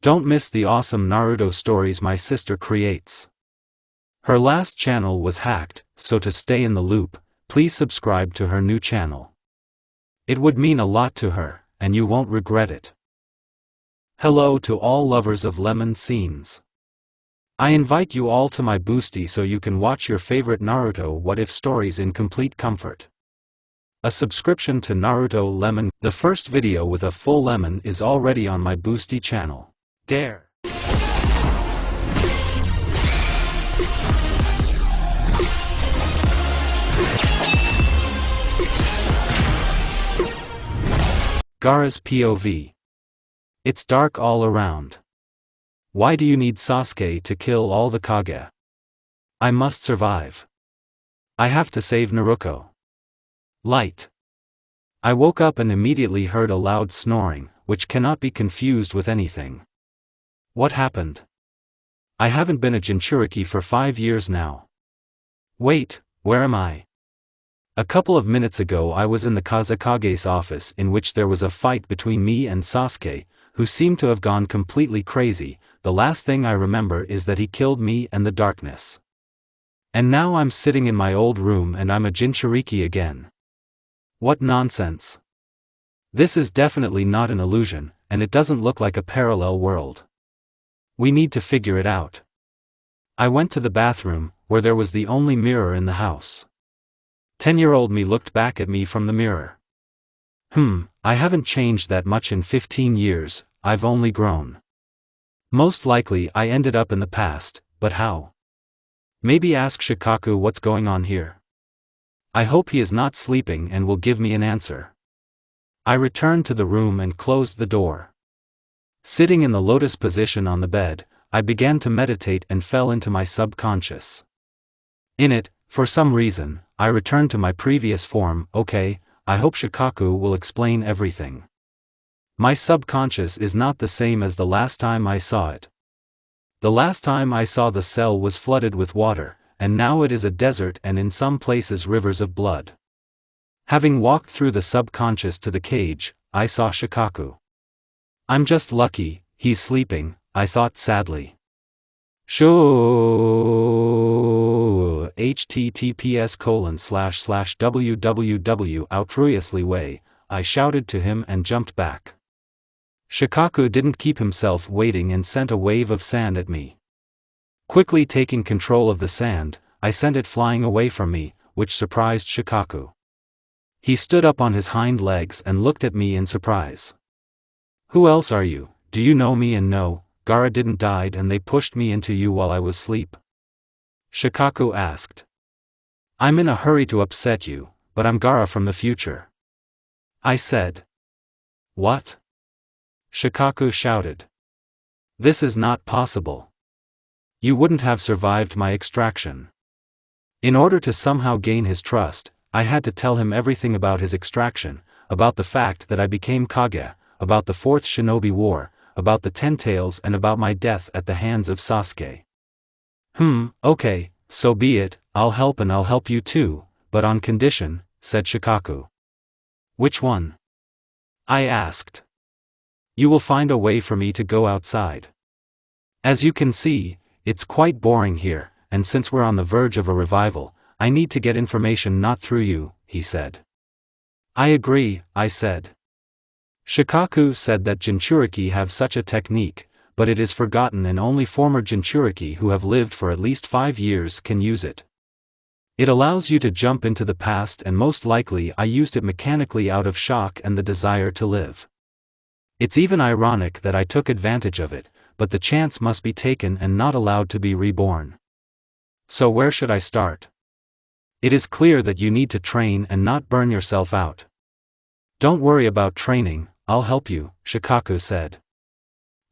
Don't miss the awesome Naruto stories my sister creates. Her last channel was hacked, so to stay in the loop, please subscribe to her new channel. It would mean a lot to her, and you won't regret it. Hello to all lovers of lemon scenes. I invite you all to my boosty so you can watch your favorite Naruto What If stories in complete comfort. A subscription to Naruto Lemon, the first video with a full lemon, is already on my boosty channel. Dare! Gaara's POV. It's dark all around. Why do you need Sasuke to kill all the Kage? I must survive. I have to save Naruto. Light. I woke up and immediately heard a loud snoring, which cannot be confused with anything. What happened? I haven't been a Jinchuriki for 5 years now. Wait, where am I? A couple of minutes ago I was in the Kazekage's office in which there was a fight between me and Sasuke, who seemed to have gone completely crazy. The last thing I remember is that he killed me and the darkness. And now I'm sitting in my old room and I'm a Jinchuriki again. What nonsense. This is definitely not an illusion, and it doesn't look like a parallel world. We need to figure it out. I went to the bathroom, where there was the only mirror in the house. 10-year-old me looked back at me from the mirror. I haven't changed that much in 15 years, I've only grown. Most likely I ended up in the past, but how? Maybe ask Shikaku what's going on here. I hope he is not sleeping and will give me an answer. I returned to the room and closed the door. Sitting in the lotus position on the bed, I began to meditate and fell into my subconscious. In it, for some reason, I returned to my previous form. Okay, I hope Shikaku will explain everything. My subconscious is not the same as the last time I saw it. The last time I saw the cell was flooded with water, and now it is a desert and in some places rivers of blood. Having walked through the subconscious to the cage, I saw Shikaku. I'm just lucky, he's sleeping, I thought sadly. Shoo! https://www altruously way, I shouted to him and jumped back. Shikaku didn't keep himself waiting and sent a wave of sand at me. Quickly taking control of the sand, I sent it flying away from me, which surprised Shikaku. He stood up on his hind legs and looked at me in surprise. Who else are you? Do you know me? And no, Gaara didn't die and they pushed me into you while I was asleep? Shikaku asked. I'm in a hurry to upset you, but I'm Gaara from the future. I said. What? Shikaku shouted. This is not possible. You wouldn't have survived my extraction. In order to somehow gain his trust, I had to tell him everything about his extraction, about the fact that I became Kage, about the 4th Shinobi War, about the 10 Tails and about my death at the hands of Sasuke. Okay, so be it, I'll help and I'll help you too, but on condition, said Shikaku. Which one? I asked. You will find a way for me to go outside. As you can see, it's quite boring here, and since we're on the verge of a revival, I need to get information not through you, he said. I agree, I said. Shikaku said that Jinchuriki have such a technique, but it is forgotten and only former Jinchuriki who have lived for at least 5 years can use it. It allows you to jump into the past and most likely I used it mechanically out of shock and the desire to live. It's even ironic that I took advantage of it, but the chance must be taken and not allowed to be reborn. So where should I start? It is clear that you need to train and not burn yourself out. Don't worry about training, I'll help you, Shikaku said.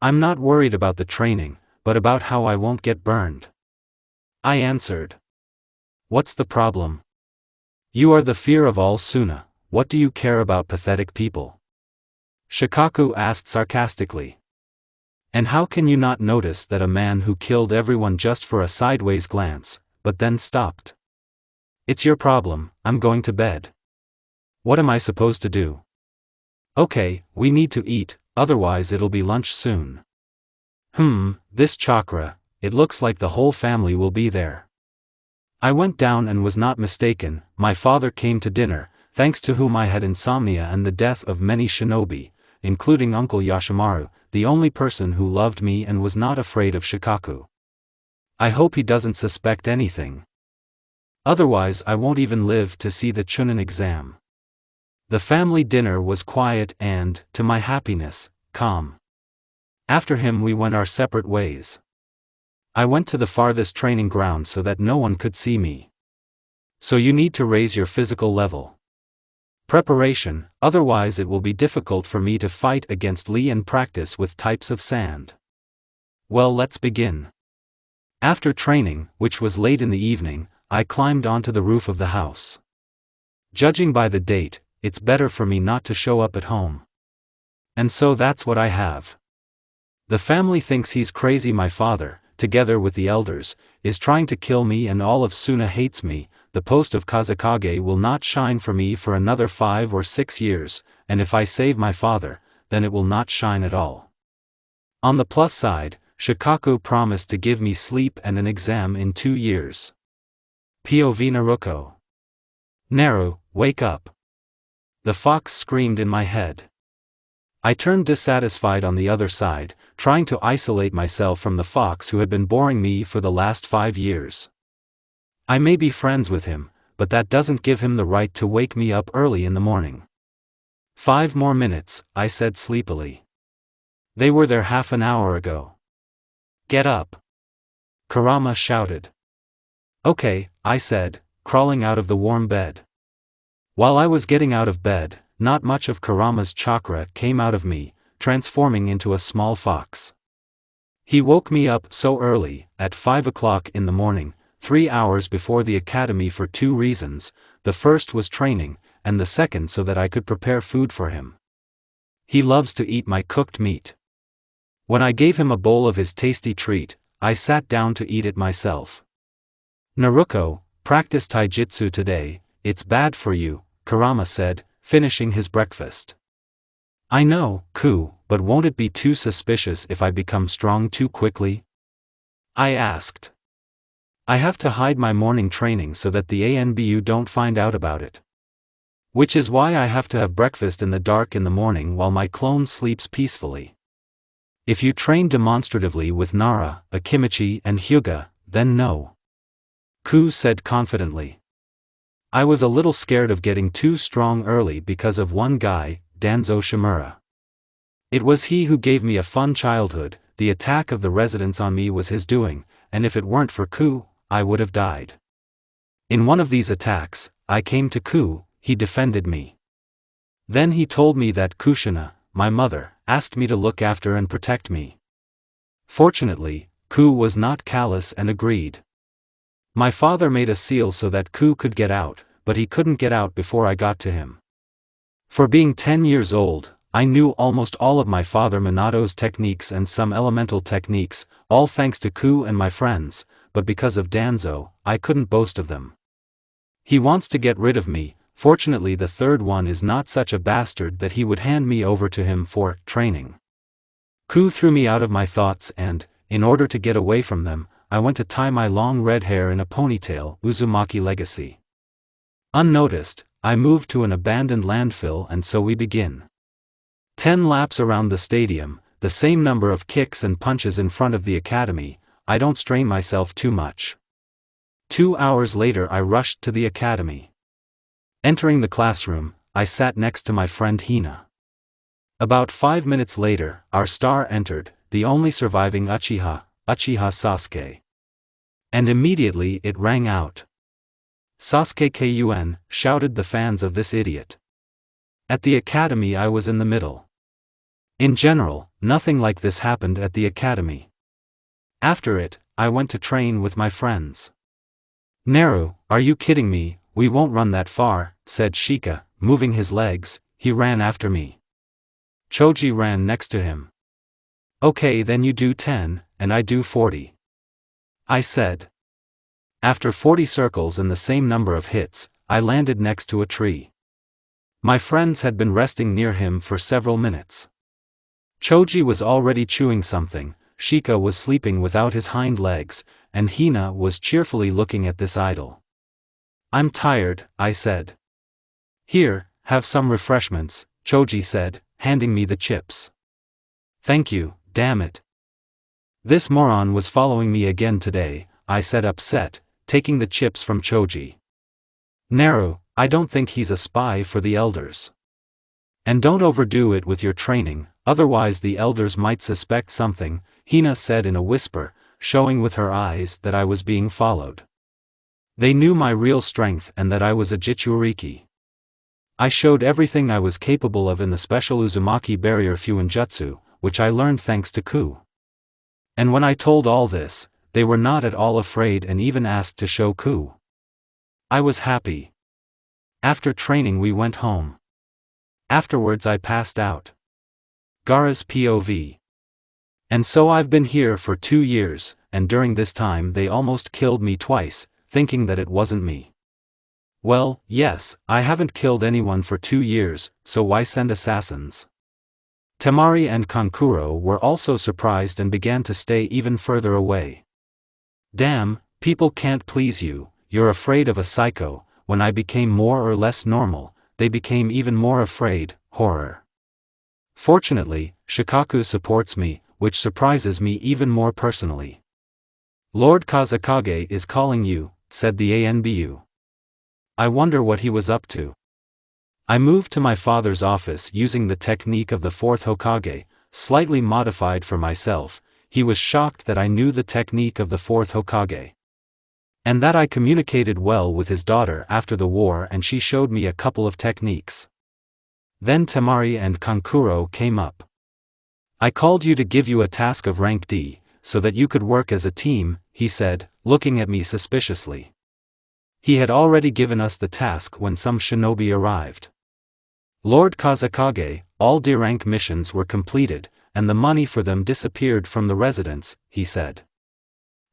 I'm not worried about the training, but about how I won't get burned. I answered. What's the problem? You are the fear of all Suna, what do you care about pathetic people? Shikaku asked sarcastically. And how can you not notice that a man who killed everyone just for a sideways glance, but then stopped? It's your problem, I'm going to bed. What am I supposed to do? Okay, we need to eat, otherwise it'll be lunch soon. This chakra, it looks like the whole family will be there. I went down and was not mistaken. My father came to dinner, thanks to whom I had insomnia and the death of many shinobi, including Uncle Yashimaru, the only person who loved me and was not afraid of Shikaku. I hope he doesn't suspect anything. Otherwise I won't even live to see the Chunin exam. The family dinner was quiet and, to my happiness, calm. After him we went our separate ways. I went to the farthest training ground so that no one could see me. So you need to raise your physical level. Preparation, otherwise it will be difficult for me to fight against Lee and practice with types of sand. Well, let's begin. After training, which was late in the evening, I climbed onto the roof of the house. Judging by the date, it's better for me not to show up at home. And so that's what I have. The family thinks he's crazy. My father, together with the elders, is trying to kill me, and all of Suna hates me. The post of Kazekage will not shine for me for another 5 or 6 years, and if I save my father, then it will not shine at all. On the plus side, Shikaku promised to give me sleep and an exam in 2 years. POV Naruto. Naru, wake up. The fox screamed in my head. I turned dissatisfied on the other side, trying to isolate myself from the fox who had been boring me for the last 5 years. I may be friends with him, but that doesn't give him the right to wake me up early in the morning. 5 more minutes, I said sleepily. They were there half an hour ago. Get up. Kurama shouted. Okay, I said, crawling out of the warm bed. While I was getting out of bed, not much of Kurama's chakra came out of me, transforming into a small fox. He woke me up so early, at 5 o'clock in the morning, 3 hours before the academy, for 2 reasons. The first was training, and the second so that I could prepare food for him. He loves to eat my cooked meat. When I gave him a bowl of his tasty treat, I sat down to eat it myself. Naruto, practice taijutsu today, it's bad for you, Kurama said, finishing his breakfast. I know, but won't it be too suspicious if I become strong too quickly? I asked. I have to hide my morning training so that the ANBU don't find out about it. Which is why I have to have breakfast in the dark in the morning while my clone sleeps peacefully. If you train demonstratively with Nara, Akimichi and Hyuga, then no. Said confidently. I was a little scared of getting too strong early because of one guy, Danzo Shimura. It was he who gave me a fun childhood. The attack of the residents on me was his doing, and if it weren't for I would have died. In one of these attacks, I came to he defended me. Then he told me that Kushina, my mother, asked me to look after and protect me. Fortunately, was not callous and agreed. My father made a seal so that could get out, but he couldn't get out before I got to him. For being 10 years old, I knew almost all of my father Minato's techniques and some elemental techniques, all thanks to and my friends, but because of Danzo, I couldn't boast of them. He wants to get rid of me. Fortunately the third one is not such a bastard that he would hand me over to him for training. Threw me out of my thoughts and, in order to get away from them, I went to tie my long red hair in a ponytail, Uzumaki legacy. Unnoticed, I moved to an abandoned landfill, and so we begin. 10 laps around the stadium, the same number of kicks and punches in front of the academy. I don't strain myself too much. 2 hours later I rushed to the academy. Entering the classroom, I sat next to my friend Hina. About 5 minutes later, our star entered, the only surviving Uchiha Sasuke. And immediately it rang out. Sasuke Kun, shouted the fans of this idiot. At the academy I was in the middle. In general, nothing like this happened at the academy. After it, I went to train with my friends. Naru, are you kidding me? We won't run that far, said Shika, moving his legs. He ran after me. Choji ran next to him. Okay, then you do 10, and I do 40. I said. After 40 circles and the same number of hits, I landed next to a tree. My friends had been resting near him for several minutes. Choji was already chewing something. Shika was sleeping without his hind legs, and Hina was cheerfully looking at this idol. "I'm tired," I said. "Here, have some refreshments," Choji said, handing me the chips. "Thank you, damn it. This moron was following me again today," I said, upset, taking the chips from Choji. "Naru, I don't think he's a spy for the elders. And don't overdo it with your training, otherwise the elders might suspect something," Hina said in a whisper, showing with her eyes that I was being followed. They knew my real strength and that I was a Jinchuriki. I showed everything I was capable of in the special Uzumaki barrier Fuinjutsu, which I learned thanks to Ku. And when I told all this, they were not at all afraid and even asked to show Ku. I was happy. After training we went home. Afterwards I passed out. Gaara's POV. "And so I've been here for 2 years, and during this time they almost killed me twice, thinking that it wasn't me. Well, yes, I haven't killed anyone for 2 years, so why send assassins?" Temari and Kankuro were also surprised and began to stay even further away. "Damn, people can't please you, you're afraid of a psycho." When I became more or less normal, they became even more afraid. Horror. Fortunately, Shikaku supports me, which surprises me even more personally. "Lord Kazekage is calling you," said the ANBU. I wonder what he was up to. I moved to my father's office using the technique of the fourth Hokage, slightly modified for myself. He was shocked that I knew the technique of the fourth Hokage. And that I communicated well with his daughter after the war, and she showed me a couple of techniques. Then Temari and Kankuro came up. "I called you to give you a task of rank D, so that you could work as a team," he said, looking at me suspiciously. He had already given us the task when some shinobi arrived. "Lord Kazekage, all D rank missions were completed, and the money for them disappeared from the residence," he said.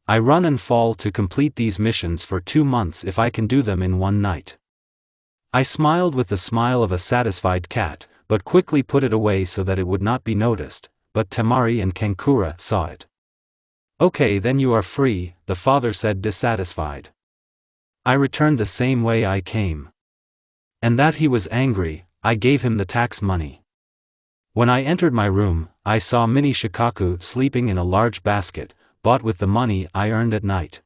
"I run and fall to complete these missions for 2 months if I can do them in one night." I smiled with the smile of a satisfied cat, but quickly put it away so that it would not be noticed, but Temari and Kankuro saw it. "Okay, then you are free," the father said, dissatisfied. I returned the same way I came. And that he was angry, I gave him the tax money. When I entered my room, I saw Mini Shikaku sleeping in a large basket, bought with the money I earned at night.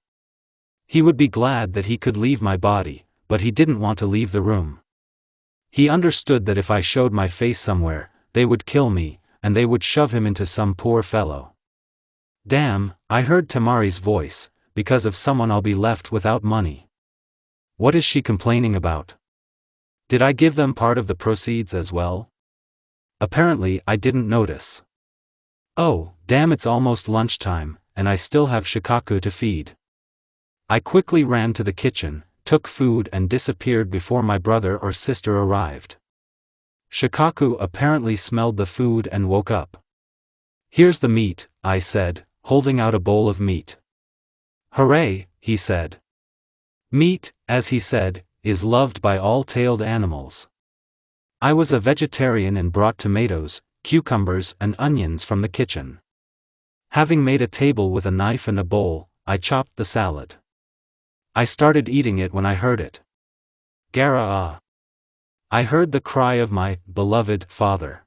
He would be glad that he could leave my body, but he didn't want to leave the room. He understood that if I showed my face somewhere, they would kill me, and they would shove him into some poor fellow. "Damn," I heard Temari's voice, "because of someone I'll be left without money. What is she complaining about? Did I give them part of the proceeds as well?" Apparently I didn't notice. "Oh, damn, it's almost lunchtime, and I still have Shikaku to feed." I quickly ran to the kitchen, took food and disappeared before my brother or sister arrived. Shikaku apparently smelled the food and woke up. "Here's the meat," I said, holding out a bowl of meat. "Hooray," he said. Meat, as he said, is loved by all tailed animals. I was a vegetarian and brought tomatoes, cucumbers and onions from the kitchen. Having made a table with a knife and a bowl, I chopped the salad. I started eating it when I heard it. Gaara ah! I heard the cry of my beloved father.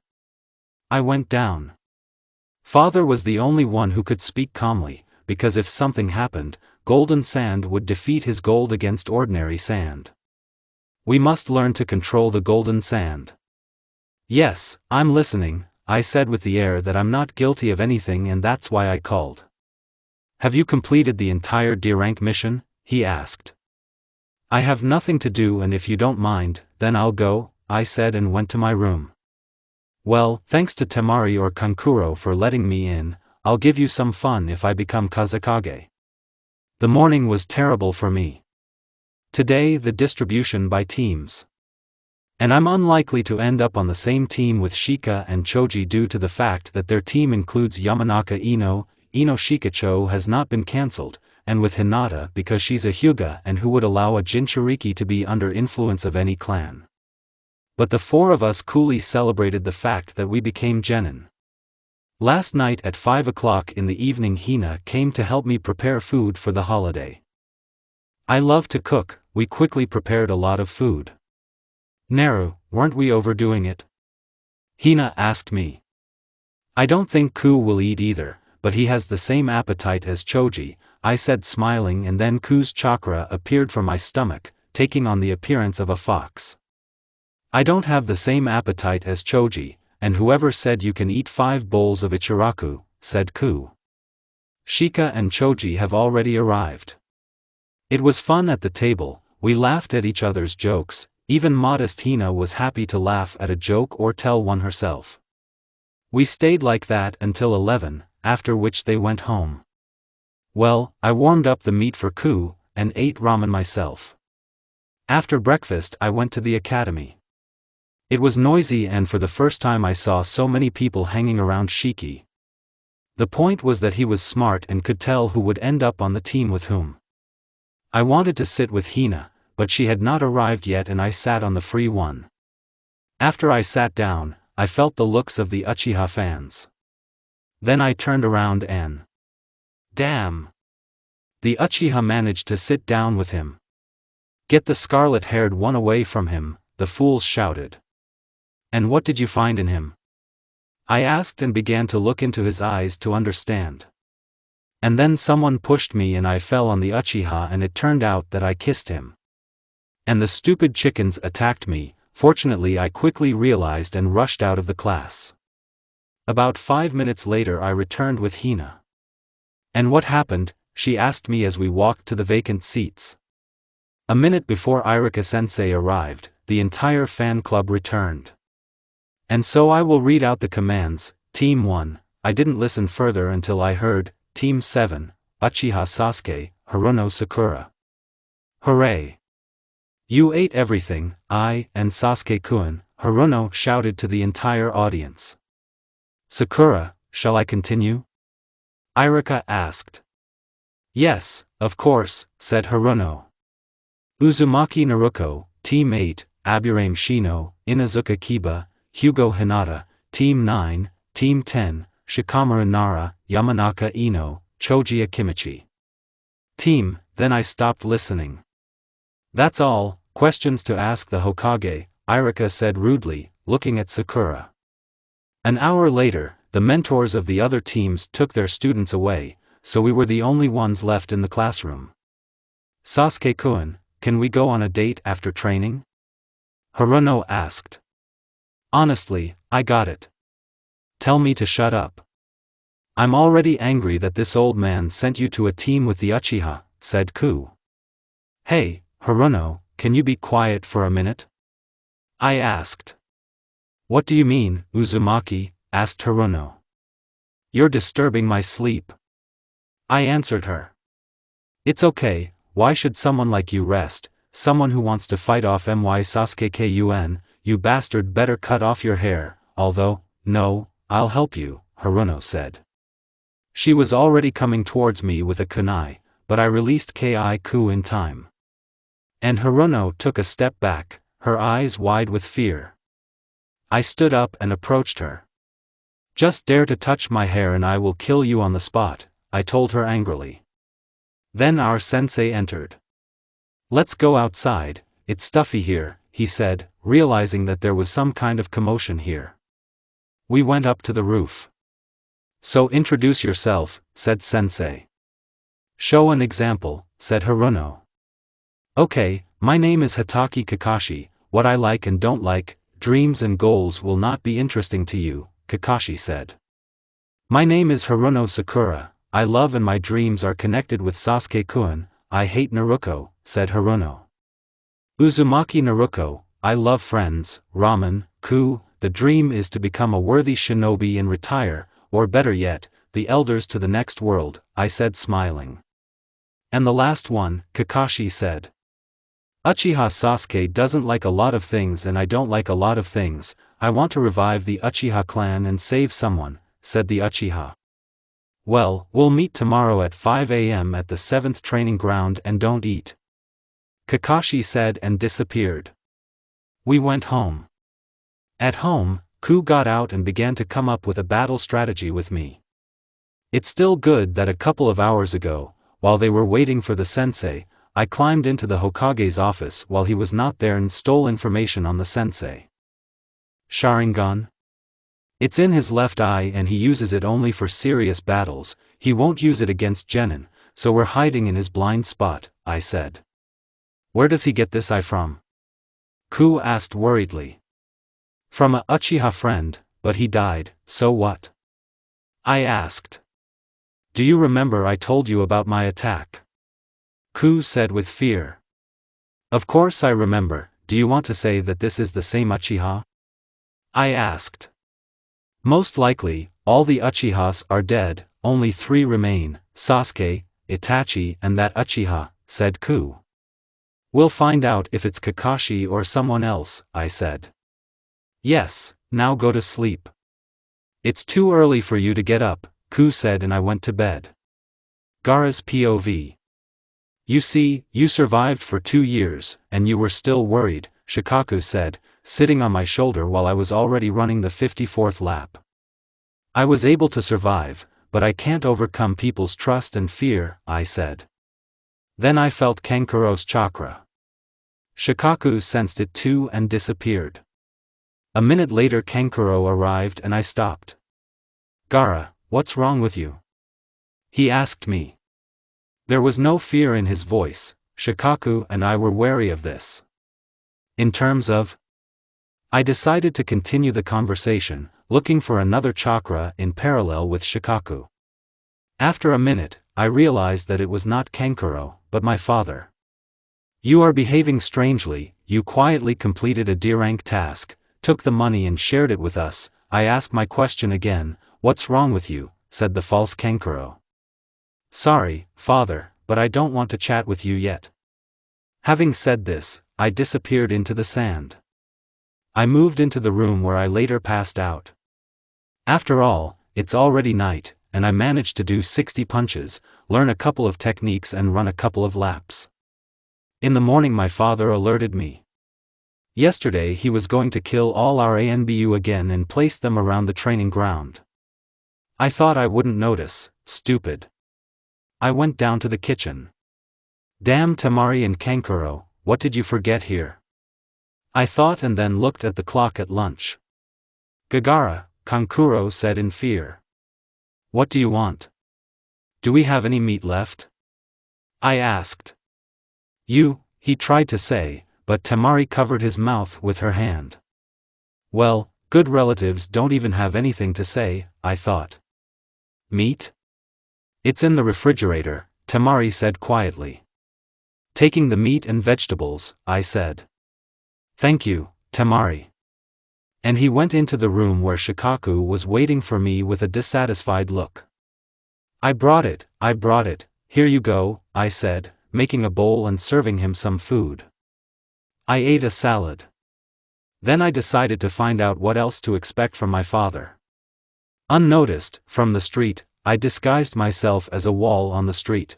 I went down. Father was the only one who could speak calmly, because if something happened, golden sand would defeat his gold against ordinary sand. We must learn to control the golden sand. "Yes, I'm listening," I said with the air that I'm not guilty of anything, and that's why I called. "Have you completed the entire D rank mission?" he asked. "I have nothing to do, and if you don't mind, then I'll go," I said and went to my room. "Well, thanks to Temari or Kankuro for letting me in, I'll give you some fun if I become Kazekage." The morning was terrible for me. Today the distribution by teams. And I'm unlikely to end up on the same team with Shika and Choji due to the fact that their team includes Yamanaka Ino. Ino Shikacho has not been cancelled, and with Hinata because she's a Hyuga and who would allow a Jinchuriki to be under influence of any clan. But the 4 of us coolly celebrated the fact that we became genin. Last night at 5 o'clock in the evening Hina came to help me prepare food for the holiday. I love to cook, we quickly prepared a lot of food. Naru, weren't we overdoing it? Hina asked me. I don't think Ku will eat either, but he has the same appetite as Choji, I said smiling, and then Ku's chakra appeared from my stomach, taking on the appearance of a fox. I don't have the same appetite as Choji, and whoever said you can eat 5 bowls of Ichiraku, said Ku. Shika and Choji have already arrived. It was fun at the table, we laughed at each other's jokes, even modest Hina was happy to laugh at a joke or tell one herself. We stayed like that until 11, after which they went home. Well, I warmed up the meat for Ku, and ate ramen myself. After breakfast I went to the academy. It was noisy, and for the first time I saw so many people hanging around Shiki. The point was that he was smart and could tell who would end up on the team with whom. I wanted to sit with Hina, but she had not arrived yet and I sat on the free one. After I sat down, I felt the looks of the Uchiha fans. Then I turned around and... Damn! The Uchiha managed to sit down with him. Get the scarlet-haired one away from him, the fools shouted. And what did you find in him? I asked and began to look into his eyes to understand. And then someone pushed me and I fell on the Uchiha and it turned out that I kissed him. And the stupid chickens attacked me. Fortunately I quickly realized and rushed out of the class. About 5 minutes later I returned with Hina. And what happened? She asked me as we walked to the vacant seats. A minute before Irika-sensei arrived, the entire fan club returned. And so I will read out the commands. Team 1, I didn't listen further until I heard, Team 7, Uchiha Sasuke, Haruno Sakura. Hooray! You ate everything, I, and Sasuke-kun, Haruno shouted to the entire audience. Sakura, shall I continue? Irika asked. Yes, of course, said Haruno. Uzumaki Naruto, Team 8, Aburame Shino, Inazuka Kiba, Hugo Hinata, Team 9, Team 10, Shikamaru Nara, Yamanaka Ino, Choji Akimichi. Team, then I stopped listening. That's all, questions to ask the Hokage, Irika said rudely, looking at Sakura. An hour later, the mentors of the other teams took their students away, so we were the only ones left in the classroom. Sasuke-kun, can we go on a date after training? Haruno asked. Honestly, I got it. Tell me to shut up. I'm already angry that this old man sent you to a team with the Uchiha, said Ku. Hey, Haruno, can you be quiet for a minute? I asked. What do you mean, Uzumaki? Asked Haruno. You're disturbing my sleep. I answered her. It's okay, why should someone like you rest, someone who wants to fight off my Sasuke-kun, you bastard better cut off your hair, although, no, I'll help you, Haruno said. She was already coming towards me with a kunai, but I released Ki-ku in time. And Haruno took a step back, her eyes wide with fear. I stood up and approached her. Just dare to touch my hair and I will kill you on the spot, I told her angrily. Then our sensei entered. Let's go outside, it's stuffy here, he said, realizing that there was some kind of commotion here. We went up to the roof. So introduce yourself, said sensei. Show an example, said Haruno. Okay, my name is Hatake Kakashi, what I like and don't like, dreams and goals will not be interesting to you, Kakashi said. My name is Haruno Sakura, I love and my dreams are connected with Sasuke-kun, I hate Naruto, said Haruno. Uzumaki Naruto, I love friends, ramen, Ku, the dream is to become a worthy shinobi and retire, or better yet, the elders to the next world, I said smiling. And the last one, Kakashi said. Uchiha Sasuke doesn't like a lot of things and I don't like a lot of things, I want to revive the Uchiha clan and save someone, said the Uchiha. Well, we'll meet tomorrow at 5 a.m. at the 7th training ground and don't eat. Kakashi said and disappeared. We went home. At home, Ku got out and began to come up with a battle strategy with me. It's still good that a couple of hours ago, while they were waiting for the sensei, I climbed into the Hokage's office while he was not there and stole information on the sensei. Sharingan? It's in his left eye and he uses it only for serious battles. He won't use it against genin, so we're hiding in his blind spot, I said. Where does he get this eye from? Ku asked worriedly. From a Uchiha friend, but he died, so what? I asked. Do you remember I told you about my attack? Ku said with fear. Of course I remember. Do you want to say that this is the same Uchiha? I asked. Most likely, all the Uchihas are dead, only 3 remain, Sasuke, Itachi and that Uchiha, said Ku. We'll find out if it's Kakashi or someone else, I said. Yes, now go to sleep. It's too early for you to get up, Ku said, and I went to bed. Gaara's POV. You see, you survived for 2 years, and you were still worried, Shikaku said, sitting on my shoulder while I was already running the 54th lap. I was able to survive, but I can't overcome people's trust and fear, I said. Then I felt Kankuro's chakra. Shikaku sensed it too and disappeared. A minute later Kankuro arrived and I stopped. Gaara, what's wrong with you? He asked me. There was no fear in his voice. Shikaku and I were wary of this. In terms of? I decided to continue the conversation, looking for another chakra in parallel with Shikaku. After a minute, I realized that it was not Kankuro, but my father. You are behaving strangely. You quietly completed a D-rank task, took the money and shared it with us. I asked my question again. What's wrong with you? Said the false Kankuro. Sorry, father, but I don't want to chat with you yet. Having said this, I disappeared into the sand. I moved into the room where I later passed out. After all, it's already night, and I managed to do 60 punches, learn a couple of techniques and run a couple of laps. In the morning my father alerted me. Yesterday he was going to kill all our ANBU again and place them around the training ground. I thought I wouldn't notice, stupid. I went down to the kitchen. Damn Temari and Kankuro, what did you forget here? I thought and then looked at the clock at lunch. Gaara, Kankuro said in fear. What do you want? Do we have any meat left? I asked. He tried to say, but Temari covered his mouth with her hand. Well, good relatives don't even have anything to say, I thought. Meat? It's in the refrigerator, Temari said quietly. Taking the meat and vegetables, I said. Thank you, Temari. And he went into the room where Shikaku was waiting for me with a dissatisfied look. I brought it, here you go, I said, making a bowl and serving him some food. I ate a salad. Then I decided to find out what else to expect from my father. Unnoticed, from the street, I disguised myself as a wall on the street.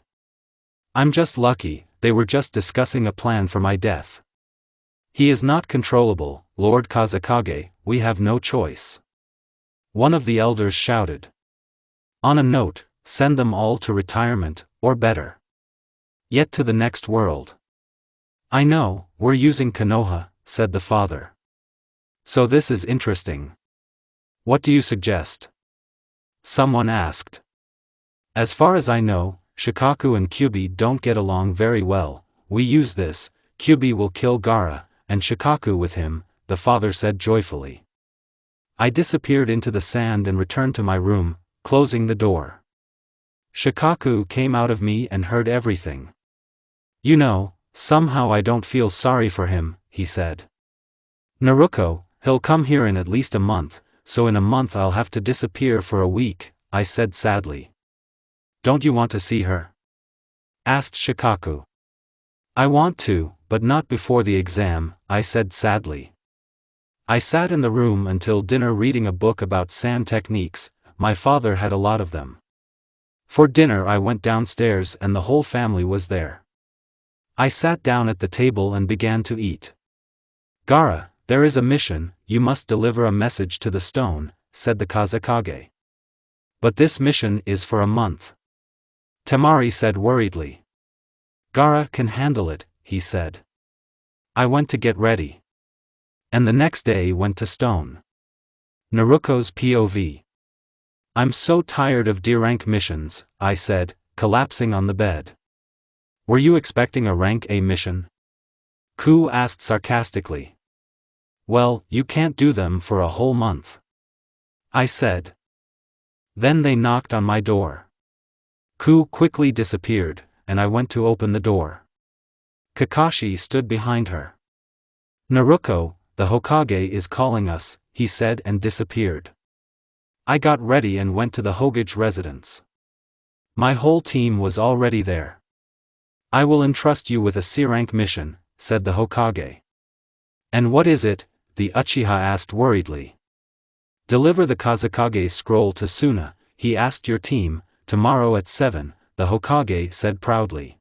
I'm just lucky, they were just discussing a plan for my death. He is not controllable, Lord Kazekage, we have no choice. One of the elders shouted. On a note, send them all to retirement, or better. Yet to the next world. I know, we're using Konoha, said the father. So this is interesting. What do you suggest? Someone asked. As far as I know, Shikaku and Kyubi don't get along very well. We use this, Kyubi will kill Gaara, and Shikaku with him, the father said joyfully. I disappeared into the sand and returned to my room, closing the door. Shikaku came out of me and heard everything. You know, somehow I don't feel sorry for him, he said. Naruto, he'll come here in at least a month, so in a month I'll have to disappear for a week, I said sadly. Don't you want to see her? Asked Shikaku. I want to, but not before the exam, I said sadly. I sat in the room until dinner reading a book about sand techniques. My father had a lot of them. For dinner I went downstairs and the whole family was there. I sat down at the table and began to eat. Gaara, There is a mission, you must deliver a message to the stone, said the Kazekage. But this mission is for a month. Temari said worriedly. Gaara can handle it, he said. I went to get ready. And the next day went to stone. Naruko's POV. I'm so tired of D-rank missions, I said, collapsing on the bed. Were you expecting a rank A mission? Ku asked sarcastically. Well, you can't do them for a whole month. I said. Then they knocked on my door. Ku quickly disappeared, and I went to open the door. Kakashi stood behind her. Naruko, the Hokage is calling us, he said and disappeared. I got ready and went to the Hokage residence. My whole team was already there. I will entrust you with a C-rank mission, said the Hokage. And what is it? The Uchiha asked worriedly. Deliver the Kazekage scroll to Suna, he asked your team, tomorrow at 7, the Hokage said proudly.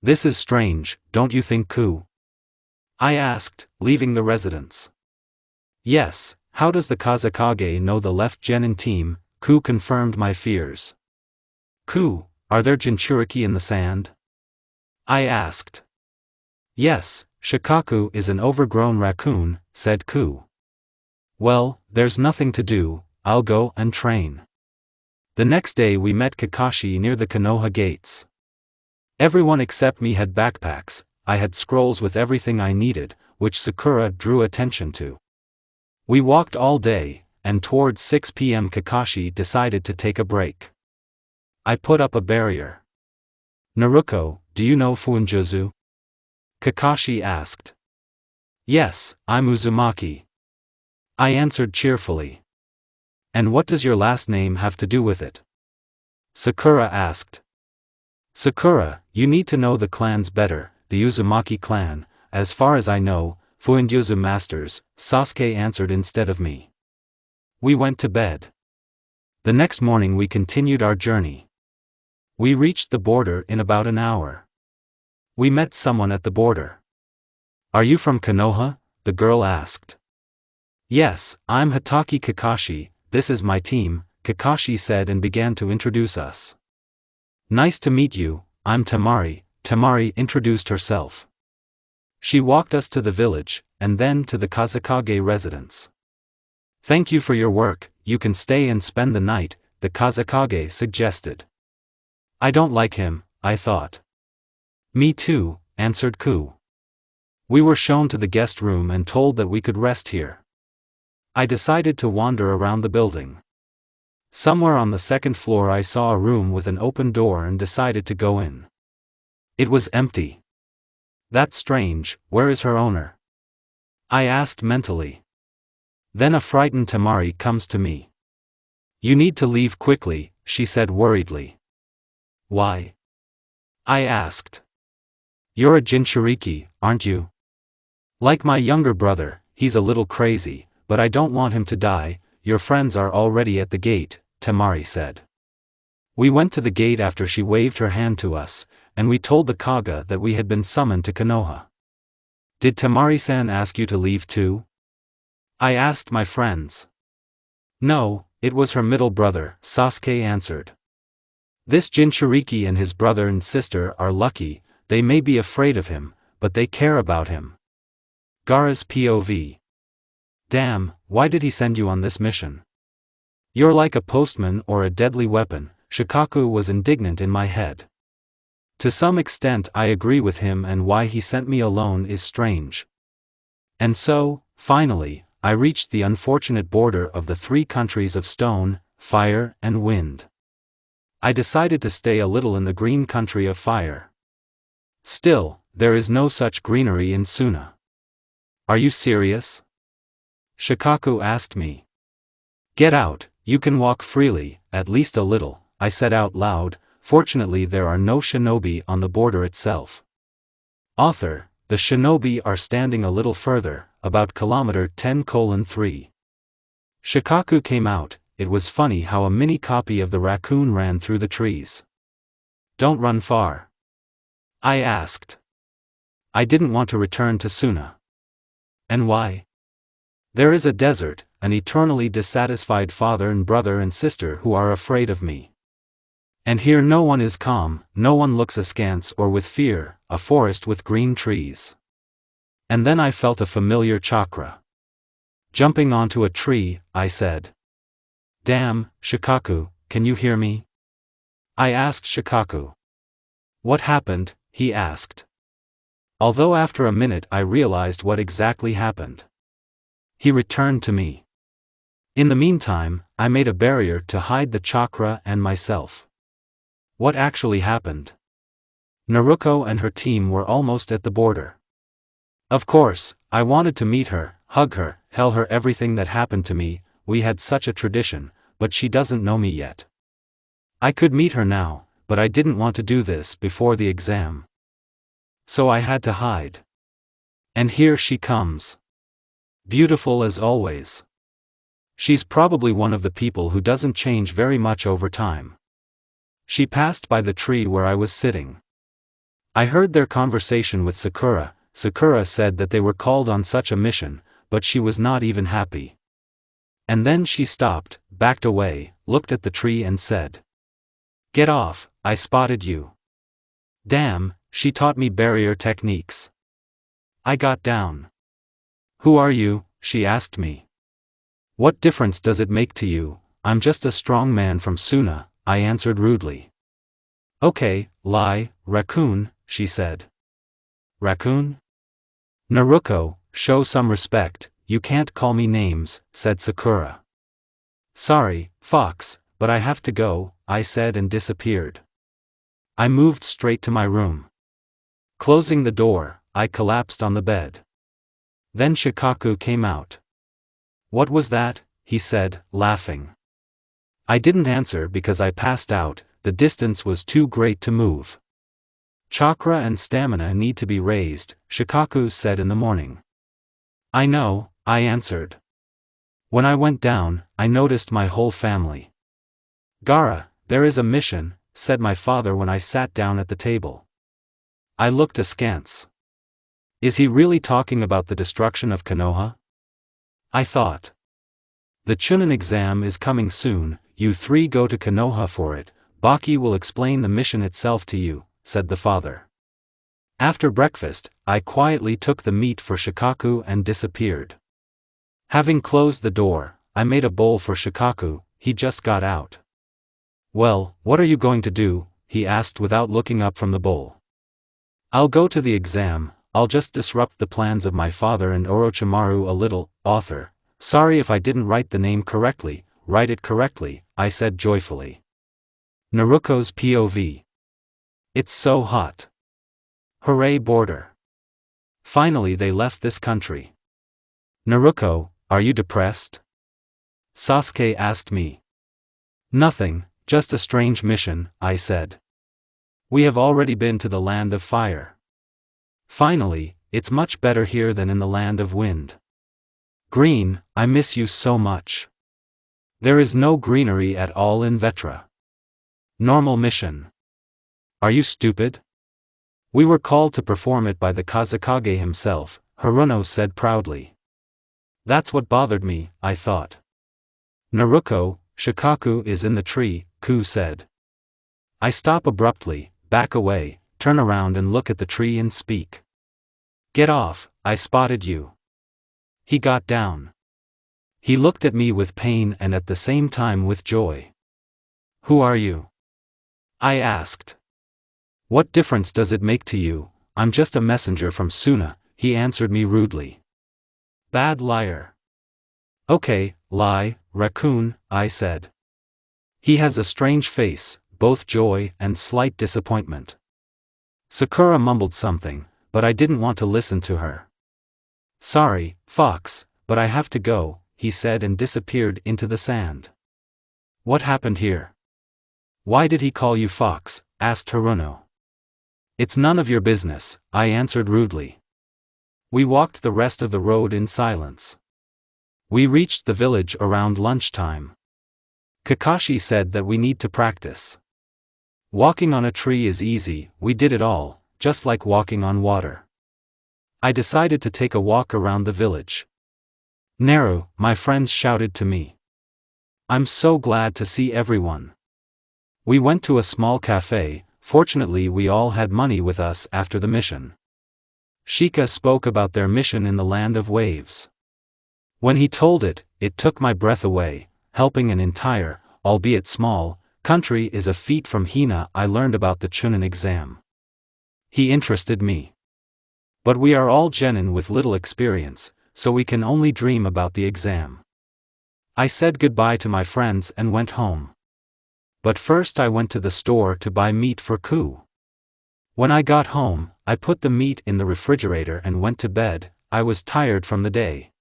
This is strange, don't you think, Ku? I asked, leaving the residence. Yes, how does the Kazekage know the left genin team? Ku confirmed my fears. Ku, are there Jinchuriki in the sand? I asked. Yes, Shikaku is an overgrown raccoon, said Ku. Well, there's nothing to do, I'll go and train. The next day we met Kakashi near the Konoha gates. Everyone except me had backpacks, I had scrolls with everything I needed, which Sakura drew attention to. We walked all day, and towards 6 p.m. Kakashi decided to take a break. I put up a barrier. Naruko, do you know Fuinjozu? Kakashi asked. Yes, I'm Uzumaki. I answered cheerfully. And what does your last name have to do with it? Sakura asked. Sakura, you need to know the clans better, the Uzumaki clan, as far as I know, Fuinjozu masters, Sasuke answered instead of me. We went to bed. The next morning we continued our journey. We reached the border in about an hour. We met someone at the border. Are you from Konoha? The girl asked. Yes, I'm Hatake Kakashi, this is my team, Kakashi said and began to introduce us. Nice to meet you, I'm Temari, Temari introduced herself. She walked us to the village, and then to the Kazekage residence. Thank you for your work, you can stay and spend the night, the Kazekage suggested. I don't like him, I thought. Me too, answered Ku. We were shown to the guest room and told that we could rest here. I decided to wander around the building. Somewhere on the second floor I saw a room with an open door and decided to go in. It was empty. That's strange, where is her owner? I asked mentally. Then a frightened Temari comes to me. You need to leave quickly, she said worriedly. Why? I asked. You're a Jinchuriki, aren't you? Like my younger brother, he's a little crazy, but I don't want him to die. Your friends are already at the gate, Temari said. We went to the gate after she waved her hand to us, and we told the Kaga that we had been summoned to Konoha. Did Temari-san ask you to leave too? I asked my friends. No, it was her middle brother, Sasuke answered. This Jinchuriki and his brother and sister are lucky, they may be afraid of him, but they care about him. Gaara's POV. Damn, why did he send you on this mission? You're like a postman or a deadly weapon, Shikaku was indignant in my head. To some extent I agree with him, and why he sent me alone is strange. And so, finally, I reached the unfortunate border of the 3 countries of stone, fire and wind. I decided to stay a little in the green country of fire. Still, there is no such greenery in Suna. Are you serious? Shikaku asked me. Get out, you can walk freely, at least a little, I said out loud. Fortunately there are no shinobi on the border itself. Author, the shinobi are standing a little further, about kilometer 10:3. Shikaku came out. It was funny how a mini copy of the raccoon ran through the trees. Don't run far. I asked. I didn't want to return to Suna. And why? There is a desert, an eternally dissatisfied father and brother and sister who are afraid of me. And here no one is calm, no one looks askance or with fear, a forest with green trees. And then I felt a familiar chakra. Jumping onto a tree, I said. Damn, Shikaku, can you hear me? I asked Shikaku. What happened? He asked. Although after a minute I realized what exactly happened. He returned to me. In the meantime, I made a barrier to hide the chakra and myself. What actually happened? Naruto and her team were almost at the border. Of course, I wanted to meet her, hug her, tell her everything that happened to me. We had such a tradition, but she doesn't know me yet. I could meet her now, but I didn't want to do this before the exam. So I had to hide. And here she comes. Beautiful as always. She's probably one of the people who doesn't change very much over time. She passed by the tree where I was sitting. I heard their conversation with Sakura. Sakura said that they were called on such a mission, but she was not even happy. And then she stopped, backed away, looked at the tree and said, "Get off, I spotted you." Damn, she taught me barrier techniques. I got down. Who are you? She asked me. What difference does it make to you? I'm just a strong man from Suna, I answered rudely. Okay, lie, raccoon, she said. Raccoon? Naruto, show some respect, you can't call me names, said Sakura. Sorry, Fox, but I have to go, I said and disappeared. I moved straight to my room. Closing the door, I collapsed on the bed. Then Shikaku came out. What was that? He said, laughing. I didn't answer because I passed out, the distance was too great to move. Chakra and stamina need to be raised, Shikaku said in the morning. I know, I answered. When I went down, I noticed my whole family. Gaara, there is a mission, said my father when I sat down at the table. I looked askance. Is he really talking about the destruction of Konoha? I thought. The Chunin exam is coming soon, you three go to Konoha for it, Baki will explain the mission itself to you, said the father. After breakfast, I quietly took the meat for Shikaku and disappeared. Having closed the door, I made a bowl for Shikaku, he just got out. Well, what are you going to do? He asked without looking up from the bowl. I'll go to the exam, I'll just disrupt the plans of my father and Orochimaru a little. Author, sorry if I didn't write the name correctly, write it correctly, I said joyfully. Naruto's POV. It's so hot. Hooray border. Finally they left this country. Naruto, are you depressed? Sasuke asked me. Nothing, just a strange mission, I said. We have already been to the land of fire. Finally, it's much better here than in the land of wind. Green, I miss you so much. There is no greenery at all in Vetra. Normal mission. Are you stupid? We were called to perform it by the Kazekage himself, Haruno said proudly. That's what bothered me, I thought. Naruto, Shikaku is in the tree, Ku said. I stop abruptly, back away, turn around and look at the tree and speak. Get off, I spotted you. He got down. He looked at me with pain and at the same time with joy. Who are you? I asked. What difference does it make to you? I'm just a messenger from Suna, he answered me rudely. Bad liar. Okay, lie, raccoon, I said. He has a strange face, both joy and slight disappointment. Sakura mumbled something, but I didn't want to listen to her. Sorry, Fox, but I have to go, he said and disappeared into the sand. What happened here? Why did he call you Fox? Asked Haruno. It's none of your business, I answered rudely. We walked the rest of the road in silence. We reached the village around lunchtime. Kakashi said that we need to practice. Walking on a tree is easy, we did it all, just like walking on water. I decided to take a walk around the village. Naru, my friends shouted to me. I'm so glad to see everyone. We went to a small cafe. Fortunately we all had money with us after the mission. Shika spoke about their mission in the land of waves. When he told it, it took my breath away. Helping an entire, albeit small, country is a feat from Hina. I learned about the Chunin exam. He interested me. But we are all genin with little experience, so we can only dream about the exam. I said goodbye to my friends and went home. But first I went to the store to buy meat for Ku. When I got home, I put the meat in the refrigerator and went to bed. I was tired from the day.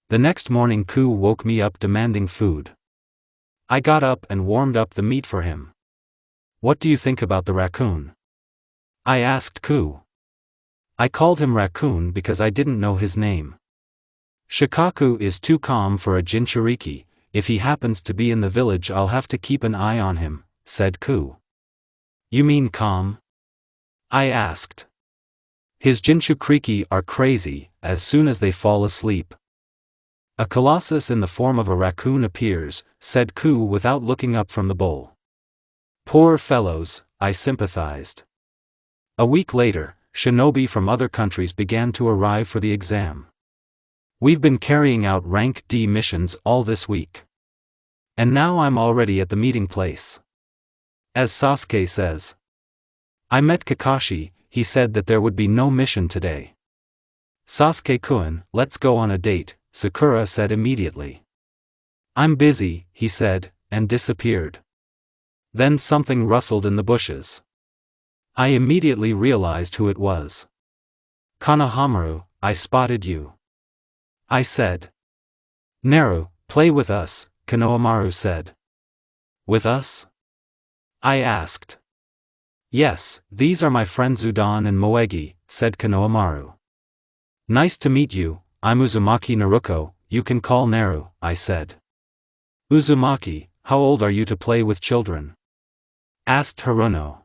The next morning Ku woke me up demanding food. I got up and warmed up the meat for him. What do you think about the raccoon? I asked Ku. I called him Raccoon because I didn't know his name. Shikaku is too calm for a Jinchuriki. If he happens to be in the village I'll have to keep an eye on him, said Ku. You mean calm? I asked. His Jinchuriki are crazy, as soon as they fall asleep. A colossus in the form of a raccoon appears, said Ku without looking up from the bowl. Poor fellows, I sympathized. A week later, shinobi from other countries began to arrive for the exam. We've been carrying out rank D missions all this week. And now I'm already at the meeting place. As Sasuke says. I met Kakashi. He said that there would be no mission today. Sasuke-kun, let's go on a date, Sakura said immediately. I'm busy, he said, and disappeared. Then something rustled in the bushes. I immediately realized who it was. Konohamaru, I spotted you. I said. Naru, play with us, Konohamaru said. With us? I asked. Yes, these are my friends Udon and Moegi, said Konohamaru. Nice to meet you, I'm Uzumaki Naruko, you can call Naru, I said. Uzumaki, how old are you to play with children? Asked Haruno.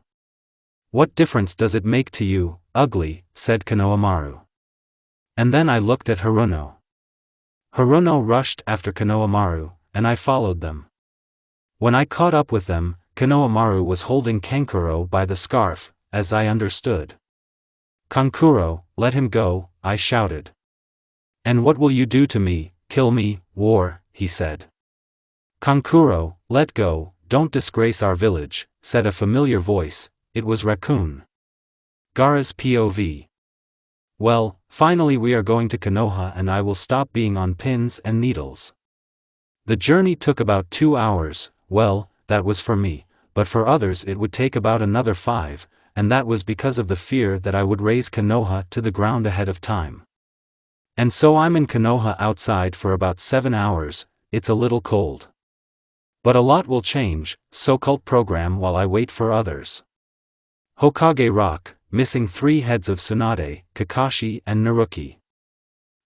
What difference does it make to you, ugly, said Konohamaru. And then I looked at Haruno. Haruno rushed after Konohamaru, and I followed them. When I caught up with them, Konohamaru was holding Kankuro by the scarf, as I understood. Kankuro, let him go, I shouted. And what will you do to me, kill me, war, he said. Kankuro, let go, don't disgrace our village, said a familiar voice. It was Raccoon. Gaara's POV. Well, finally we are going to Konoha and I will stop being on pins and needles. The journey took about 2 hours. Well, that was for me, but for others it would take about another 5, and that was because of the fear that I would raise Konoha to the ground ahead of time. And so I'm in Konoha outside for about 7 hours. It's a little cold. But a lot will change, so cult program while I wait for others. Hokage Rock, missing 3 heads of Tsunade, Kakashi and Naruki.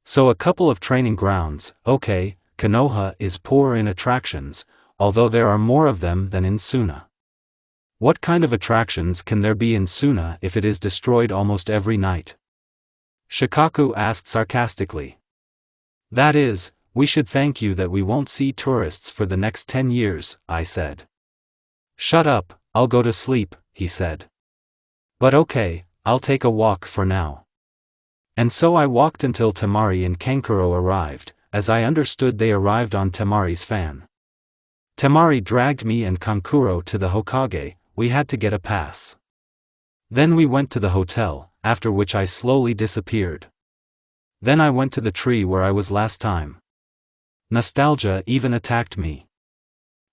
So a couple of training grounds. Okay, Konoha is poor in attractions, although there are more of them than in Suna. What kind of attractions can there be in Suna if it is destroyed almost every night? Shikaku asked sarcastically. That is, we should thank you that we won't see tourists for the next 10 years, I said. Shut up, I'll go to sleep, he said. But okay, I'll take a walk for now. And so I walked until Temari and Kankuro arrived. As I understood they arrived on Temari's fan. Temari dragged me and Kankuro to the Hokage. We had to get a pass. Then we went to the hotel, after which I slowly disappeared. Then I went to the tree where I was last time. Nostalgia even attacked me.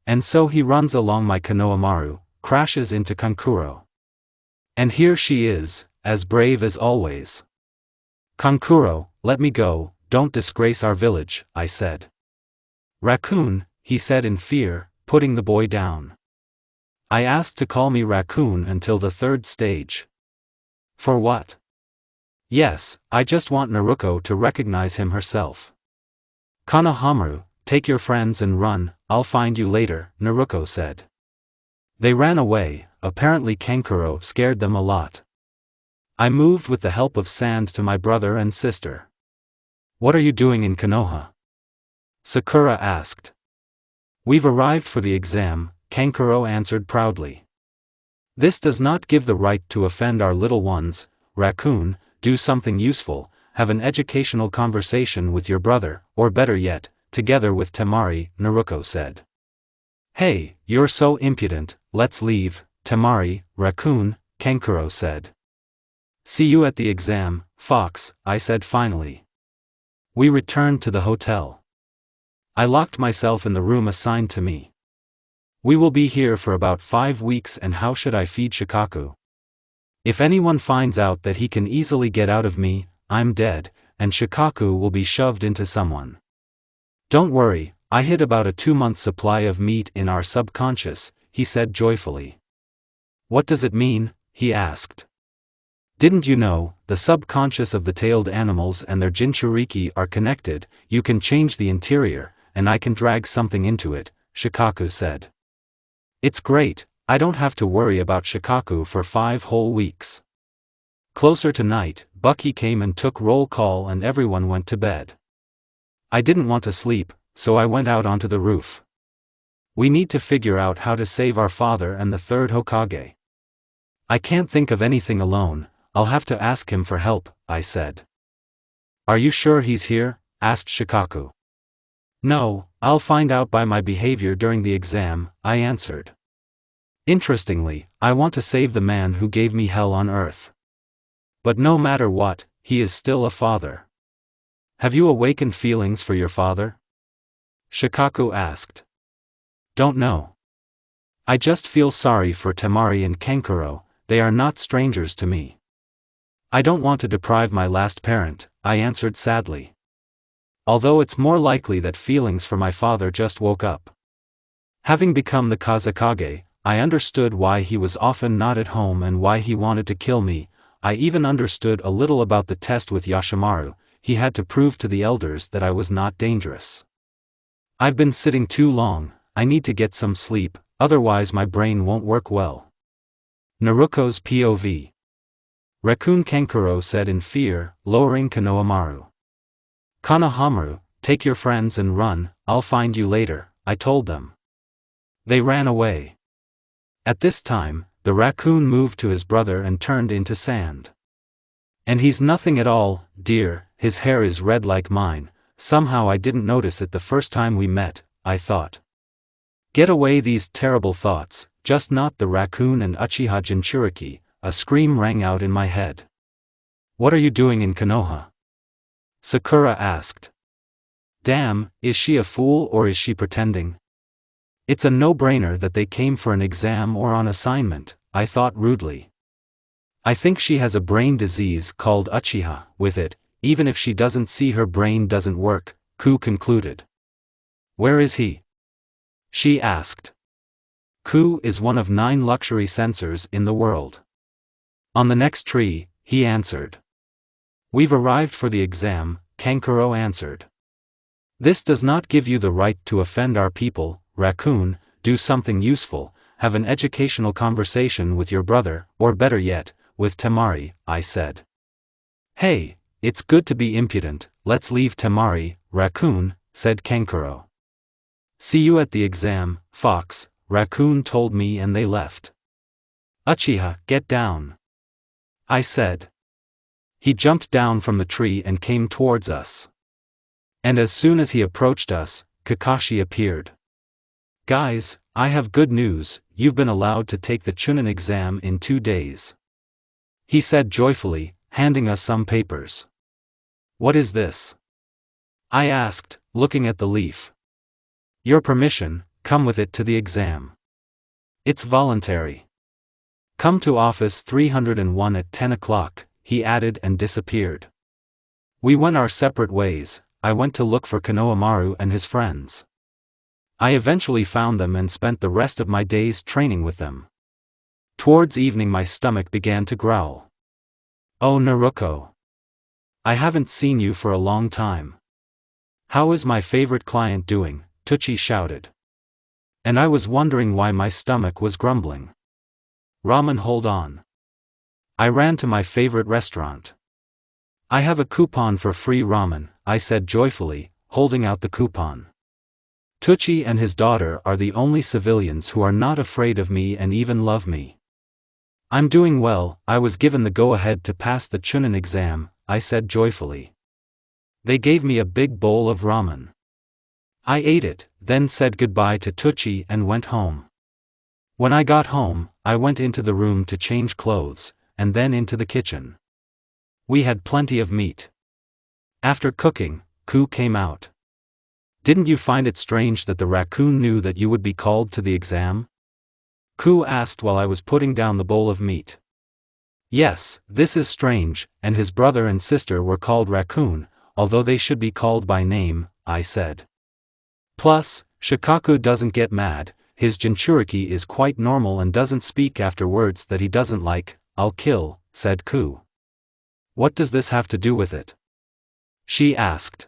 And so he runs along my Konohamaru, crashes into Kankuro. And here she is, as brave as always. Kankuro, let me go, don't disgrace our village, I said. Raccoon, he said in fear, putting the boy down. I asked to call me Raccoon until the 3rd stage. For what? Yes, I just want Naruko to recognize him herself. Konohamaru, take your friends and run, I'll find you later, Naruko said. They ran away. Apparently Kankuro scared them a lot. I moved with the help of sand to my brother and sister. What are you doing in Konoha? Sakura asked. We've arrived for the exam, Kankuro answered proudly. This does not give the right to offend our little ones, Raccoon. Do something useful, have an educational conversation with your brother, or better yet, together with Temari, Naruto said. Hey, you're so impudent, let's leave, Temari, Raccoon, Kankuro said. See you at the exam, Fox, I said finally. We returned to the hotel. I locked myself in the room assigned to me. We will be here for about 5 weeks, and how should I feed Shikaku? If anyone finds out that he can easily get out of me, I'm dead, and Shikaku will be shoved into someone. Don't worry, I hid about a 2-month supply of meat in our subconscious, he said joyfully. What does it mean? He asked. Didn't you know, the subconscious of the tailed animals and their Jinchuriki are connected? You can change the interior, and I can drag something into it, Shikaku said. It's great, I don't have to worry about Shikaku for 5 whole weeks. Closer to night, Bucky came and took roll call and everyone went to bed. I didn't want to sleep, so I went out onto the roof. We need to figure out how to save our father and the third Hokage. I can't think of anything alone, I'll have to ask him for help, I said. Are you sure he's here? Asked Shikaku. No, I'll find out by my behavior during the exam, I answered. Interestingly, I want to save the man who gave me hell on earth. But no matter what, he is still a father. Have you awakened feelings for your father? Shikaku asked. Don't know. I just feel sorry for Temari and Kankuro, they are not strangers to me. I don't want to deprive my last parent, I answered sadly. Although it's more likely that feelings for my father just woke up. Having become the Kazekage, I understood why he was often not at home and why he wanted to kill me. I even understood a little about the test with Yashimaru. He had to prove to the elders that I was not dangerous. I've been sitting too long, I need to get some sleep, otherwise my brain won't work well. Naruto's POV. Raccoon Kankuro said in fear, lowering Konohamaru. Konohamaru, take your friends and run, I'll find you later, I told them. They ran away. At this time, the raccoon moved to his brother and turned into sand. And he's nothing at all, dear, his hair is red like mine, somehow I didn't notice it the first time we met, I thought. Get away these terrible thoughts, just not the raccoon and Uchiha Jinchuriki, a scream rang out in my head. What are you doing in Konoha? Sakura asked. Damn, is she a fool or is she pretending? It's a no-brainer that they came for an exam or on assignment, I thought rudely. I think she has a brain disease called Uchiha. With it, even if she doesn't see her brain doesn't work, Ku concluded. Where is he? She asked. Ku is one of 9 luxury censors in the world. On the next tree, he answered. We've arrived for the exam, Kankuro answered. This does not give you the right to offend our people, Raccoon. Do something useful, have an educational conversation with your brother, or better yet, with Temari, I said. Hey, it's good to be impudent, let's leave Temari, Raccoon, said Kankuro. See you at the exam, Fox, Raccoon told me and they left. Uchiha, get down. I said. He jumped down from the tree and came towards us. And as soon as he approached us, Kakashi appeared. Guys, I have good news, you've been allowed to take the Chunin exam in 2 days. He said joyfully, handing us some papers. What is this? I asked, looking at the leaf. Your permission, come with it to the exam. It's voluntary. Come to office 301 at 10 o'clock, he added and disappeared. We went our separate ways. I went to look for Konohamaru and his friends. I eventually found them and spent the rest of my days training with them. Towards evening my stomach began to growl. Oh Naruto. I haven't seen you for a long time. How is my favorite client doing? Tucci shouted. And I was wondering why my stomach was grumbling. Ramen, hold on. I ran to my favorite restaurant. I have a coupon for free ramen, I said joyfully, holding out the coupon. Tucci and his daughter are the only civilians who are not afraid of me and even love me. I'm doing well. I was given the go-ahead to pass the Chunin exam, I said joyfully. They gave me a big bowl of ramen. I ate it, then said goodbye to Tucci and went home. When I got home, I went into the room to change clothes, and then into the kitchen. We had plenty of meat. After cooking, Ku came out. Didn't you find it strange that the raccoon knew that you would be called to the exam? Ku asked while I was putting down the bowl of meat. Yes, this is strange, and his brother and sister were called raccoon, although they should be called by name, I said. Plus, Shikaku doesn't get mad, his Jinchuriki is quite normal and doesn't speak after words that he doesn't like. I'll kill, said Ku. What does this have to do with it? She asked.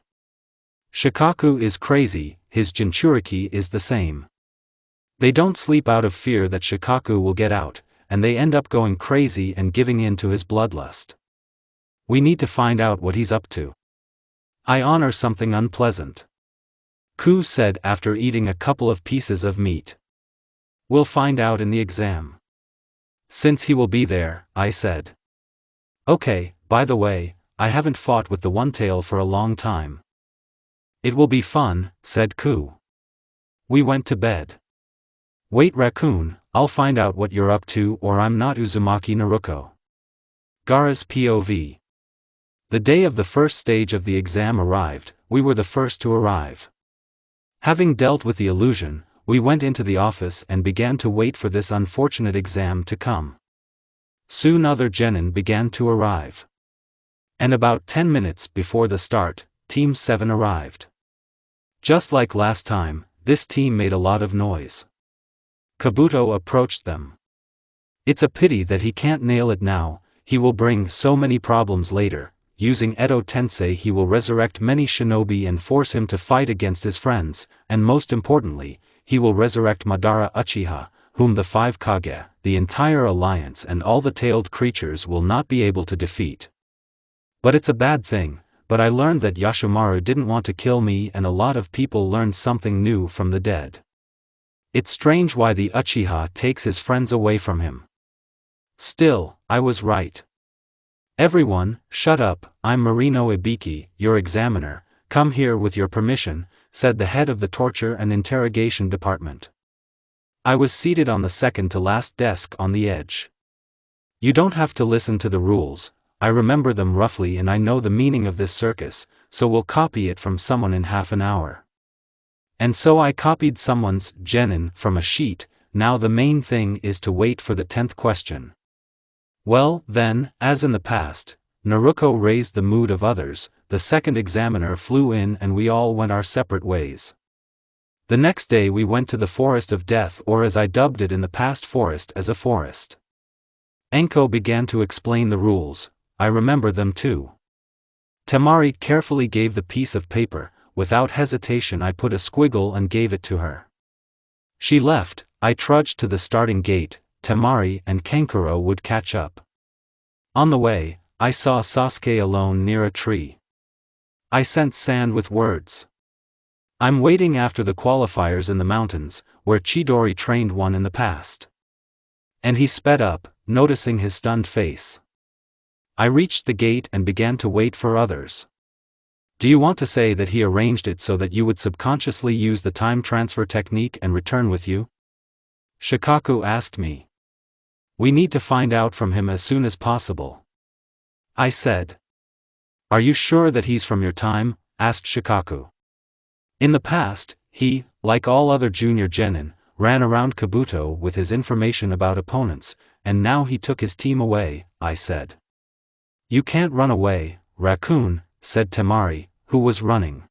Shikaku is crazy, his Jinchuriki is the same. They don't sleep out of fear that Shikaku will get out, and they end up going crazy and giving in to his bloodlust. We need to find out what he's up to. I honor something unpleasant, Ku said after eating a couple of pieces of meat. We'll find out in the exam. Since he will be there, I said. Okay, by the way, I haven't fought with the One-Tail for a long time. It will be fun, said Ku. We went to bed. Wait raccoon, I'll find out what you're up to or I'm not Uzumaki Naruto. Gaara's POV. The day of the first stage of the exam arrived, we were the first to arrive. Having dealt with the illusion, we went into the office and began to wait for this unfortunate exam to come. Soon other genin began to arrive. And about 10 minutes before the start, Team 7 arrived. Just like last time, this team made a lot of noise. Kabuto approached them. It's a pity that he can't nail it now, he will bring so many problems later. Using Edo Tensei he will resurrect many shinobi and force him to fight against his friends, and most importantly, he will resurrect Madara Uchiha, whom the 5 Kage, the entire alliance and all the tailed creatures will not be able to defeat. But it's a bad thing, but I learned that Yashimaru didn't want to kill me and a lot of people learned something new from the dead. It's strange why the Uchiha takes his friends away from him. Still, I was right. Everyone, shut up, I'm Marino Ibiki, your examiner, come here with your permission, said the head of the torture and interrogation department. I was seated on the second to last desk on the edge. You don't have to listen to the rules, I remember them roughly and I know the meaning of this circus, so we'll copy it from someone in half an hour. And so I copied someone's genin from a sheet. Now the main thing is to wait for the 10th question. Well, then, as in the past, Naruto raised the mood of others, the second examiner flew in and we all went our separate ways. The next day we went to the Forest of Death, or as I dubbed it in the past, forest as a forest. Enko began to explain the rules, I remember them too. Temari carefully gave the piece of paper, without hesitation I put a squiggle and gave it to her. She left, I trudged to the starting gate. Temari and Kenkuro would catch up. On the way, I saw Sasuke alone near a tree. I sent sand with words. I'm waiting after the qualifiers in the mountains, where Chidori trained one in the past. And he sped up, noticing his stunned face. I reached the gate and began to wait for others. Do you want to say that he arranged it so that you would subconsciously use the time transfer technique and return with you? Shikaku asked me. We need to find out from him as soon as possible. I said. Are you sure that he's from your time? Asked Shikaku. In the past, he, like all other junior genin, ran around Kabuto with his information about opponents, and now he took his team away, I said. You can't run away, raccoon, said Temari, who was running.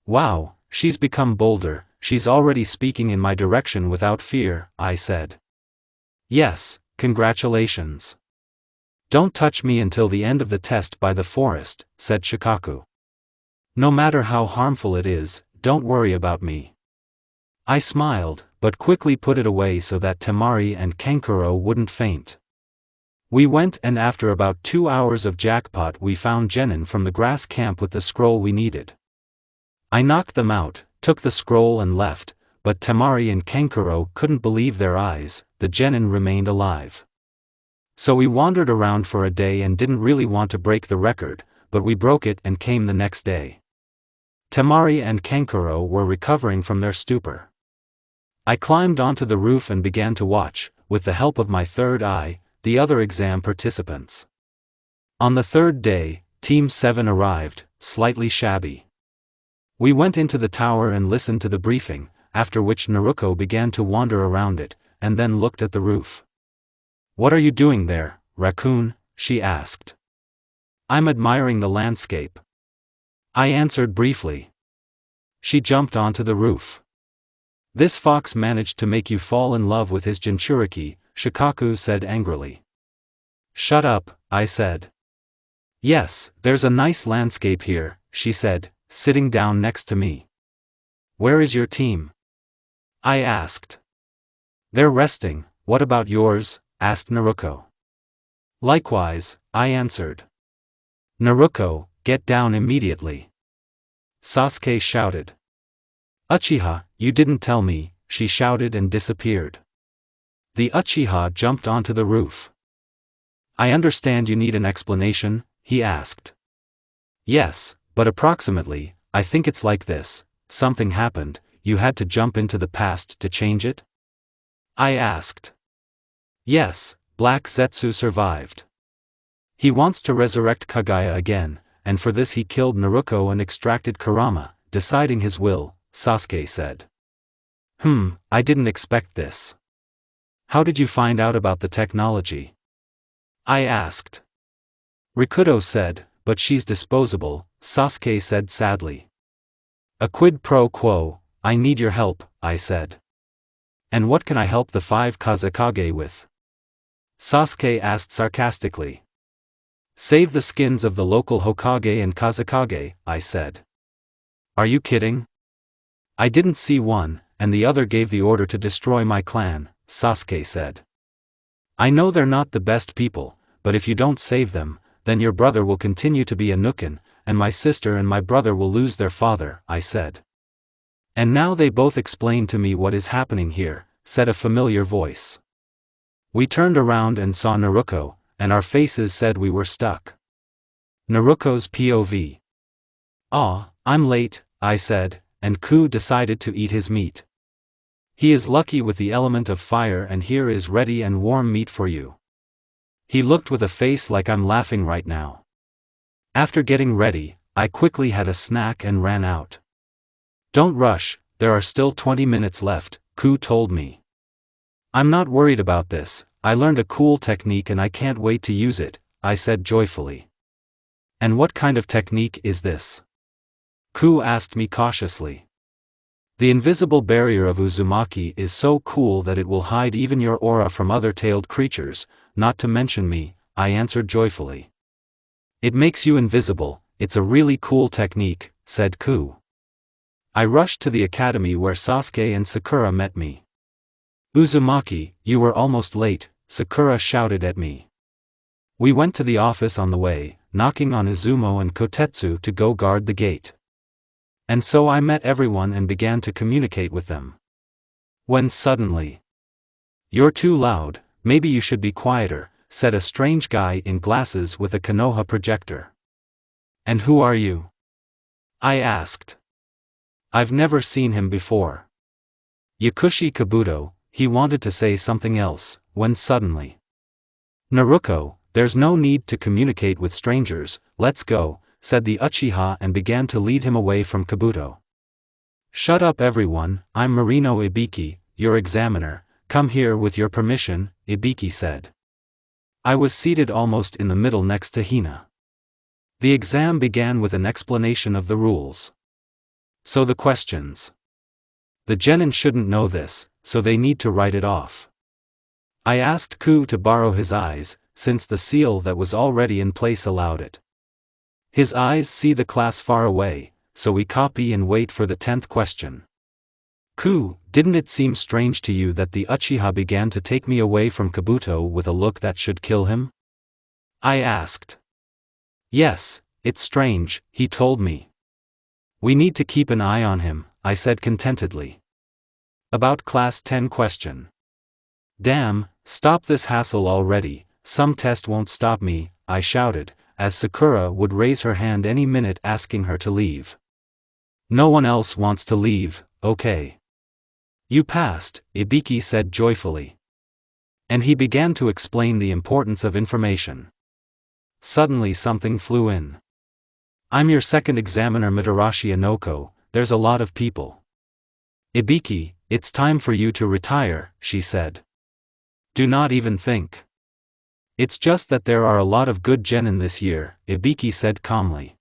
Wow, she's become bolder, she's already speaking in my direction without fear, I said. Yes, congratulations. Don't touch me until the end of the test by the forest, said Shikaku. No matter how harmful it is, don't worry about me. I smiled, but quickly put it away so that Temari and Kenkuro wouldn't faint. We went, and after about 2 hours of jackpot we found genin from the grass camp with the scroll we needed. I knocked them out, took the scroll and left, but Temari and Kankuro couldn't believe their eyes, the genin remained alive. So we wandered around for a day and didn't really want to break the record, but we broke it and came the next day. Temari and Kankuro were recovering from their stupor. I climbed onto the roof and began to watch, with the help of my third eye, the other exam participants. On the third day, Team 7 arrived, slightly shabby. We went into the tower and listened to the briefing, after which Naruko began to wander around it, and then looked at the roof. "What are you doing there, raccoon?" she asked. "I'm admiring the landscape." I answered briefly. She jumped onto the roof. "This fox managed to make you fall in love with his Jinchuriki," Shikaku said angrily. "Shut up," I said. "Yes, there's a nice landscape here," she said, sitting down next to me. "Where is your team?" I asked. "They're resting. What about yours?" asked Naruko. "Likewise," I answered. "Naruko, get down immediately," Sasuke shouted. "Uchiha, you didn't tell me," she shouted and disappeared. The Uchiha jumped onto the roof. "I understand you need an explanation," he asked. "Yes, but approximately, I think it's like this: something happened, you had to jump into the past to change it?" I asked. "Yes, Black Zetsu survived. He wants to resurrect Kagaya again, and for this he killed Naruko and extracted Kurama, deciding his will," Sasuke said. I didn't expect this. How did you find out about the technology?" I asked. "Rikudo said, but she's disposable," Sasuke said sadly. "A quid pro quo, I need your help," I said. "And what can I help the 5 Kazekage with?" Sasuke asked sarcastically. "Save the skins of the local Hokage and Kazekage," I said. "Are you kidding? I didn't see one, and the other gave the order to destroy my clan," Sasuke said. "I know they're not the best people, but if you don't save them, then your brother will continue to be a Nukin, and my sister and my brother will lose their father," I said. "And now they both explain to me what is happening here," said a familiar voice. We turned around and saw Naruko, and our faces said we were stuck. Naruko's POV. "Aw, I'm late," I said, and Ku decided to eat his meat. "He is lucky with the element of fire, and here is ready and warm meat for you." He looked with a face like I'm laughing right now. After getting ready, I quickly had a snack and ran out. "Don't rush, there are still 20 minutes left," Ku told me. "I'm not worried about this, I learned a cool technique and I can't wait to use it," I said joyfully. "And what kind of technique is this?" Ku asked me cautiously. "The invisible barrier of Uzumaki is so cool that it will hide even your aura from other tailed creatures, not to mention me," I answered joyfully. "It makes you invisible, it's a really cool technique," said Ku. I rushed to the academy where Sasuke and Sakura met me. "Uzumaki, you were almost late," Sakura shouted at me. We went to the office on the way, knocking on Izumo and Kotetsu to go guard the gate. And so I met everyone and began to communicate with them. When suddenly, "You're too loud, maybe you should be quieter," said a strange guy in glasses with a Konoha projector. "And who are you?" I asked. I've never seen him before. "Yakushi Kabuto," he wanted to say something else, when suddenly, "Naruko, there's no need to communicate with strangers, let's go," said the Uchiha and began to lead him away from Kabuto. "Shut up everyone, I'm Marino Ibiki, your examiner, come here with your permission," Ibiki said. I was seated almost in the middle next to Hina. The exam began with an explanation of the rules. So the questions. The genin shouldn't know this, so they need to write it off. I asked Ku to borrow his eyes, since the seal that was already in place allowed it. His eyes see the class far away, so we copy and wait for the 10th question. "Ku, didn't it seem strange to you that the Uchiha began to take me away from Kabuto with a look that should kill him?" I asked. "Yes, it's strange," he told me. "We need to keep an eye on him," I said contentedly. About class 10 question. Damn, stop this hassle already, some test won't stop me, I shouted, as Sakura would raise her hand any minute asking her to leave. No one else wants to leave, okay? You passed, Ibiki said joyfully. And he began to explain the importance of information. Suddenly something flew in. I'm your second examiner Mitarashi Inoko, there's a lot of people. Ibiki, it's time for you to retire, she said. Do not even think. It's just that there are a lot of good genin this year, Ibiki said calmly.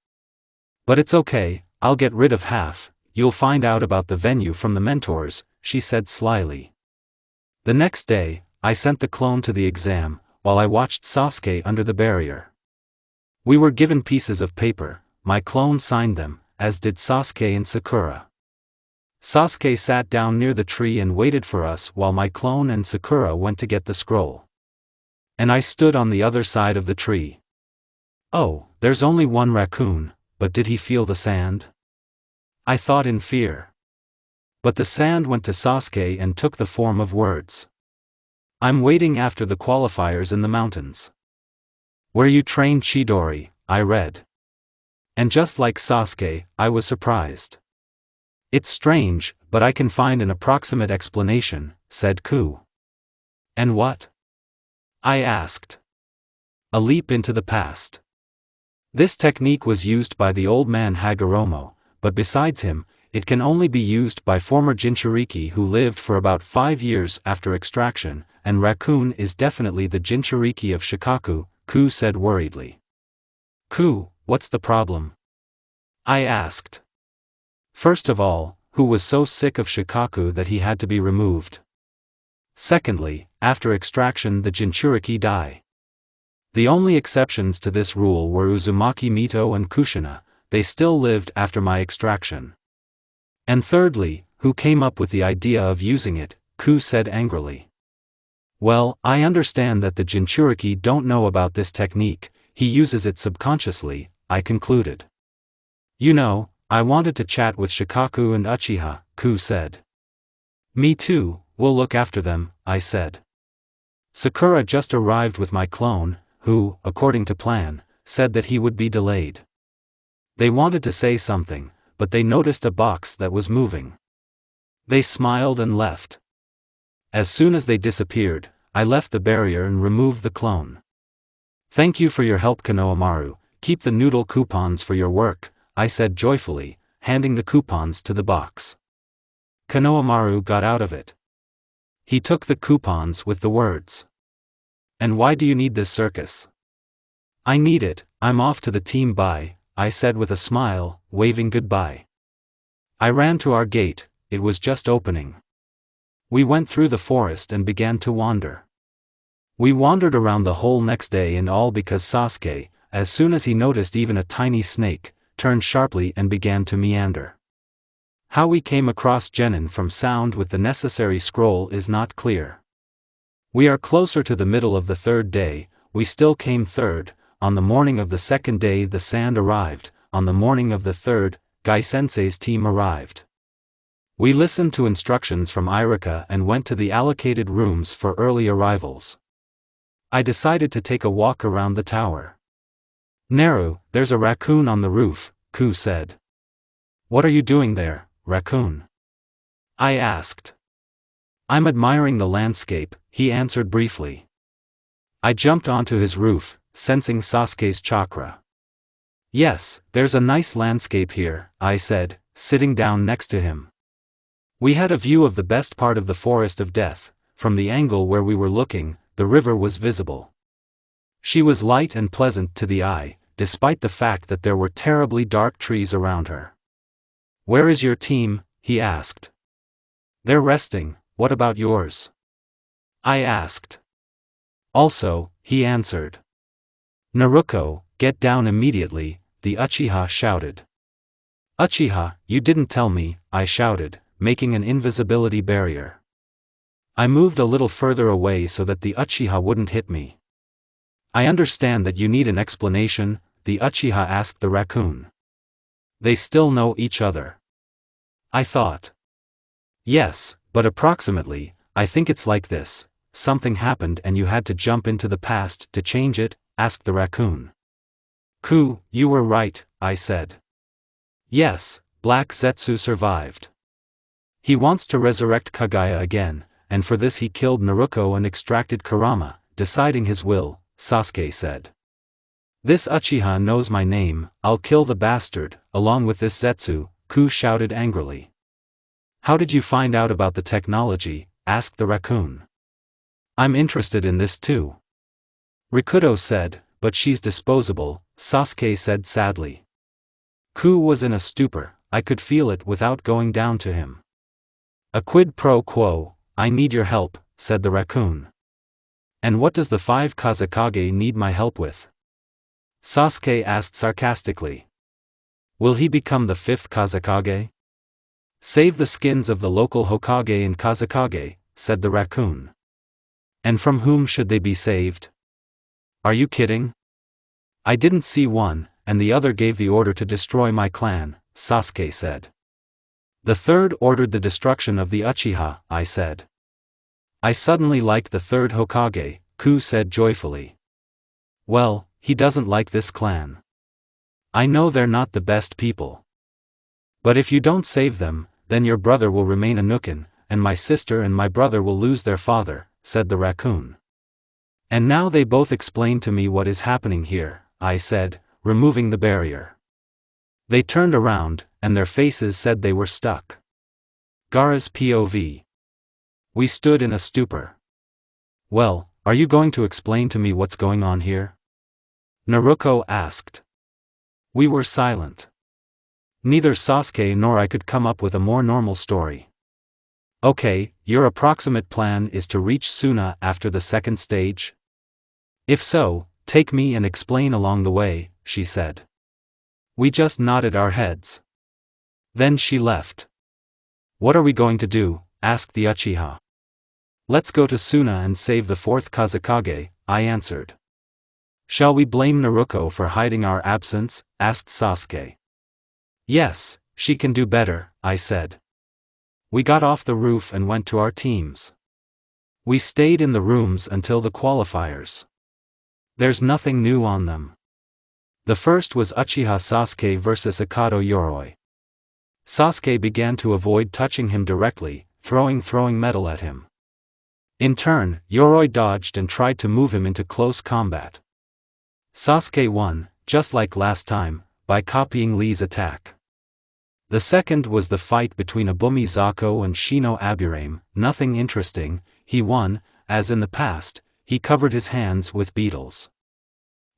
But it's okay, I'll get rid of half, you'll find out about the venue from the mentors, she said slyly. The next day, I sent the clone to the exam, while I watched Sasuke under the barrier. We were given pieces of paper, my clone signed them, as did Sasuke and Sakura. Sasuke sat down near the tree and waited for us while my clone and Sakura went to get the scroll. And I stood on the other side of the tree. Oh, there's only one raccoon, but did he feel the sand? I thought in fear. But the sand went to Sasuke and took the form of words. I'm waiting after the qualifiers in the mountains. Where you trained Chidori, I read. And just like Sasuke, I was surprised. It's strange, but I can find an approximate explanation, said Ku. And what? I asked. A leap into the past. This technique was used by the old man Hagoromo, but besides him, it can only be used by former Jinchuriki who lived for about 5 years after extraction, and raccoon is definitely the Jinchuriki of Shikaku, Ku said worriedly. Ku, what's the problem? I asked. First of all, who was so sick of Shikaku that he had to be removed? Secondly, after extraction the Jinchuriki die. The only exceptions to this rule were Uzumaki Mito and Kushina, they still lived after my extraction. And thirdly, who came up with the idea of using it, Ku said angrily. Well, I understand that the Jinchuriki don't know about this technique, he uses it subconsciously, I concluded. You know, I wanted to chat with Shikaku and Uchiha, Ku said. Me too, we'll look after them, I said. Sakura just arrived with my clone, who, according to plan, said that he would be delayed. They wanted to say something, but they noticed a box that was moving. They smiled and left. As soon as they disappeared, I left the barrier and removed the clone. Thank you for your help Konohamaru, keep the noodle coupons for your work, I said joyfully, handing the coupons to the box. Konohamaru got out of it. He took the coupons with the words. And why do you need this circus? I need it, I'm off to the team bye, I said with a smile, waving goodbye. I ran to our gate, it was just opening. We went through the forest and began to wander. We wandered around the whole next day and all because Sasuke, as soon as he noticed even a tiny snake, turned sharply and began to meander. How we came across Genin from sound with the necessary scroll is not clear. We are closer to the middle of the third day, we still came third, on the morning of the second day the sand arrived, on the morning of the third, Gai-sensei's team arrived. We listened to instructions from Irika and went to the allocated rooms for early arrivals. I decided to take a walk around the tower. Naru, there's a raccoon on the roof, Ku said. What are you doing there, raccoon? I asked. I'm admiring the landscape, he answered briefly. I jumped onto his roof, sensing Sasuke's chakra. Yes, there's a nice landscape here, I said, sitting down next to him. We had a view of the best part of the Forest of Death. From the angle where we were looking, the river was visible. She was light and pleasant to the eye, despite the fact that there were terribly dark trees around her. Where is your team? He asked. They're resting, what about yours? I asked. Also, he answered. Naruto, get down immediately, the Uchiha shouted. Uchiha, you didn't tell me, I shouted, making an invisibility barrier. I moved a little further away so that the Uchiha wouldn't hit me. I understand that you need an explanation, the Uchiha asked the raccoon. They still know each other. I thought. Yes, but approximately, I think it's like this: something happened and you had to jump into the past to change it, asked the raccoon. You were right, I said. Yes, Black Zetsu survived. He wants to resurrect Kaguya again, and for this he killed Naruto and extracted Kurama, deciding his will, Sasuke said. This Uchiha knows my name, I'll kill the bastard, along with this Zetsu, shouted angrily. How did you find out about the technology? Asked the raccoon. I'm interested in this too. Rikudo said, but she's disposable, Sasuke said sadly. Was in a stupor, I could feel it without going down to him. A quid pro quo, I need your help, said the raccoon. And what does the 5 Kazekage need my help with? Sasuke asked sarcastically. Will he become the 5th Kazekage? Save the skins of the local Hokage and Kazekage, said the raccoon. And from whom should they be saved? Are you kidding? I didn't see one, and the other gave the order to destroy my clan, Sasuke said. The third ordered the destruction of the Uchiha, I said. I suddenly liked the 3rd Hokage, said joyfully. Well, he doesn't like this clan. I know they're not the best people. But if you don't save them, then your brother will remain a Nukin, and my sister and my brother will lose their father, said the raccoon. And now they both explain to me what is happening here, I said, removing the barrier. They turned around, and their faces said they were stuck. Gaara's POV. We stood in a stupor. Well, are you going to explain to me what's going on here? Naruto asked. We were silent. Neither Sasuke nor I could come up with a more normal story. Okay, your approximate plan is to reach Suna after the 2nd stage? If so, take me and explain along the way, she said. We just nodded our heads. Then she left. What are we going to do? Asked the Uchiha. Let's go to Suna and save the 4th Kazekage, I answered. Shall we blame Naruto for hiding our absence? Asked Sasuke. Yes, she can do better, I said. We got off the roof and went to our teams. We stayed in the rooms until the qualifiers. There's nothing new on them. The first was Uchiha Sasuke vs Akado Yoroi. Sasuke began to avoid touching him directly, throwing metal at him. In turn, Yoroi dodged and tried to move him into close combat. Sasuke won, just like last time, by copying Lee's attack. The second was the fight between Abumi Zako and Shino Aburame, nothing interesting. He won, as in the past, he covered his hands with beetles.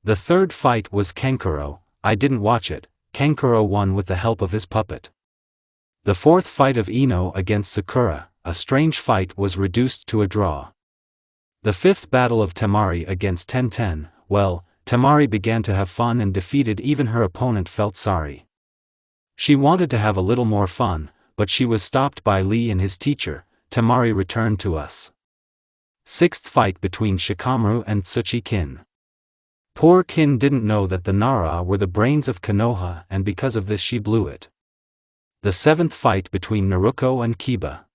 The third fight was Kenkuro. I didn't watch it. Kenkuro won with the help of his puppet. The fourth fight of Ino against Sakura, a strange fight, was reduced to a draw. The fifth battle of Temari against Tenten, well, Temari began to have fun and defeated even her opponent felt sorry. She wanted to have a little more fun, but she was stopped by Lee and his teacher. Temari returned to us. Sixth fight between Shikamaru and Tsuchi-kin. Poor Kin didn't know that the Nara were the brains of Konoha, and because of this she blew it. The seventh fight between Naruto and Kiba.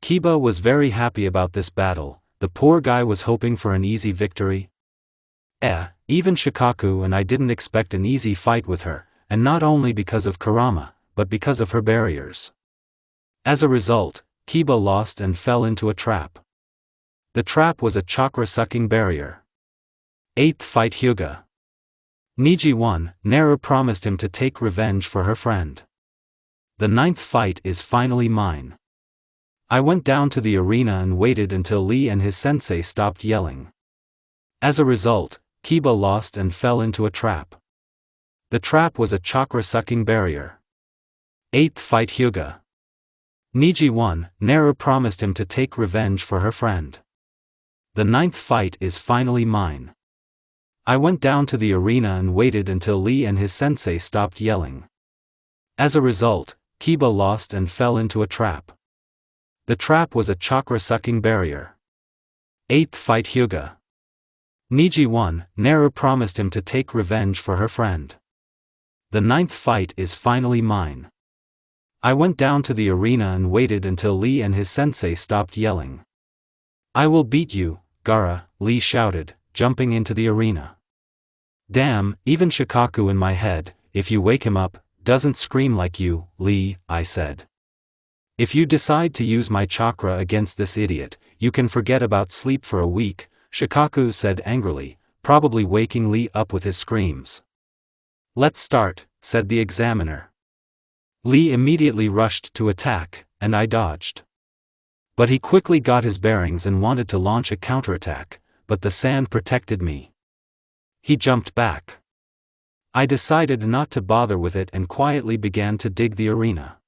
Kiba was very happy about this battle. The poor guy was hoping for an easy victory. Even Shikaku and I didn't expect an easy fight with her, and not only because of Kurama, but because of her barriers. As a result, Kiba lost and fell into a trap. The trap was a chakra-sucking barrier. Eighth fight Hyuga. Niji won. Naru promised him to take revenge for her friend. The ninth fight is finally mine. I went down to the arena and waited until Lee and his sensei stopped yelling. As a result, Kiba lost and fell into a trap. The trap was a chakra-sucking barrier. Eighth fight Hyuga. Niji won. Naru promised him to take revenge for her friend. The ninth fight is finally mine. I went down to the arena and waited until Lee and his sensei stopped yelling. As a result, Kiba lost and fell into a trap. The trap was a chakra-sucking barrier. Eighth fight Hyuga. Niji won. Naru promised him to take revenge for her friend. The ninth fight is finally mine. I went down to the arena and waited until Lee and his sensei stopped yelling. "I will beat you, Gaara," Lee shouted, jumping into the arena. "Damn, even Shikaku in my head, if you wake him up, doesn't scream like you, Lee," I said. "If you decide to use my chakra against this idiot, you can forget about sleep for a week," Shikaku said angrily, probably waking Lee up with his screams. "Let's start," said the examiner. Lee immediately rushed to attack, and I dodged. But he quickly got his bearings and wanted to launch a counterattack, but the sand protected me. He jumped back. I decided not to bother with it and quietly began to dig the arena.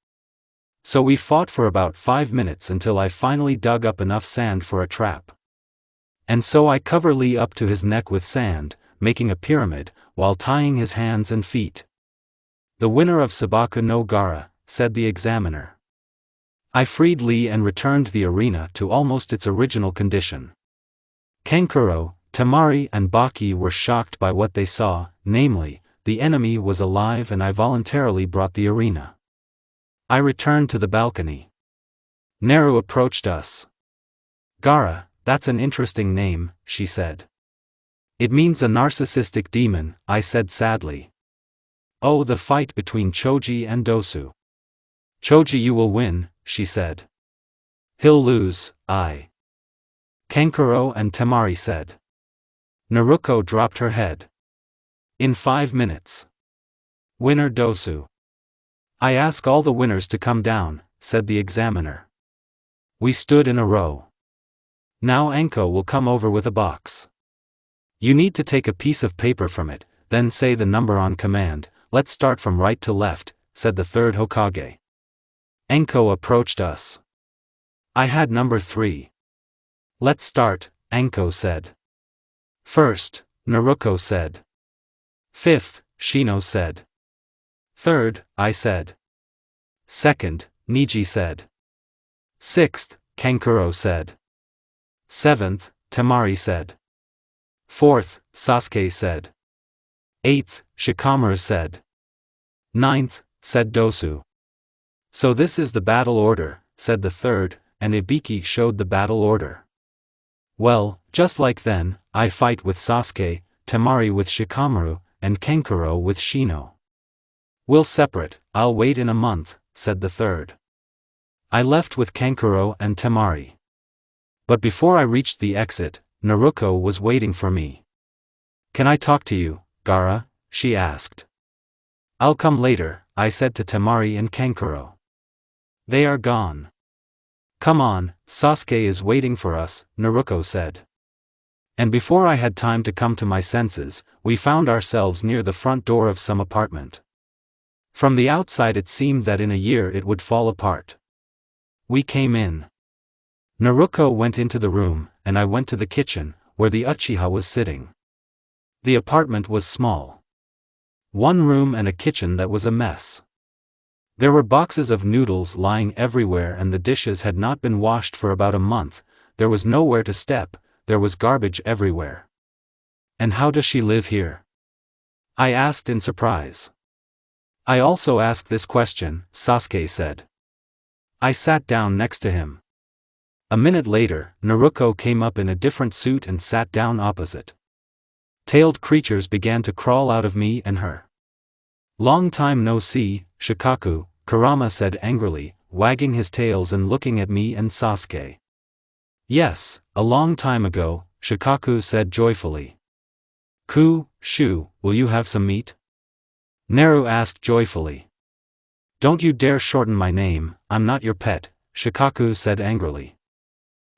So we fought for about 5 minutes until I finally dug up enough sand for a trap. And so I cover Lee up to his neck with sand, making a pyramid, while tying his hands and feet. "The winner of Sabaku no Gaara," said the examiner. I freed Lee and returned the arena to almost its original condition. Kankuro, Temari and Baki were shocked by what they saw, namely, the enemy was alive, and I voluntarily brought the arena. I returned to the balcony. Naru approached us. "Gaara, that's an interesting name," she said. "It means a narcissistic demon," I said sadly. "Oh, the fight between Choji and Dosu." "Choji, you will win," she said. "He'll lose," I. Kankuro and Temari said. Naruko dropped her head. "In 5 minutes. Winner Dosu." "I ask all the winners to come down," said the examiner. We stood in a row. "Now Anko will come over with a box. You need to take a piece of paper from it, then say the number on command. Let's start from right to left," said the third Hokage. Anko approached us. I had number 3. "Let's start," Anko said. "First," Naruko said. "Fifth," Shino said. "Third," I said. "Second," Niji said. "Sixth," Kankuro said. "Seventh," Temari said. "Fourth," Sasuke said. "Eighth," Shikamaru said. "Ninth," said Dosu. "So this is the battle order," said the third, and Ibiki showed the battle order. Well, just like then, I fight with Sasuke, Temari with Shikamaru, and Kankuro with Shino. "We'll separate, I'll wait in a month," said the third. I left with Kankuro and Temari. But before I reached the exit, Naruko was waiting for me. "Can I talk to you, Gaara?" she asked. "I'll come later," I said to Temari and Kankuro. "They are gone." "Come on, Sasuke is waiting for us," Naruko said. And before I had time to come to my senses, we found ourselves near the front door of some apartment. From the outside it seemed that in a year it would fall apart. We came in. Naruko went into the room, and I went to the kitchen, where the Uchiha was sitting. The apartment was small. One room and a kitchen that was a mess. There were boxes of noodles lying everywhere, and the dishes had not been washed for about a month. There was nowhere to step, there was garbage everywhere. "And how does she live here?" I asked in surprise. "I also asked this question," Sasuke said. I sat down next to him. A minute later, Naruko came up in a different suit and sat down opposite. Tailed creatures began to crawl out of me and her. "Long time no see, Shikaku," Kurama said angrily, wagging his tails and looking at me and Sasuke. "Yes, a long time ago," Shikaku said joyfully. "Shu, will you have some meat?" Naru asked joyfully. "Don't you dare shorten my name, I'm not your pet," Shikaku said angrily.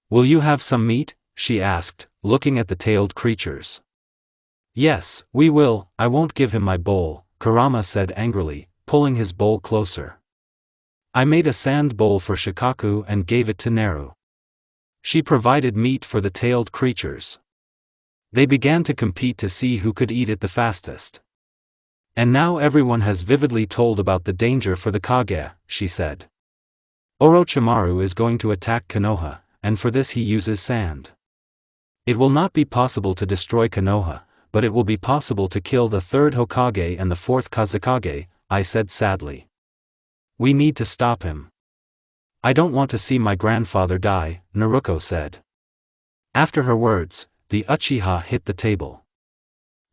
"Will you have some meat?" she asked, looking at the tailed creatures. "Yes, we will, I won't give him my bowl," Kurama said angrily, pulling his bowl closer. I made a sand bowl for Shikaku and gave it to Naru. She provided meat for the tailed creatures. They began to compete to see who could eat it the fastest. "And now everyone has vividly told about the danger for the Kage," she said. "Orochimaru is going to attack Konoha, and for this he uses sand. It will not be possible to destroy Konoha, but it will be possible to kill the third Hokage and the fourth Kazekage," I said sadly. We need to stop him. I don't want to see my grandfather die, Naruto said. After her words, the Uchiha hit the table.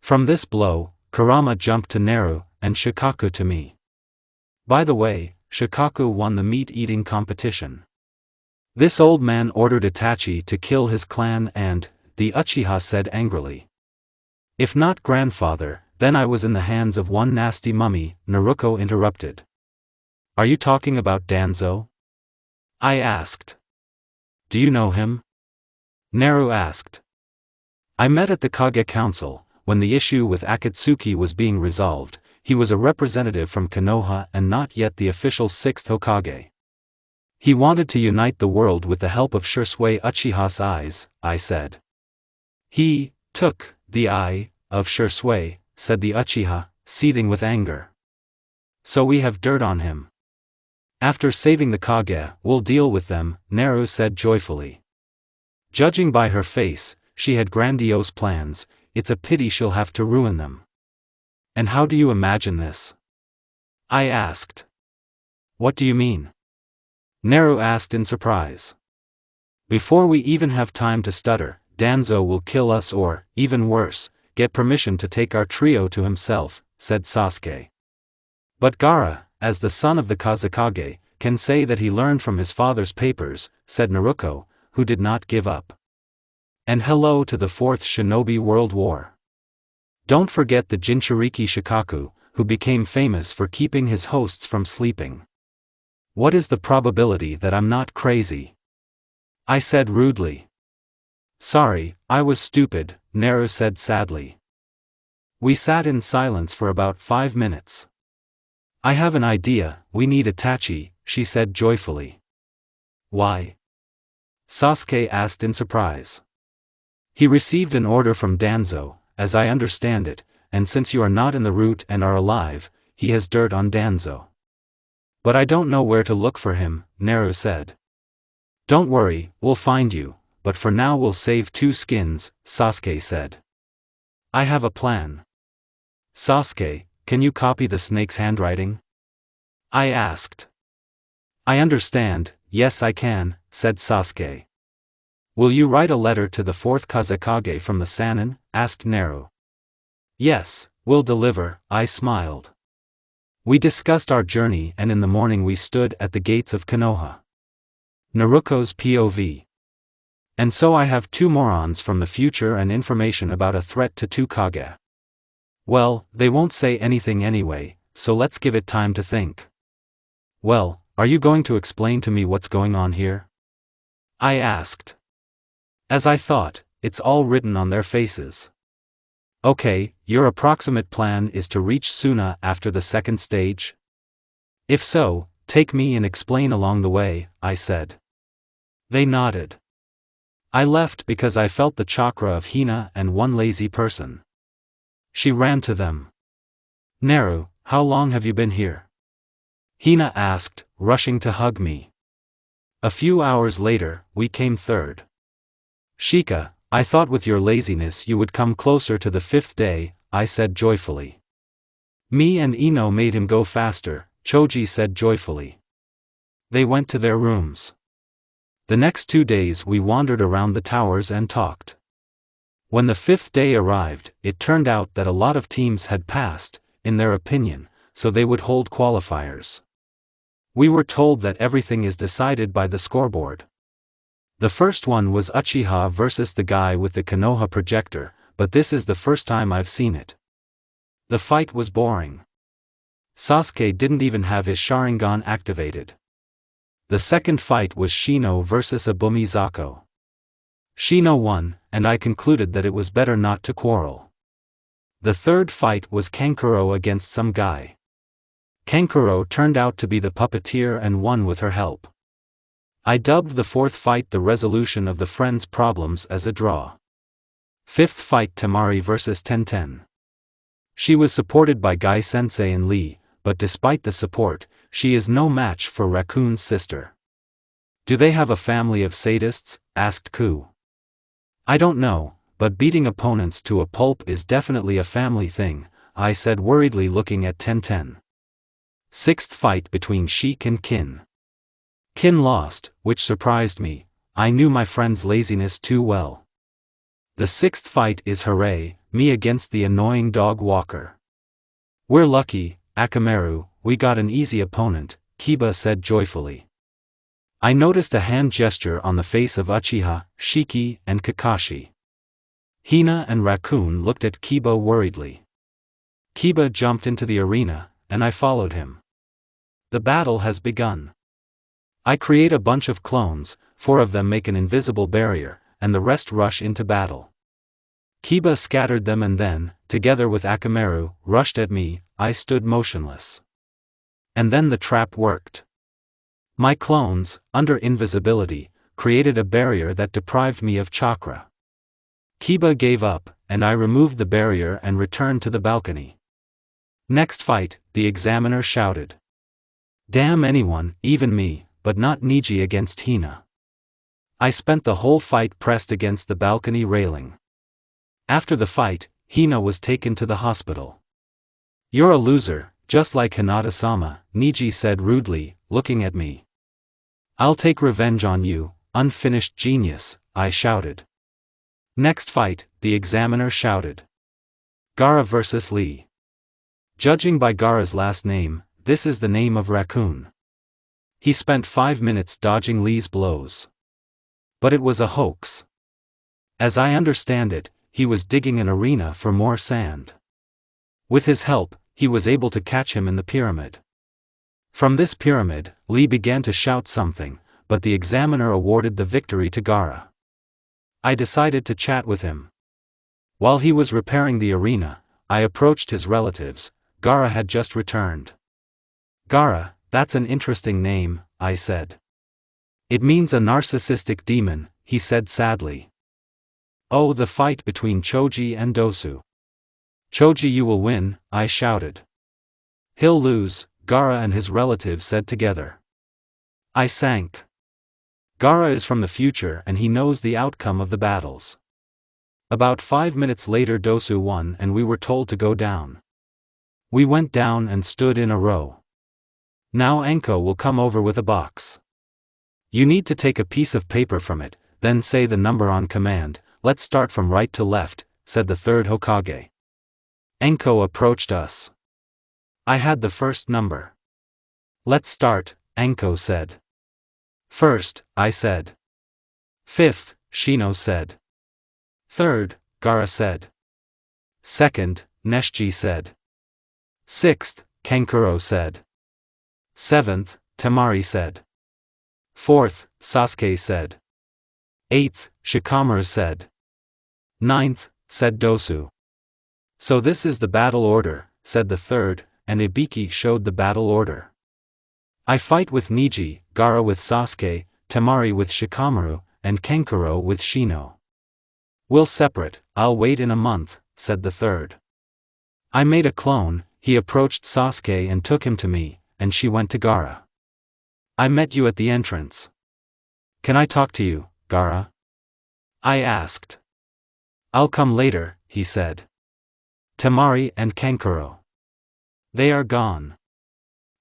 From this blow, Kurama jumped to Naru, and Shikaku to me. By the way, Shikaku won the meat-eating competition. This old man ordered Itachi to kill his clan and, the Uchiha said angrily. If not grandfather, then I was in the hands of one nasty mummy, Naruto interrupted. Are you talking about Danzo? I asked. Do you know him? Naru asked. I met at the Kage Council, when the issue with Akatsuki was being resolved. He was a representative from Konoha and not yet the official 6th Hokage. He wanted to unite the world with the help of Shisui Uchiha's eyes, I said. He took the eye of Shisui, said the Uchiha, seething with anger. So we have dirt on him. After saving the Kage, we'll deal with them, Naru said joyfully. Judging by her face, she had grandiose plans. It's a pity she'll have to ruin them. And how do you imagine this? I asked. What do you mean? Naru asked in surprise. Before we even have time to stutter, Danzo will kill us or, even worse, get permission to take our trio to himself, said Sasuke. But Gaara, as the son of the Kazekage, can say that he learned from his father's papers, said Naruto, who did not give up. And hello to the Fourth Shinobi World War. Don't forget the Jinchuriki Shikaku, who became famous for keeping his hosts from sleeping. What is the probability that I'm not crazy? I said rudely. Sorry, I was stupid, Naru said sadly. We sat in silence for about 5 minutes. I have an idea, we need Itachi, she said joyfully. Why? Sasuke asked in surprise. He received an order from Danzo, as I understand it, and since you are not in the route and are alive, he has dirt on Danzo. But I don't know where to look for him, Naru said. Don't worry, we'll find you, but for now we'll save 2 skins, Sasuke said. I have a plan. Sasuke, can you copy the snake's handwriting? I asked. I understand, yes I can, said Sasuke. Will you write a letter to the 4th Kazekage from the Sannin? Asked Naru. Yes, we'll deliver, I smiled. We discussed our journey and in the morning we stood at the gates of Konoha. Naruto's POV. And so I have 2 morons from the future and information about a threat to 2 Kage. Well, they won't say anything anyway, so let's give it time to think. Well, are you going to explain to me what's going on here? I asked. As I thought, it's all written on their faces. Okay, your approximate plan is to reach Suna after the 2nd stage? If so, take me and explain along the way, I said. They nodded. I left because I felt the chakra of Hina and one lazy person. She ran to them. Naru, how long have you been here? Hina asked, rushing to hug me. A few hours later, we came third. Shika, I thought with your laziness you would come closer to the 5th day, I said joyfully. Me and Ino made him go faster, Choji said joyfully. They went to their rooms. The next 2 days we wandered around the towers and talked. When the 5th day arrived, it turned out that a lot of teams had passed, in their opinion, so they would hold qualifiers. We were told that everything is decided by the scoreboard. The first one was Uchiha versus the guy with the Konoha projector, but this is the first time I've seen it. The fight was boring. Sasuke didn't even have his Sharingan activated. The second fight was Shino versus Abumi Zako. Shino won, and I concluded that it was better not to quarrel. The third fight was Kankuro against some guy. Kankuro turned out to be the puppeteer and won with her help. I dubbed the 4th fight the resolution of the friends' problems as a draw. 5th fight Temari vs Tenten. She was supported by Gai Sensei and Lee, but despite the support, she is no match for Raccoon's sister. Do they have a family of sadists? Asked Ku. I don't know, but beating opponents to a pulp is definitely a family thing, I said worriedly looking at Tenten. Sixth fight between Sheik and Kin. Kin lost, which surprised me. I knew my friend's laziness too well. The sixth fight is hooray, me against the annoying dog walker. We're lucky, Akamaru, we got an easy opponent, Kiba said joyfully. I noticed a hand gesture on the face of Uchiha, Shiki, and Kakashi. Hina and Raccoon looked at Kiba worriedly. Kiba jumped into the arena, and I followed him. The battle has begun. I create a bunch of clones, 4 of them make an invisible barrier, and the rest rush into battle. Kiba scattered them and then, together with Akamaru, rushed at me. I stood motionless. And then the trap worked. My clones, under invisibility, created a barrier that deprived me of chakra. Kiba gave up, and I removed the barrier and returned to the balcony. Next fight, the examiner shouted. Damn anyone, even me, but not Niji against Hina. I spent the whole fight pressed against the balcony railing. After the fight, Hina was taken to the hospital. You're a loser, just like Hinata-sama, Niji said rudely, looking at me. I'll take revenge on you, unfinished genius, I shouted. Next fight, the examiner shouted. Gaara vs. Lee. Judging by Gaara's last name, this is the name of Raccoon. He spent 5 minutes dodging Lee's blows. But it was a hoax. As I understand it, he was digging an arena for more sand. With his help, he was able to catch him in the pyramid. From this pyramid, Lee began to shout something, but the examiner awarded the victory to Gaara. I decided to chat with him. While he was repairing the arena, I approached his relatives. Gaara had just returned. Gaara, that's an interesting name, I said. It means a narcissistic demon, he said sadly. Oh, the fight between Choji and Dosu. Choji, you will win, I shouted. He'll lose, Gaara and his relatives said together. I sank. Gaara is from the future and he knows the outcome of the battles. About 5 minutes later Dosu won and we were told to go down. We went down and stood in a row. Now Anko will come over with a box. You need to take a piece of paper from it, then say the number on command. Let's start from right to left, said the third Hokage. Anko approached us. I had the first number. Let's start, Anko said. First, I said. Fifth, Shino said. Third, Gaara said. Second, Neshiji said. Sixth, Kankuro said. Seventh, Temari said. Fourth, Sasuke said. Eighth, Shikamaru said. Ninth, said Dosu. So this is the battle order, said the third, and Ibiki showed the battle order. I fight with Niji, Gaara with Sasuke, Temari with Shikamaru, and Kankuro with Shino. We'll separate, I'll wait in a month, said the third. I made a clone, he approached Sasuke and took him to me, and she went to Gaara. I met you at the entrance. Can I talk to you, Gaara? I asked. I'll come later, he said. Temari and Kankuro. They are gone.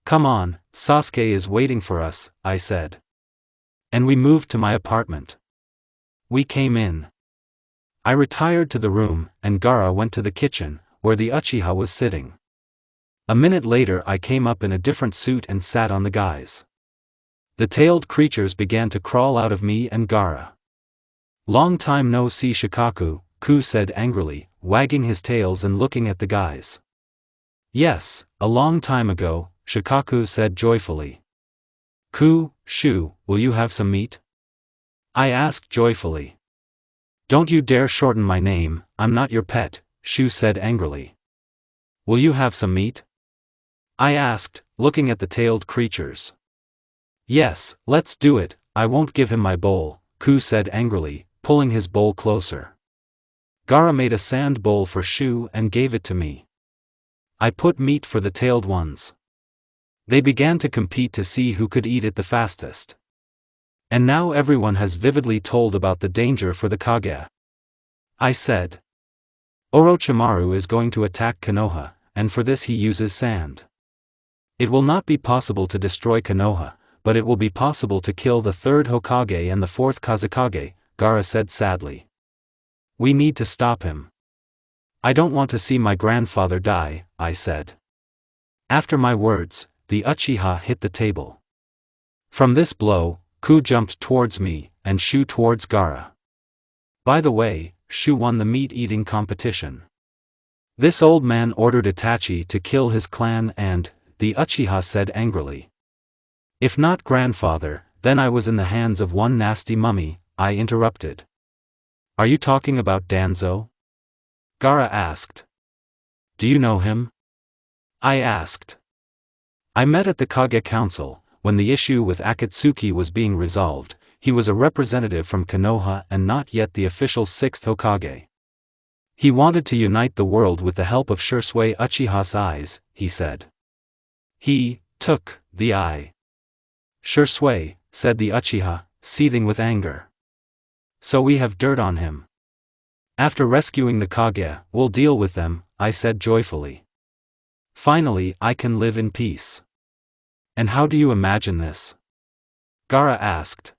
Come on, Sasuke is waiting for us, I said. And we moved to my apartment. We came in. I retired to the room, and Gaara went to the kitchen, where the Uchiha was sitting. A minute later I came up in a different suit and sat on the guys. The tailed creatures began to crawl out of me and Gaara. Long time no see Shikaku, Ku said angrily, wagging his tails and looking at the guys. Yes, a long time ago, Shikaku said joyfully. Ku, Shu, will you have some meat? I asked joyfully. Don't you dare shorten my name, I'm not your pet, Shu said angrily. Will you have some meat? I asked, looking at the tailed creatures. Yes, let's do it, I won't give him my bowl, Ku said angrily, pulling his bowl closer. Gaara made a sand bowl for Shu and gave it to me. I put meat for the tailed ones. They began to compete to see who could eat it the fastest. And now everyone has vividly told about the danger for the Kage. I said. Orochimaru is going to attack Konoha, and for this he uses sand. It will not be possible to destroy Konoha, but it will be possible to kill the third Hokage and the fourth Kazekage, Gaara said sadly. We need to stop him. I don't want to see my grandfather die, I said. After my words, the Uchiha hit the table. From this blow, Ku jumped towards me, and Shu towards Gaara. By the way, Shu won the meat-eating competition. This old man ordered Itachi to kill his clan and, the Uchiha said angrily. If not grandfather, then I was in the hands of one nasty mummy, I interrupted. Are you talking about Danzo? Gaara asked. Do you know him? I asked. I met at the Kage Council, when the issue with Akatsuki was being resolved. He was a representative from Konoha and not yet the official 6th Hokage. He wanted to unite the world with the help of Shursui Uchiha's eyes, he said. He took the eye. Shursui, said the Uchiha, seething with anger. So we have dirt on him. After rescuing the Kage, we'll deal with them, I said joyfully. Finally I can live in peace. And how do you imagine this? Gaara asked.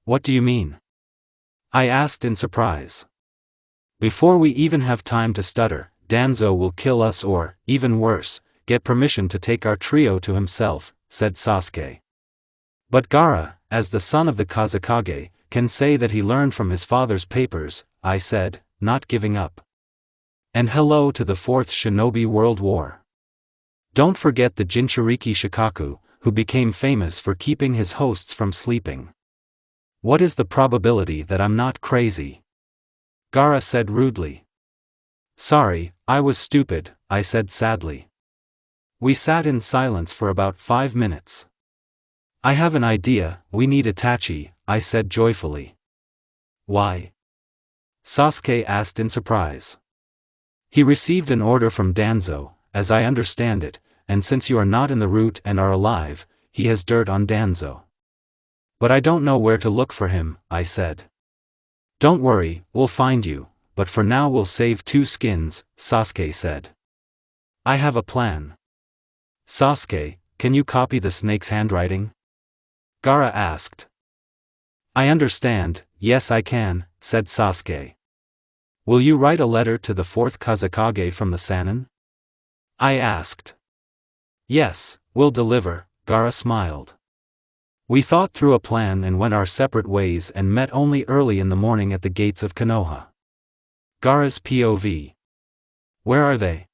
What do you mean? I asked in surprise. Before we even have time to stutter, Danzo will kill us or, even worse, get permission to take our trio to himself, said Sasuke. But Gaara, as the son of the Kazekage, can say that he learned from his father's papers, I said, not giving up. And hello to the 4th Shinobi World War. Don't forget the Jinchuriki Shikaku, who became famous for keeping his hosts from sleeping. What is the probability that I'm not crazy? Gaara said rudely. Sorry, I was stupid, I said sadly. We sat in silence for about 5 minutes. I have an idea, we need Itachi, I said joyfully. Why? Sasuke asked in surprise. He received an order from Danzo, as I understand it, and since you are not in the route and are alive, he has dirt on Danzo. But I don't know where to look for him, I said. Don't worry, we'll find you, but for now we'll save 2 skins, Sasuke said. I have a plan. Sasuke, can you copy the snake's handwriting? Gaara asked. I understand, yes I can, said Sasuke. Will you write a letter to the 4th Kazekage from the Sannin? I asked. Yes, we'll deliver, Gaara smiled. We thought through a plan and went our separate ways and met only early in the morning at the gates of Konoha. Gaara's POV. Where are they?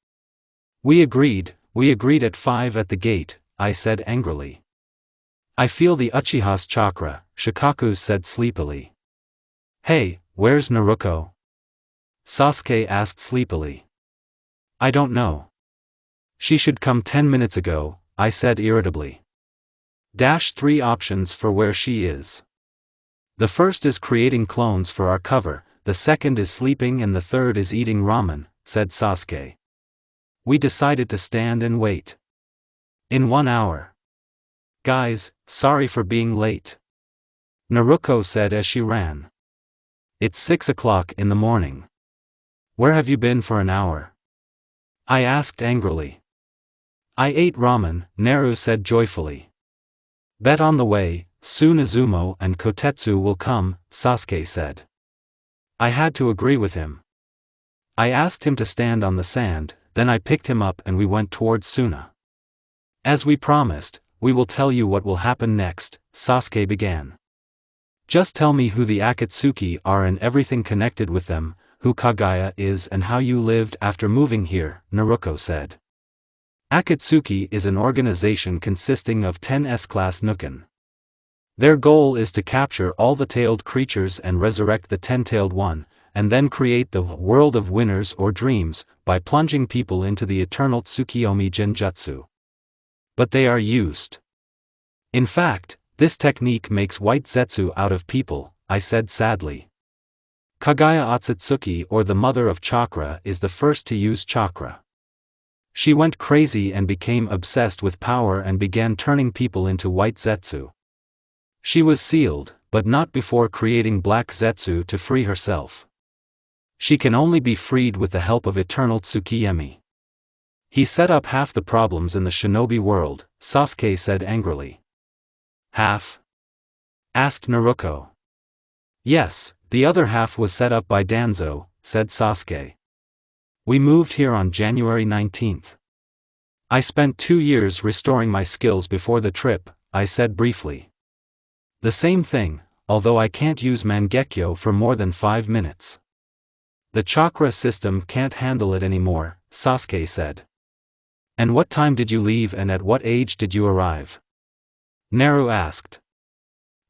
We agreed at 5 at the gate, I said angrily. I feel the Uchiha's chakra, Shikaku said sleepily. Hey, where's Naruto? Sasuke asked sleepily. I don't know. She should come 10 minutes ago, I said irritably. 3 options for where she is. The first is creating clones for our cover, the second is sleeping and the third is eating ramen, said Sasuke. We decided to stand and wait. In 1 hour. Guys, sorry for being late. Naruto said as she ran. It's 6 o'clock in the morning. Where have you been for an hour? I asked angrily. I ate ramen, Naru said joyfully. Bet on the way, soon Izumo and Kotetsu will come, Sasuke said. I had to agree with him. I asked him to stand on the sand, then I picked him up and we went towards Suna. As we promised, we will tell you what will happen next, Sasuke began. Just tell me who the Akatsuki are and everything connected with them, who Kaguya is and how you lived after moving here, Naruto said. Akatsuki is an organization consisting of 10 S-class Nuken. Their goal is to capture all the tailed creatures and resurrect the 10-tailed one, and then create the world of winners or dreams, by plunging people into the eternal Tsukiyomi Genjutsu. But they are used. In fact, this technique makes white Zetsu out of people, I said sadly. Kaguya Otsutsuki or the mother of chakra is the first to use chakra. She went crazy and became obsessed with power and began turning people into white Zetsu. She was sealed, but not before creating black Zetsu to free herself. She can only be freed with the help of eternal Tsukiyomi. He set up half the problems in the shinobi world, Sasuke said angrily. Half? Asked Naruto. Yes, the other half was set up by Danzo, said Sasuke. We moved here on January 19th. I spent 2 years restoring my skills before the trip, I said briefly. The same thing, although I can't use Mangekyo for more than 5 minutes. The chakra system can't handle it anymore, Sasuke said. And what time did you leave and at what age did you arrive? Naru asked.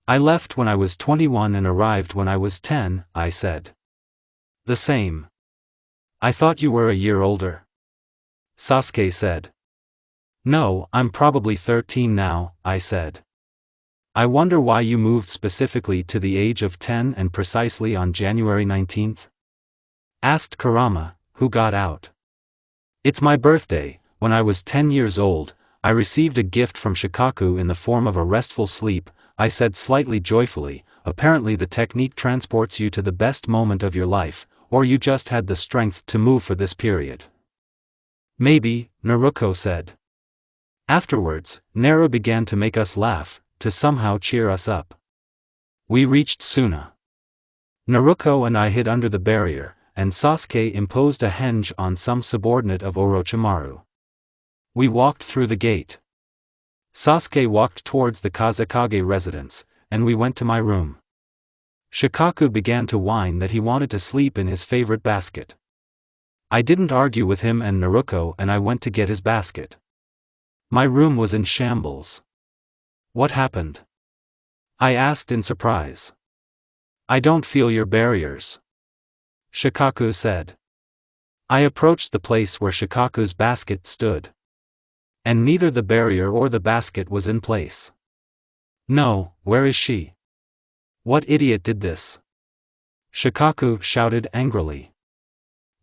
I left when I was 21 and arrived when I was 10, I said. The same. I thought you were a year older. Sasuke said. No, I'm probably 13 now, I said. I wonder why you moved specifically to the age of 10 and precisely on January 19th? Asked Kurama, who got out. It's my birthday. When I was 10 years old, I received a gift from Shikaku in the form of a restful sleep, I said slightly joyfully. Apparently the technique transports you to the best moment of your life, or you just had the strength to move for this period. Maybe, Naruto said. Afterwards, Naru began to make us laugh, to somehow cheer us up. We reached Suna. Naruto and I hid under the barrier, and Sasuke imposed a henge on some subordinate of Orochimaru. We walked through the gate. Sasuke walked towards the Kazekage residence, and we went to my room. Shikaku began to whine that he wanted to sleep in his favorite basket. I didn't argue with him and Naruto and I went to get his basket. My room was in shambles. What happened? I asked in surprise. I don't feel your barriers. Shikaku said. I approached the place where Shikaku's basket stood. And neither the barrier or the basket was in place. No, where is she? What idiot did this? Shikaku shouted angrily.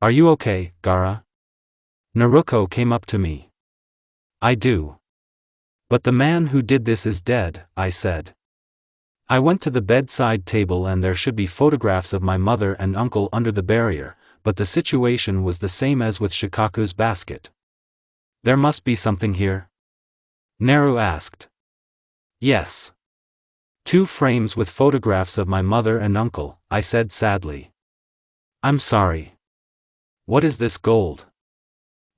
Are you okay, Gaara? Naruto came up to me. I do. But the man who did this is dead, I said. I went to the bedside table and there should be photographs of my mother and uncle under the barrier, but the situation was the same as with Shikaku's basket. There must be something here? Naru asked. Yes. 2 frames with photographs of my mother and uncle, I said sadly. I'm sorry. What is this gold?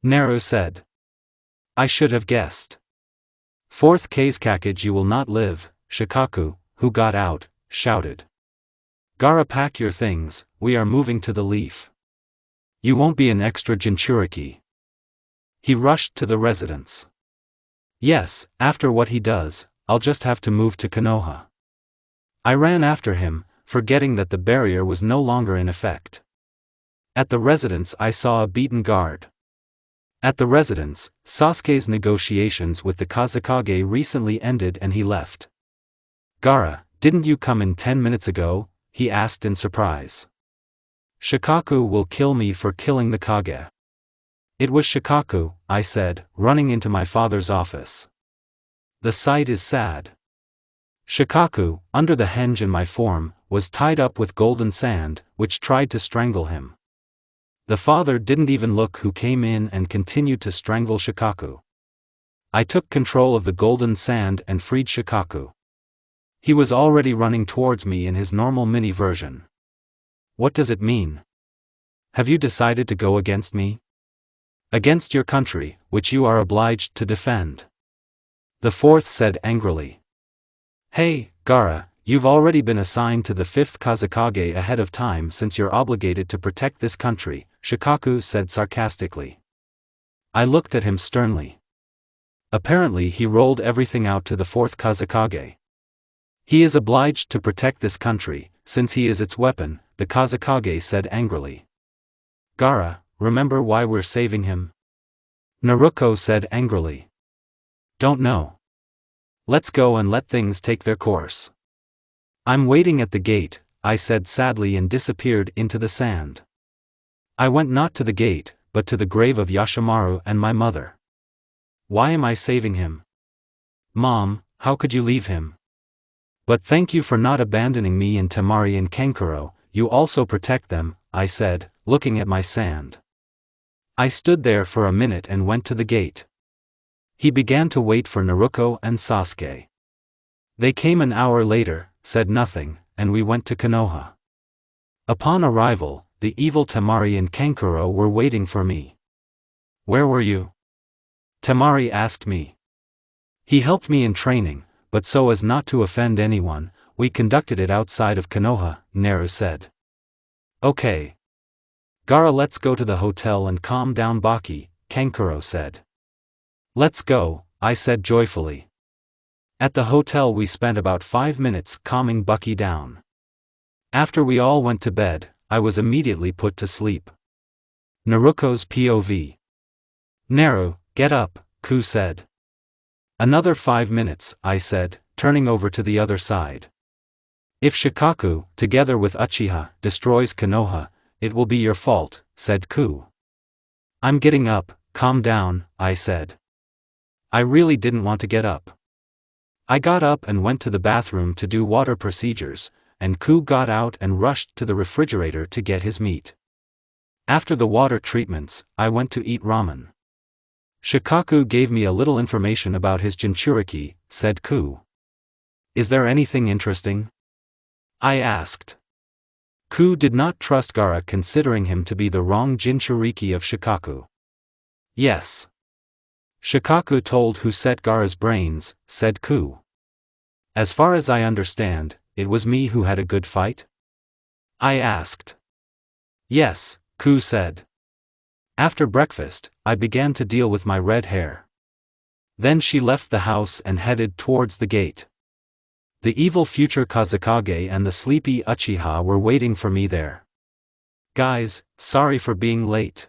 Naru said. I should have guessed. 4th Kazekage you will not live, Shikaku, who got out, shouted. Gaara, pack your things, we are moving to the Leaf. You won't be an extra Jinchuriki. He rushed to the residence. Yes, after what he does, I'll just have to move to Konoha. I ran after him, forgetting that the barrier was no longer in effect. At the residence I saw a beaten guard. At the residence, Sasuke's negotiations with the Kazekage recently ended and he left. Gaara, didn't you come in 10 minutes ago? He asked in surprise. Shikaku will kill me for killing the Kage. It was Shikaku, I said, running into my father's office. The sight is sad. Shikaku, under the henge in my form, was tied up with golden sand, which tried to strangle him. The father didn't even look who came in and continued to strangle Shikaku. I took control of the golden sand and freed Shikaku. He was already running towards me in his normal mini version. What does it mean? Have you decided to go against me? Against your country, which you are obliged to defend. The 4th said angrily. Hey, Gaara, you've already been assigned to the 5th Kazekage ahead of time since you're obligated to protect this country, Shikaku said sarcastically. I looked at him sternly. Apparently he rolled everything out to the 4th Kazekage. He is obliged to protect this country, since he is its weapon, the Kazekage said angrily. Gaara, remember why we're saving him? Naruto said angrily. Don't know. Let's go and let things take their course. I'm waiting at the gate, I said sadly and disappeared into the sand. I went not to the gate, but to the grave of Yashimaru and my mother. Why am I saving him? Mom, how could you leave him? But thank you for not abandoning me and Temari and Kenkuro, you also protect them, I said, looking at my sand. I stood there for a minute and went to the gate. He began to wait for Naruto and Sasuke. They came an hour later, said nothing, and we went to Konoha. Upon arrival, the evil Temari and Kankuro were waiting for me. "Where were you?" Temari asked me. "He helped me in training, but so as not to offend anyone, we conducted it outside of Konoha," Naru said. "Okay. Gaara, let's go to the hotel and calm down Baki," Kankuro said. "Let's go," I said joyfully. At the hotel we spent about 5 minutes calming Bucky down. After we all went to bed, I was immediately put to sleep. Naruto's POV. "Naru, get up," Ku said. "Another 5 minutes," I said, turning over to the other side. "If Shikaku, together with Uchiha, destroys Konoha, it will be your fault," said Ku. "I'm getting up, calm down," I said. I really didn't want to get up. I got up and went to the bathroom to do water procedures, and Ku got out and rushed to the refrigerator to get his meat. After the water treatments, I went to eat ramen. "Shikaku gave me a little information about his Jinchuriki," said Ku. "Is there anything interesting?" I asked. Ku did not trust Gaara, considering him to be the wrong Jinchuriki of Shikaku. "Yes. Shikaku told who set Gaara's brains," said Ku. "As far as I understand, it was me who had a good fight?" I asked. "Yes," Ku said. After breakfast, I began to deal with my red hair. Then she left the house and headed towards the gate. The evil future Kazekage and the sleepy Uchiha were waiting for me there. "Guys, sorry for being late,"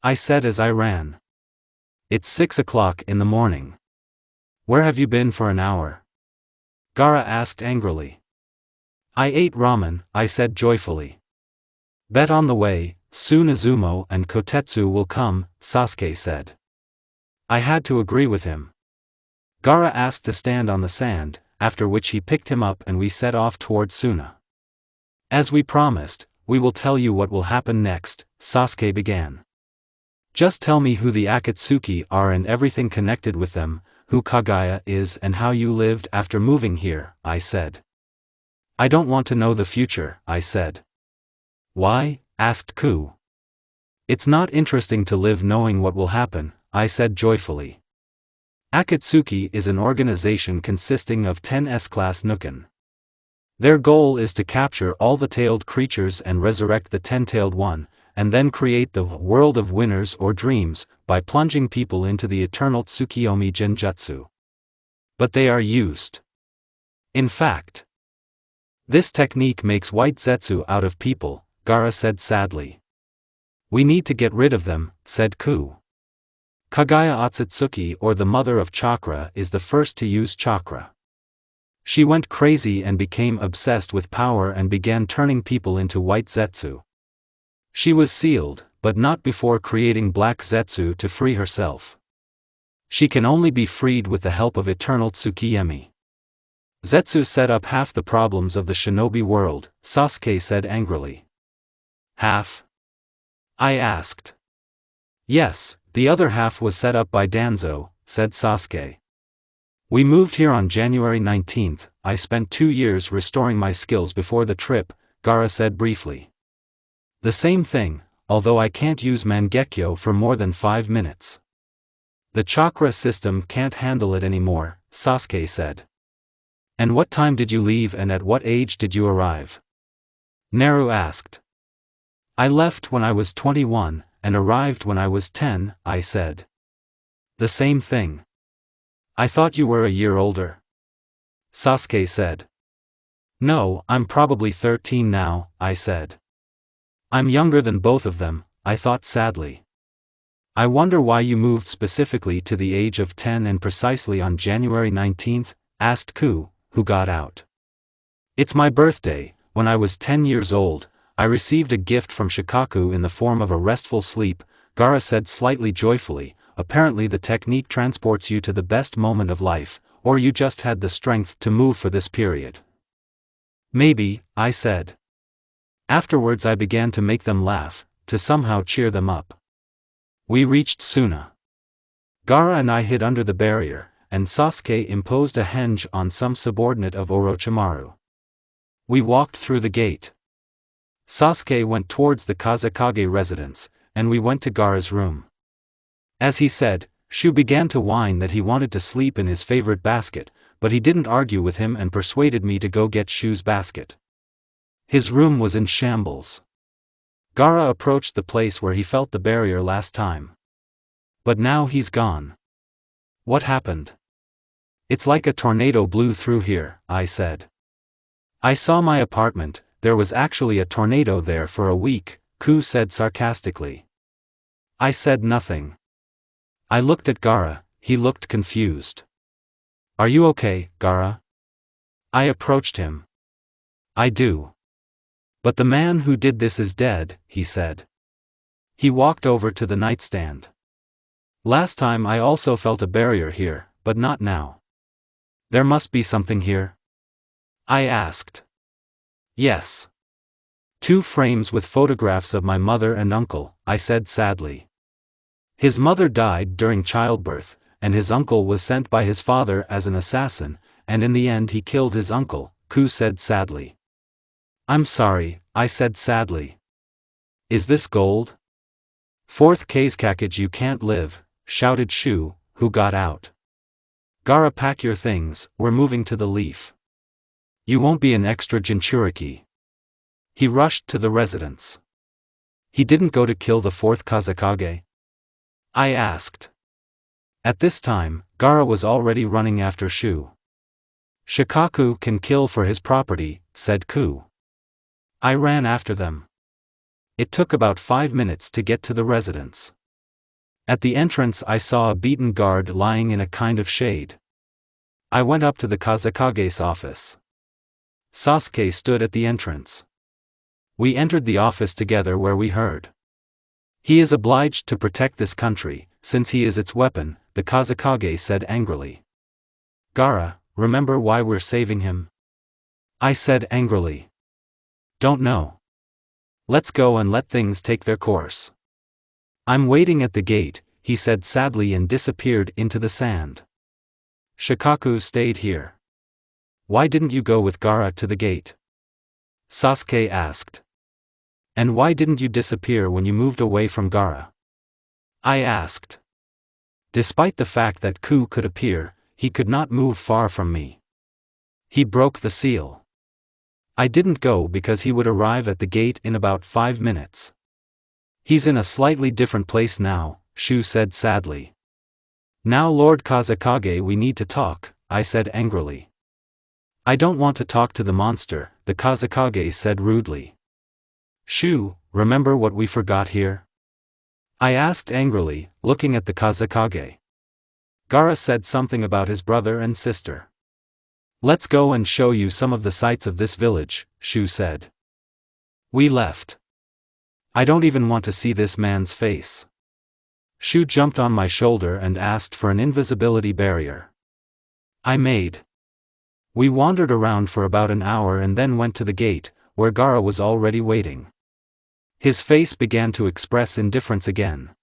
I said as I ran. "It's 6 o'clock in the morning. Where have you been for an hour?" Gaara asked angrily. "I ate ramen," I said joyfully. "Bet on the way, soon Izumo and Kotetsu will come," Sasuke said. I had to agree with him. Gaara asked to stand on the sand, after which he picked him up and we set off towards Suna. "As we promised, we will tell you what will happen next," Sasuke began. "Just tell me who the Akatsuki are and everything connected with them, who Kaguya is and how you lived after moving here," I said. "I don't want to know the future," I said. "Why?" asked Ku. "It's not interesting to live knowing what will happen," I said joyfully. Akatsuki is an organization consisting of 10 S-class Nuken. Their goal is to capture all the tailed creatures and resurrect the 10-tailed one, and then create the world of winners or dreams, by plunging people into the eternal Tsukiyomi Genjutsu. But they are used. In fact, this technique makes white Zetsu out of people, Gaara said sadly. "We need to get rid of them," said Ku. Kaguya Otsutsuki, or the mother of chakra, is the first to use chakra. She went crazy and became obsessed with power and began turning people into white Zetsu. She was sealed, but not before creating black Zetsu to free herself. She can only be freed with the help of eternal Tsukiyemi. "Zetsu set up half the problems of the shinobi world," Sasuke said angrily. "Half?" I asked. "Yes, the other half was set up by Danzo," said Sasuke. "We moved here on January 19th, I spent 2 years restoring my skills before the trip," Gaara said briefly. "The same thing, although I can't use Mangekyo for more than 5 minutes. The chakra system can't handle it anymore," Sasuke said. "And what time did you leave and at what age did you arrive?" Naru asked. "I left when I was 21, and arrived when I was 10, I said. "The same thing. I thought you were a year older," Sasuke said. "No, I'm probably 13 now," I said. "I'm younger than both of them," I thought sadly. "I wonder why you moved specifically to the age of 10 and precisely on January 19th, asked Ku, who got out. "It's my birthday. When I was 10 years old, I received a gift from Shikaku in the form of a restful sleep," Gaara said slightly joyfully. "Apparently the technique transports you to the best moment of life, or you just had the strength to move for this period." "Maybe," I said. Afterwards I began to make them laugh, to somehow cheer them up. We reached Suna. Gaara and I hid under the barrier, and Sasuke imposed a henge on some subordinate of Orochimaru. We walked through the gate. Sasuke went towards the Kazekage residence, and we went to Gaara's room. As he said, Shu began to whine that he wanted to sleep in his favorite basket, but he didn't argue with him and persuaded me to go get Shu's basket. His room was in shambles. Gaara approached the place where he felt the barrier last time. But now he's gone. What happened? It's like a tornado blew through here, I said. I saw my apartment, there was actually a tornado there for a week, Ku said sarcastically. I said nothing. I looked at Gaara, he looked confused. Are you okay, Gaara? I approached him. I do. But the man who did this is dead, he said. He walked over to the nightstand. Last time I also felt a barrier here, but not now. There must be something here? I asked. Yes. 2 frames with photographs of my mother and uncle, I said sadly. His mother died during childbirth, and his uncle was sent by his father as an assassin, and in the end he killed his uncle, Ku said sadly. I'm sorry, I said sadly. Is this gold? 4th Kazekage you can't live, shouted Shu, who got out. Gaara pack your things, we're moving to the leaf. You won't be an extra Jinchuriki. He rushed to the residence. He didn't go to kill the 4th Kazekage? I asked. At this time, Gaara was already running after Shu. Shikaku can kill for his property, said Ku. I ran after them. It took about 5 minutes to get to the residence. At the entrance I saw a beaten guard lying in a kind of shade. I went up to the Kazekage's office. Sasuke stood at the entrance. We entered the office together where we heard. He is obliged to protect this country, since he is its weapon, the Kazekage said angrily. Gaara, remember why we're saving him? I said angrily. Don't know. Let's go and let things take their course. I'm waiting at the gate, he said sadly and disappeared into the sand. Shikaku stayed here. Why didn't you go with Gaara to the gate? Sasuke asked. And why didn't you disappear when you moved away from Gaara? I asked. Despite the fact that Ku could appear, he could not move far from me. He broke the seal. I didn't go because he would arrive at the gate in about 5 minutes. He's in a slightly different place now, Shu said sadly. Now Lord Kazekage, we need to talk, I said angrily. I don't want to talk to the monster, the Kazekage said rudely. Shu, remember what we forgot here? I asked angrily, looking at the Kazekage. Gaara said something about his brother and sister. Let's go and show you some of the sights of this village, Shu said. We left. I don't even want to see this man's face. Shu jumped on my shoulder and asked for an invisibility barrier. I made. We wandered around for about an hour and then went to the gate, where Gaara was already waiting. His face began to express indifference again.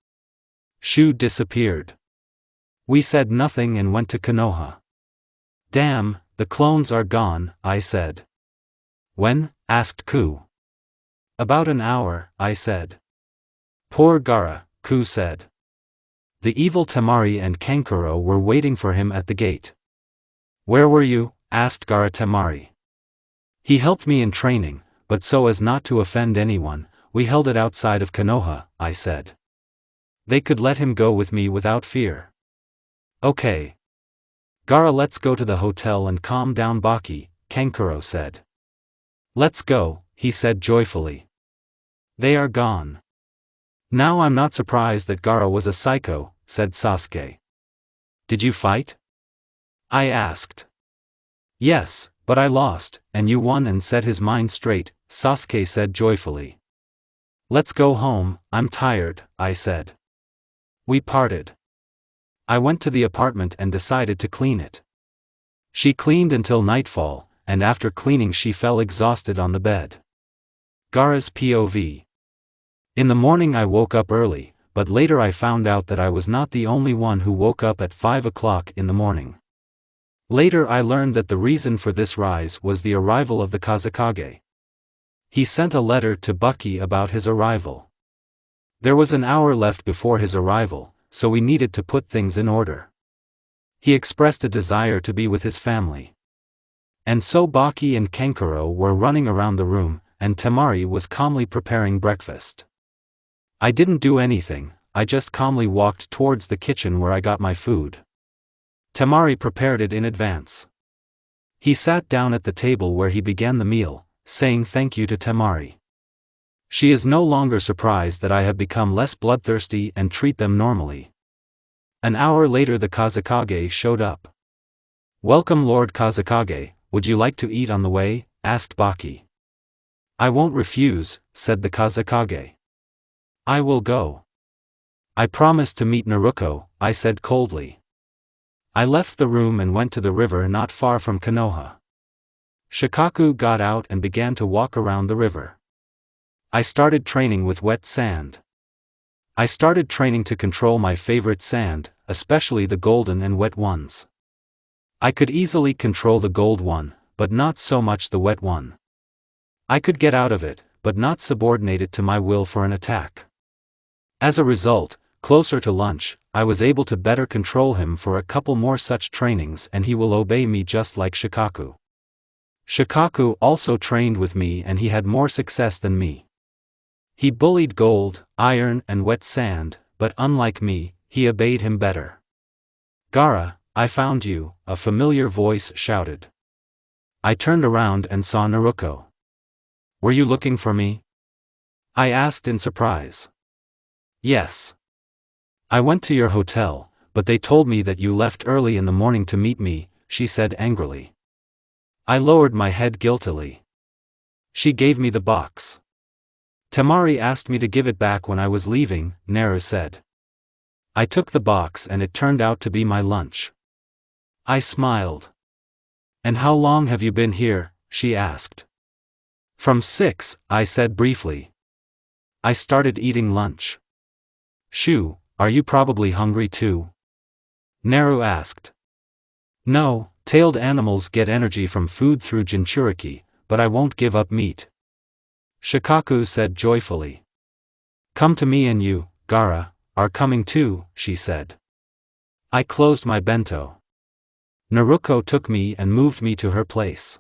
Shu disappeared. We said nothing and went to Konoha. Damn, the clones are gone, I said. When? Asked Ku. About an hour, I said. Poor Gaara, Ku said. The evil Temari and Kankuro were waiting for him at the gate. Where were you? Asked Gaara Temari. He helped me in training, but so as not to offend anyone, we held it outside of Konoha, I said. They could let him go with me without fear. Okay. Gaara, let's go to the hotel and calm down Baki, Kankuro said. Let's go, he said joyfully. They are gone. Now I'm not surprised that Gaara was a psycho, said Sasuke. Did you fight? I asked. Yes, but I lost, and you won and set his mind straight, Sasuke said joyfully. Let's go home, I'm tired, I said. We parted. I went to the apartment and decided to clean it. She cleaned until nightfall, and after cleaning she fell exhausted on the bed. Gaara's POV. In the morning I woke up early, but later I found out that I was not the only one who woke up at 5 o'clock in the morning. Later I learned that the reason for this rise was the arrival of the Kazekage. He sent a letter to Bucky about his arrival. There was an hour left before his arrival, so we needed to put things in order. He expressed a desire to be with his family. And so Baki and Kankuro were running around the room, and Temari was calmly preparing breakfast. I didn't do anything, I just calmly walked towards the kitchen where I got my food. Temari prepared it in advance. He sat down at the table where he began the meal, saying thank you to Temari. She is no longer surprised that I have become less bloodthirsty and treat them normally. An hour later the Kazekage showed up. "Welcome Lord Kazekage, would you like to eat on the way?" asked Baki. "I won't refuse," said the Kazekage. "I will go. I promise to meet Naruto," I said coldly. I left the room and went to the river not far from Konoha. Shikaku got out and began to walk around the river. I started training with wet sand. I started training to control my favorite sand, especially the golden and wet ones. I could easily control the gold one, but not so much the wet one. I could get out of it, but not subordinate it to my will for an attack. As a result, closer to lunch, I was able to better control him for a couple more such trainings and he will obey me just like Shikaku. Shikaku also trained with me and he had more success than me. He bullied gold, iron and wet sand, but unlike me, he obeyed him better. "Gaara, I found you," a familiar voice shouted. I turned around and saw Naruto. "Were you looking for me?" I asked in surprise. "Yes. I went to your hotel, but they told me that you left early in the morning to meet me," she said angrily. I lowered my head guiltily. "She gave me the box." "Temari asked me to give it back when I was leaving," Naru said. I took the box and it turned out to be my lunch. I smiled. "And how long have you been here?" she asked. "From 6, I said briefly. I started eating lunch." "Shoo, are you probably hungry too?" Naru asked. "No, tailed animals get energy from food through Jinchuriki, but I won't give up meat," Shikaku said joyfully. "Come to me and you, Gaara, are coming too," she said. I closed my bento. Naruto took me and moved me to her place.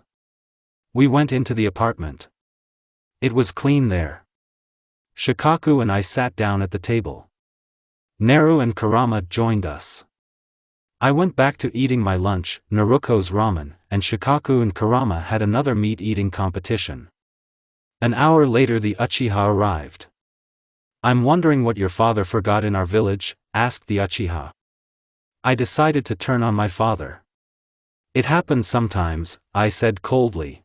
We went into the apartment. It was clean there. Shikaku and I sat down at the table. Naru and Kurama joined us. I went back to eating my lunch, Naruto's ramen, and Shikaku and Kurama had another meat-eating competition. An hour later the Uchiha arrived. "I'm wondering what your father forgot in our village," asked the Uchiha. I decided to turn on my father. "It happens sometimes," I said coldly.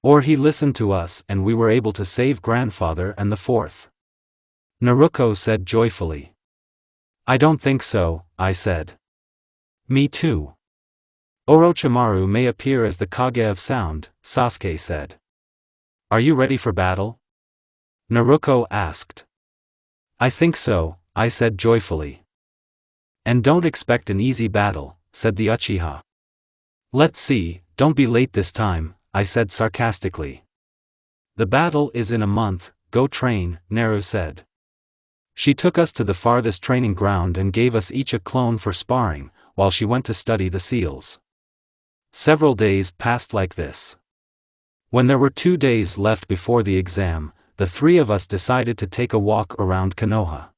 "Or he listened to us and we were able to save grandfather and the fourth." Naruto said joyfully. "I don't think so," I said. "Me too. Orochimaru may appear as the Kage of Sound," Sasuke said. "Are you ready for battle?" Naruto asked. "I think so," I said joyfully. "And don't expect an easy battle," said the Uchiha. "Let's see, don't be late this time," I said sarcastically. "The battle is in a month, go train," Naru said. She took us to the farthest training ground and gave us each a clone for sparring, while she went to study the seals. Several days passed like this. When there were 2 days left before the exam, the three of us decided to take a walk around Konoha.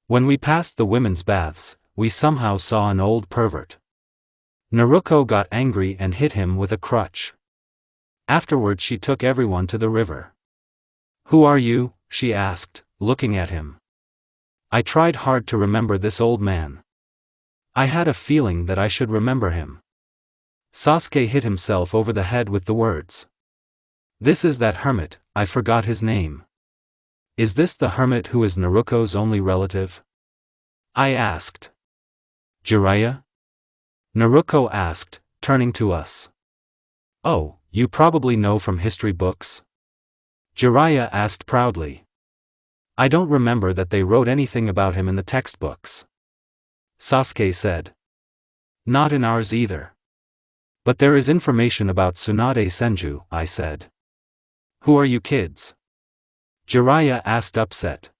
When we passed the women's baths, we somehow saw an old pervert. Naruto got angry and hit him with a crutch. Afterwards she took everyone to the river. "Who are you?" she asked, looking at him. I tried hard to remember this old man. I had a feeling that I should remember him. Sasuke hit himself over the head with the words. "This is that hermit, I forgot his name." "Is this the hermit who is Naruto's only relative?" I asked. "Jiraiya?" Naruto asked, turning to us. "Oh, you probably know from history books?" Jiraiya asked proudly. I don't remember that they wrote anything about him in the textbooks. Sasuke said. Not in ours either. But there is information about Tsunade Senju, I said. Who are you kids? Jiraiya asked upset.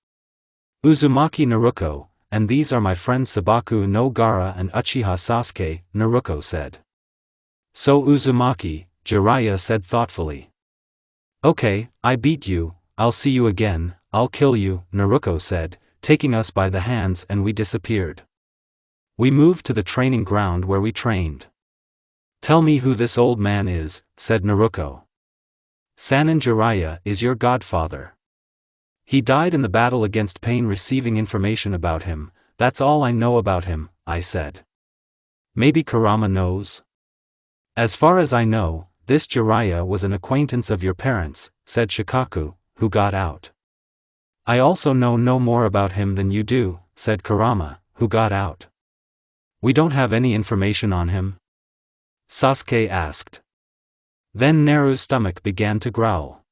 Uzumaki Naruto, and these are my friends Sabaku no Gaara and Uchiha Sasuke, Naruto said. So Uzumaki, Jiraiya said thoughtfully. Okay, I beat you, I'll see you again, I'll kill you, Naruto said, taking us by the hands, and we disappeared. We moved to the training ground where we trained. Tell me who this old man is, said Naruto. Sannin Jiraiya is your godfather. He died in the battle against Pain. Receiving information about him, that's all I know about him, I said. Maybe Kurama knows? As far as I know, this Jiraiya was an acquaintance of your parents, said Shikaku, who got out. I also know no more about him than you do, said Kurama, who got out. We don't have any information on him? Sasuke asked. Then Naru's stomach began to growl.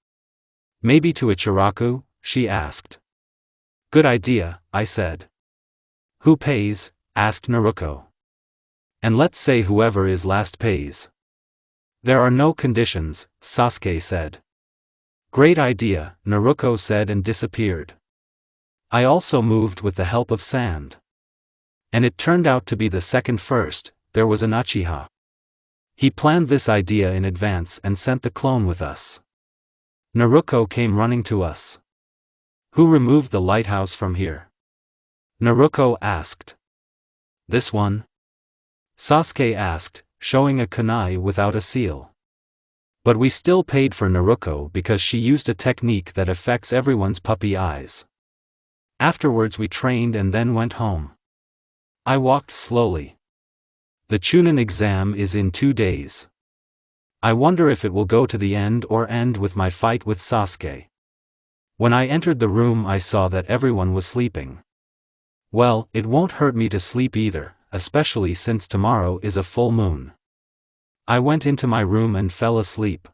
Maybe to Ichiraku, she asked. Good idea, I said. Who pays? Asked Naruto. And let's say whoever is last pays. There are no conditions, Sasuke said. Great idea, Naruto said and disappeared. I also moved with the help of sand. And it turned out to be the second first. There was an Uchiha. He planned this idea in advance and sent the clone with us. Naruto came running to us. Who removed the lighthouse from here? Naruto asked. This one? Sasuke asked, showing a kunai without a seal. But we still paid for Naruto because she used a technique that affects everyone's puppy eyes. Afterwards we trained and then went home. I walked slowly. The Chunin exam is in 2 days. I wonder if it will go to the end or end with my fight with Sasuke. When I entered the room I saw that everyone was sleeping. Well, it won't hurt me to sleep either, especially since tomorrow is a full moon. I went into my room and fell asleep.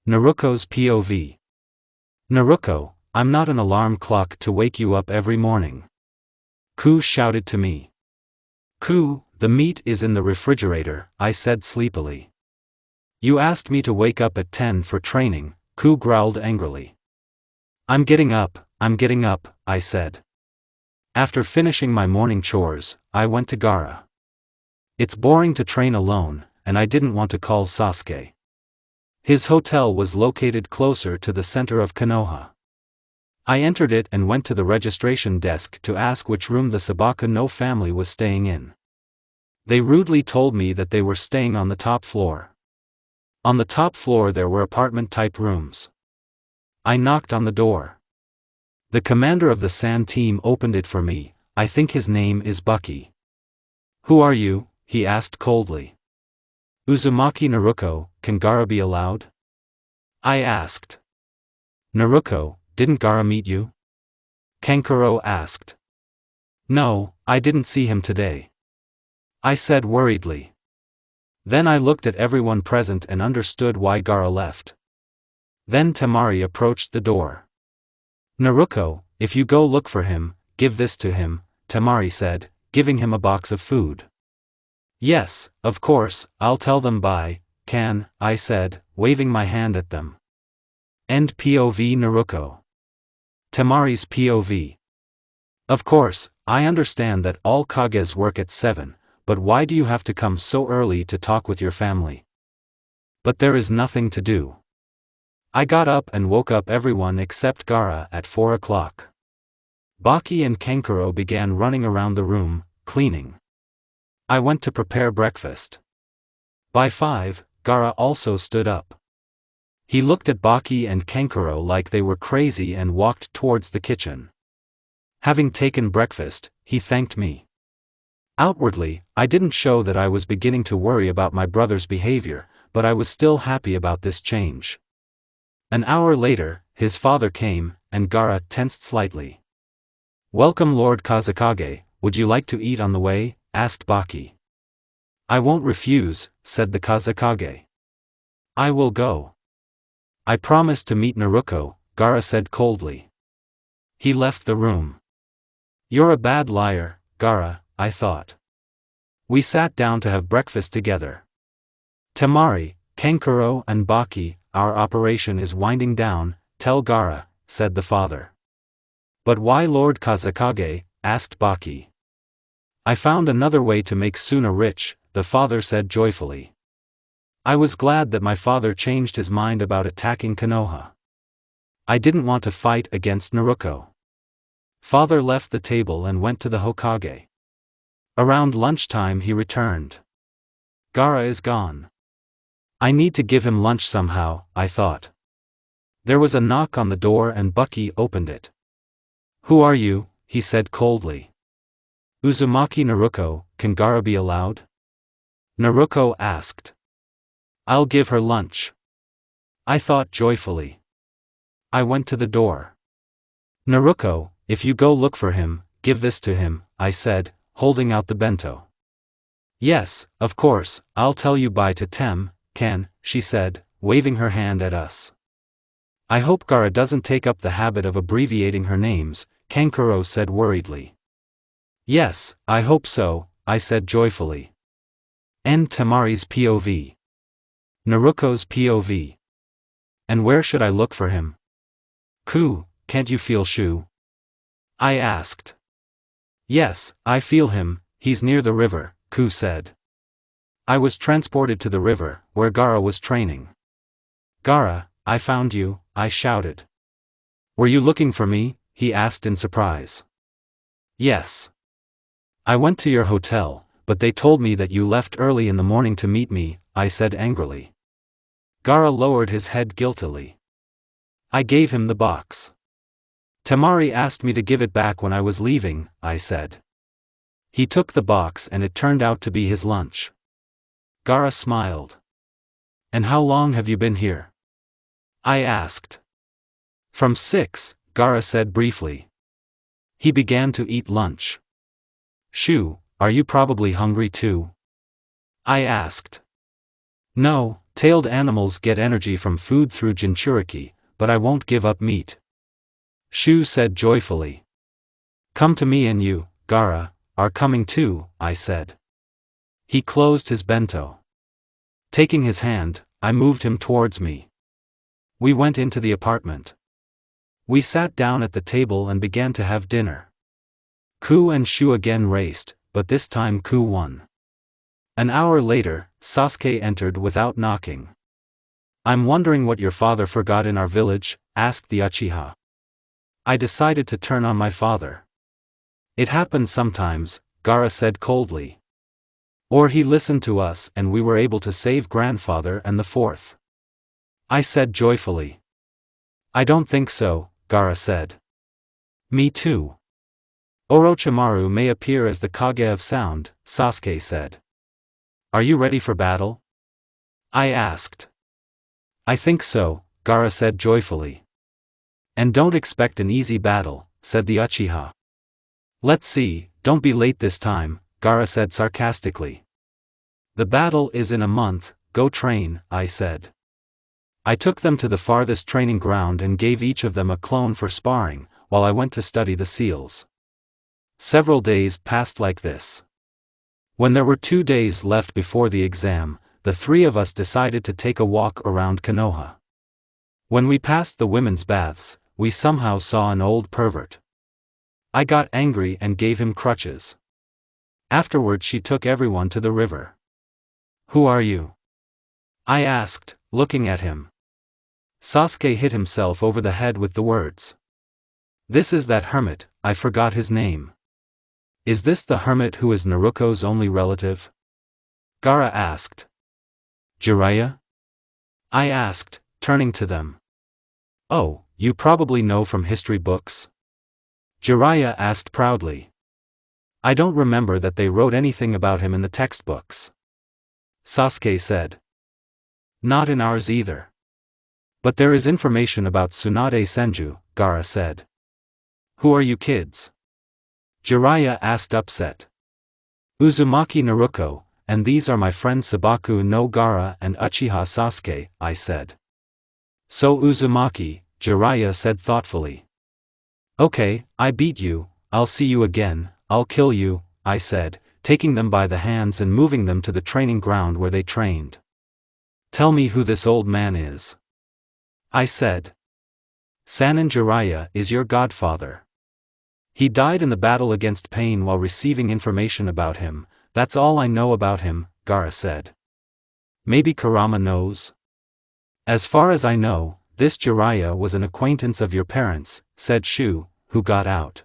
Naruto's POV. Naruto, I'm not an alarm clock to wake you up every morning. Ku shouted to me. Ku, the meat is in the refrigerator, I said sleepily. You asked me to wake up at 10 for training, Ku growled angrily. I'm getting up, I said. After finishing my morning chores, I went to Gaara. It's boring to train alone, and I didn't want to call Sasuke. His hotel was located closer to the center of Konoha. I entered it and went to the registration desk to ask which room the Sabaku no family was staying in. They rudely told me that they were staying on the top floor. On the top floor there were apartment-type rooms. I knocked on the door. The commander of the sand team opened it for me. I think his name is Bucky. Who are you? He asked coldly. Uzumaki Naruto, can Gaara be allowed? I asked. Naruto, didn't Gaara meet you? Kankuro asked. No, I didn't see him today. I said worriedly. Then I looked at everyone present and understood why Gaara left. Then Temari approached the door. Naruto, if you go look for him, give this to him, Temari said, giving him a box of food. Yes, of course, I'll tell them bye, Kan, I said, waving my hand at them. End POV Naruto. Temari's POV. Of course, I understand that all Kages work at 7, but why do you have to come so early to talk with your family? But there is nothing to do. I got up and woke up everyone except Gaara at 4 o'clock. Baki and Kankuro began running around the room, cleaning. I went to prepare breakfast. By 5, Gaara also stood up. He looked at Baki and Kankuro like they were crazy and walked towards the kitchen. Having taken breakfast, he thanked me. Outwardly, I didn't show that I was beginning to worry about my brother's behavior, but I was still happy about this change. An hour later, his father came, and Gaara tensed slightly. Welcome Lord Kazekage, would you like to eat on the way? Asked Baki. I won't refuse, said the Kazekage. I will go. I promised to meet Naruto, Gaara said coldly. He left the room. You're a bad liar, Gaara, I thought. We sat down to have breakfast together. Temari, Kankuro and Baki, our operation is winding down, tell Gaara, said the father. But why Lord Kazekage? Asked Baki. I found another way to make Suna rich, the father said joyfully. I was glad that my father changed his mind about attacking Konoha. I didn't want to fight against Naruto. Father left the table and went to the Hokage. Around lunchtime he returned. Gaara is gone. I need to give him lunch somehow, I thought. There was a knock on the door and Baki opened it. Who are you? He said coldly. Uzumaki Naruto, can Gaara be allowed? Naruto asked. I'll give her lunch. I thought joyfully. I went to the door. Naruto, if you go look for him, give this to him, I said, holding out the bento. Yes, of course, I'll tell you bye to Ken, she said, waving her hand at us. I hope Gaara doesn't take up the habit of abbreviating her names, Kankuro said worriedly. Yes, I hope so, I said joyfully. End Temari's POV. Naruto's POV. And where should I look for him? Can't you feel Shu? I asked. Yes, I feel him, he's near the river, Ku said. I was transported to the river, where Gaara was training. Gaara, I found you, I shouted. Were you looking for me? He asked in surprise. Yes. I went to your hotel, but they told me that you left early in the morning to meet me, I said angrily. Gaara lowered his head guiltily. I gave him the box. Temari asked me to give it back when I was leaving, I said. He took the box and it turned out to be his lunch. Gaara smiled. And how long have you been here? I asked. From 6, Gaara said briefly. He began to eat lunch. Shu, are you probably hungry too? I asked. No, tailed animals get energy from food through Jinchuriki, but I won't give up meat. Shu said joyfully. Come to me and you, Gaara, are coming too, I said. He closed his bento. Taking his hand, I moved him towards me. We went into the apartment. We sat down at the table and began to have dinner. Ku and Shu again raced, but this time Ku won. An hour later, Sasuke entered without knocking. I'm wondering what your father forgot in our village, asked the Uchiha. I decided to turn on my father. It happens sometimes, Gaara said coldly. Or he listened to us and we were able to save grandfather and the fourth. I said joyfully. I don't think so, Gaara said. Me too. Orochimaru may appear as the Kage of Sound, Sasuke said. Are you ready for battle? I asked. I think so, Gaara said joyfully. And don't expect an easy battle, said the Uchiha. Let's see, don't be late this time, Gaara said sarcastically. The battle is in a month, go train, I said. I took them to the farthest training ground and gave each of them a clone for sparring, while I went to study the seals. Several days passed like this. When there were 2 days left before the exam, the 3 of us decided to take a walk around Konoha. When we passed the women's baths, we somehow saw an old pervert. I got angry and gave him crutches. Afterward she took everyone to the river. Who are you? I asked, looking at him. Sasuke hit himself over the head with the words. This is that hermit, I forgot his name. Is this the hermit who is Naruto's only relative? Gaara asked. Jiraiya? I asked, turning to them. Oh, you probably know from history books? Jiraiya asked proudly. I don't remember that they wrote anything about him in the textbooks. Sasuke said. Not in ours either. But there is information about Tsunade Senju, Gaara said. Who are you kids? Jiraiya asked upset. Uzumaki Naruto, and these are my friends Sabaku no Gaara and Uchiha Sasuke, I said. So Uzumaki, Jiraiya said thoughtfully. Okay, I beat you, I'll see you again, I'll kill you, I said, taking them by the hands and moving them to the training ground where they trained. Tell me who this old man is. I said. Sannin Jiraiya is your godfather. He died in the battle against Pain while receiving information about him, that's all I know about him, Gaara said. Maybe Kurama knows? As far as I know, this Jiraiya was an acquaintance of your parents, said Shu, who got out.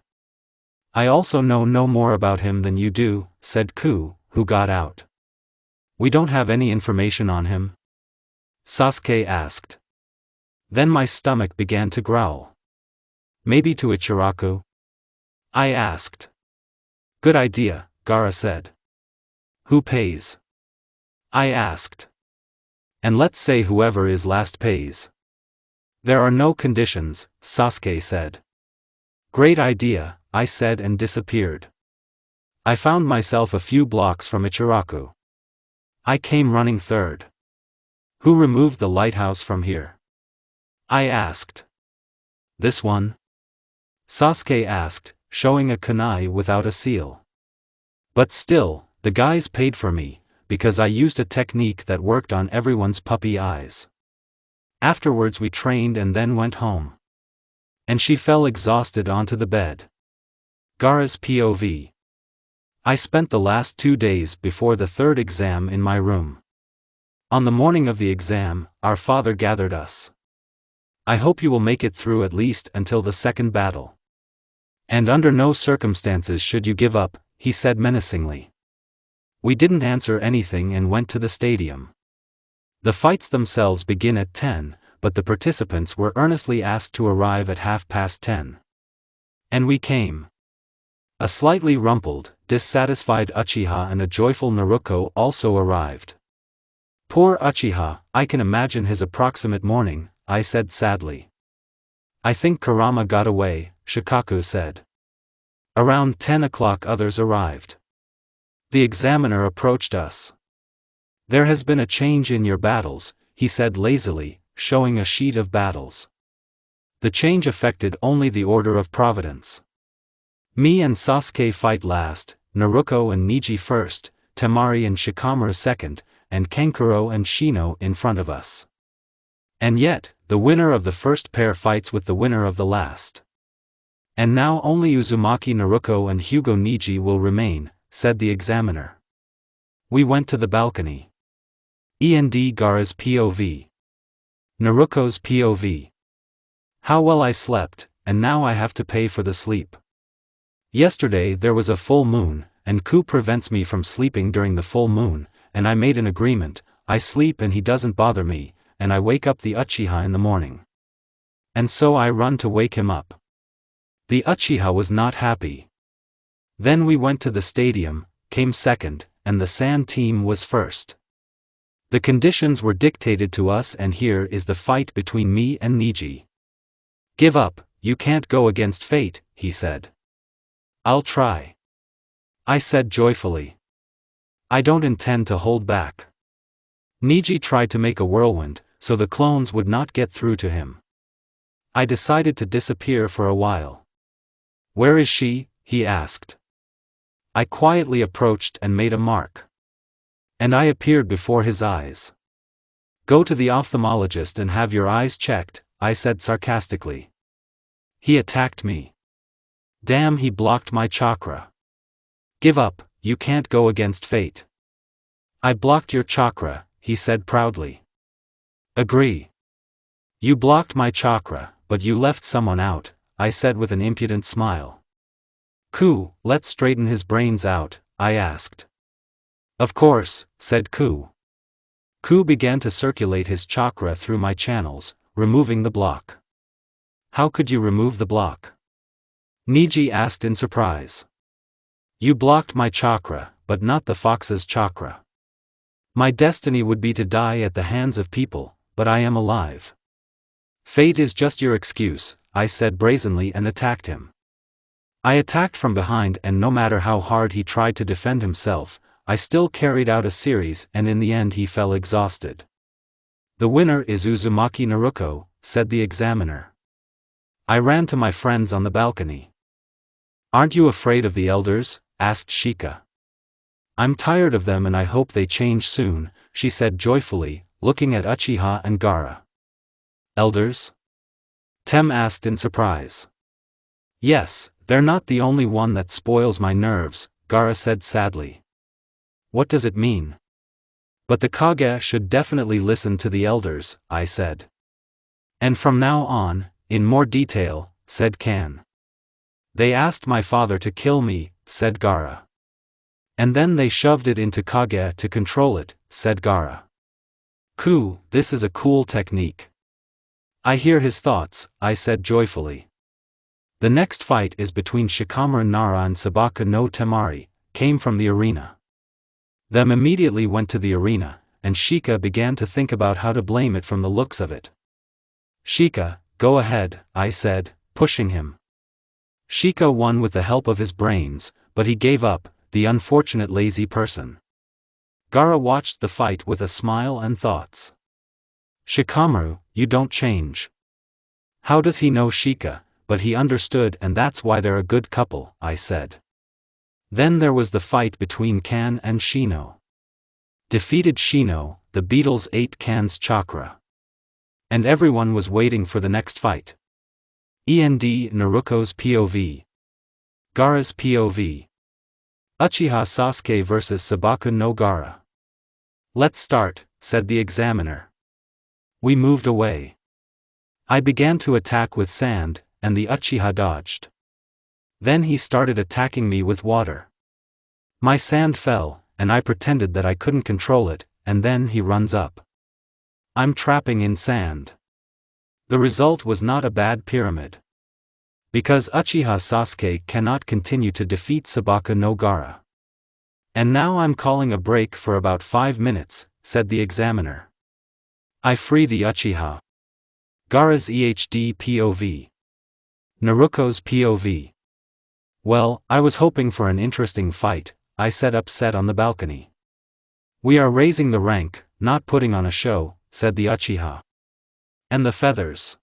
I also know no more about him than you do, said Ku, who got out. We don't have any information on him? Sasuke asked. Then my stomach began to growl. Maybe to Ichiraku? I asked. Good idea, Gaara said. Who pays? I asked. And let's say whoever is last pays. There are no conditions, Sasuke said. Great idea, I said and disappeared. I found myself a few blocks from Ichiraku. I came running third. Who removed the lighthouse from here? I asked. This one? Sasuke asked, showing a kunai without a seal. But still, the guys paid for me, because I used a technique that worked on everyone's puppy eyes. Afterwards we trained and then went home. And she fell exhausted onto the bed. Gaara's POV. I spent the last 2 days before the third exam in my room. On the morning of the exam, our father gathered us. I hope you will make it through at least until the second battle. And under no circumstances should you give up, he said menacingly. We didn't answer anything and went to the stadium. The fights themselves begin at 10, but the participants were earnestly asked to arrive at 10:30. And we came. A slightly rumpled, dissatisfied Uchiha and a joyful Naruto also arrived. Poor Uchiha, I can imagine his approximate mourning, I said sadly. I think Kurama got away, Shikaku said. Around 10 o'clock others arrived. The examiner approached us. There has been a change in your battles, he said lazily, showing a sheet of battles. The change affected only the order of providence. Me and Sasuke fight last, Naruto and Neji first, Temari and Shikamaru second, and Kankuro and Shino in front of us. And yet, the winner of the first pair fights with the winner of the last. And now only Uzumaki Naruto and Hugo Neji will remain, said the examiner. We went to the balcony. END Gaara's POV. Naruto's POV. How well I slept, and now I have to pay for the sleep. Yesterday there was a full moon, and Ku prevents me from sleeping during the full moon, and I made an agreement, I sleep and he doesn't bother me, and I wake up the Uchiha in the morning. And so I run to wake him up. The Uchiha was not happy. Then we went to the stadium, came second, and the Sand team was first. The conditions were dictated to us and here is the fight between me and Neji. Give up, you can't go against fate, he said. I'll try. I said joyfully. I don't intend to hold back. Neji tried to make a whirlwind, so the clones would not get through to him. I decided to disappear for a while. Where is she? He asked. I quietly approached and made a mark. And I appeared before his eyes. Go to the ophthalmologist and have your eyes checked, I said sarcastically. He attacked me. Damn, he blocked my chakra. Give up, you can't go against fate. I blocked your chakra, he said proudly. Agree. You blocked my chakra, but you left someone out, I said with an impudent smile. Ku, let's straighten his brains out, I asked. Of course, said Ku. Ku began to circulate his chakra through my channels, removing the block. How could you remove the block? Neji asked in surprise. You blocked my chakra, but not the fox's chakra. My destiny would be to die at the hands of people, but I am alive. Fate is just your excuse, I said brazenly and attacked him. I attacked from behind and no matter how hard he tried to defend himself, I still carried out a series and in the end he fell exhausted. The winner is Uzumaki Naruto, said the examiner. I ran to my friends on the balcony. Aren't you afraid of the elders? Asked Shika. I'm tired of them and I hope they change soon, she said joyfully, looking at Uchiha and Gaara. Elders? Tem asked in surprise. Yes, they're not the only one that spoils my nerves, Gaara said sadly. What does it mean? But the Kage should definitely listen to the elders, I said. And from now on, in more detail, said Kan. They asked my father to kill me, said Gaara. And then they shoved it into Kage to control it, said Gaara. This is a cool technique. I hear his thoughts, I said joyfully. The next fight is between Shikamaru Nara and Sabaka no Temari, came from the arena. Them immediately went to the arena, and Shika began to think about how to blame it from the looks of it. Shika, go ahead, I said, pushing him. Shika won with the help of his brains, but he gave up, the unfortunate lazy person. Gaara watched the fight with a smile and thoughts. Shikamaru, you don't change. How does he know Shika? But he understood and that's why they're a good couple, I said. Then there was the fight between Kan and Shino. Defeated Shino, the beetles ate Kan's chakra. And everyone was waiting for the next fight. Naruto's POV. Gaara's POV. Uchiha Sasuke vs Sabaka no Gaara. Let's start, said the examiner. We moved away. I began to attack with sand, and the Uchiha dodged. Then he started attacking me with water. My sand fell, and I pretended that I couldn't control it, and then he runs up. I'm trapping in sand. The result was not a bad pyramid. Because Uchiha Sasuke cannot continue to defeat Sabaka no Gaara. And now I'm calling a break for about 5 minutes, said the examiner. I free the Uchiha. Gaara's EHD POV. Naruto's POV. Well, I was hoping for an interesting fight, I said upset on the balcony. We are raising the rank, not putting on a show, said the Uchiha. And the feathers.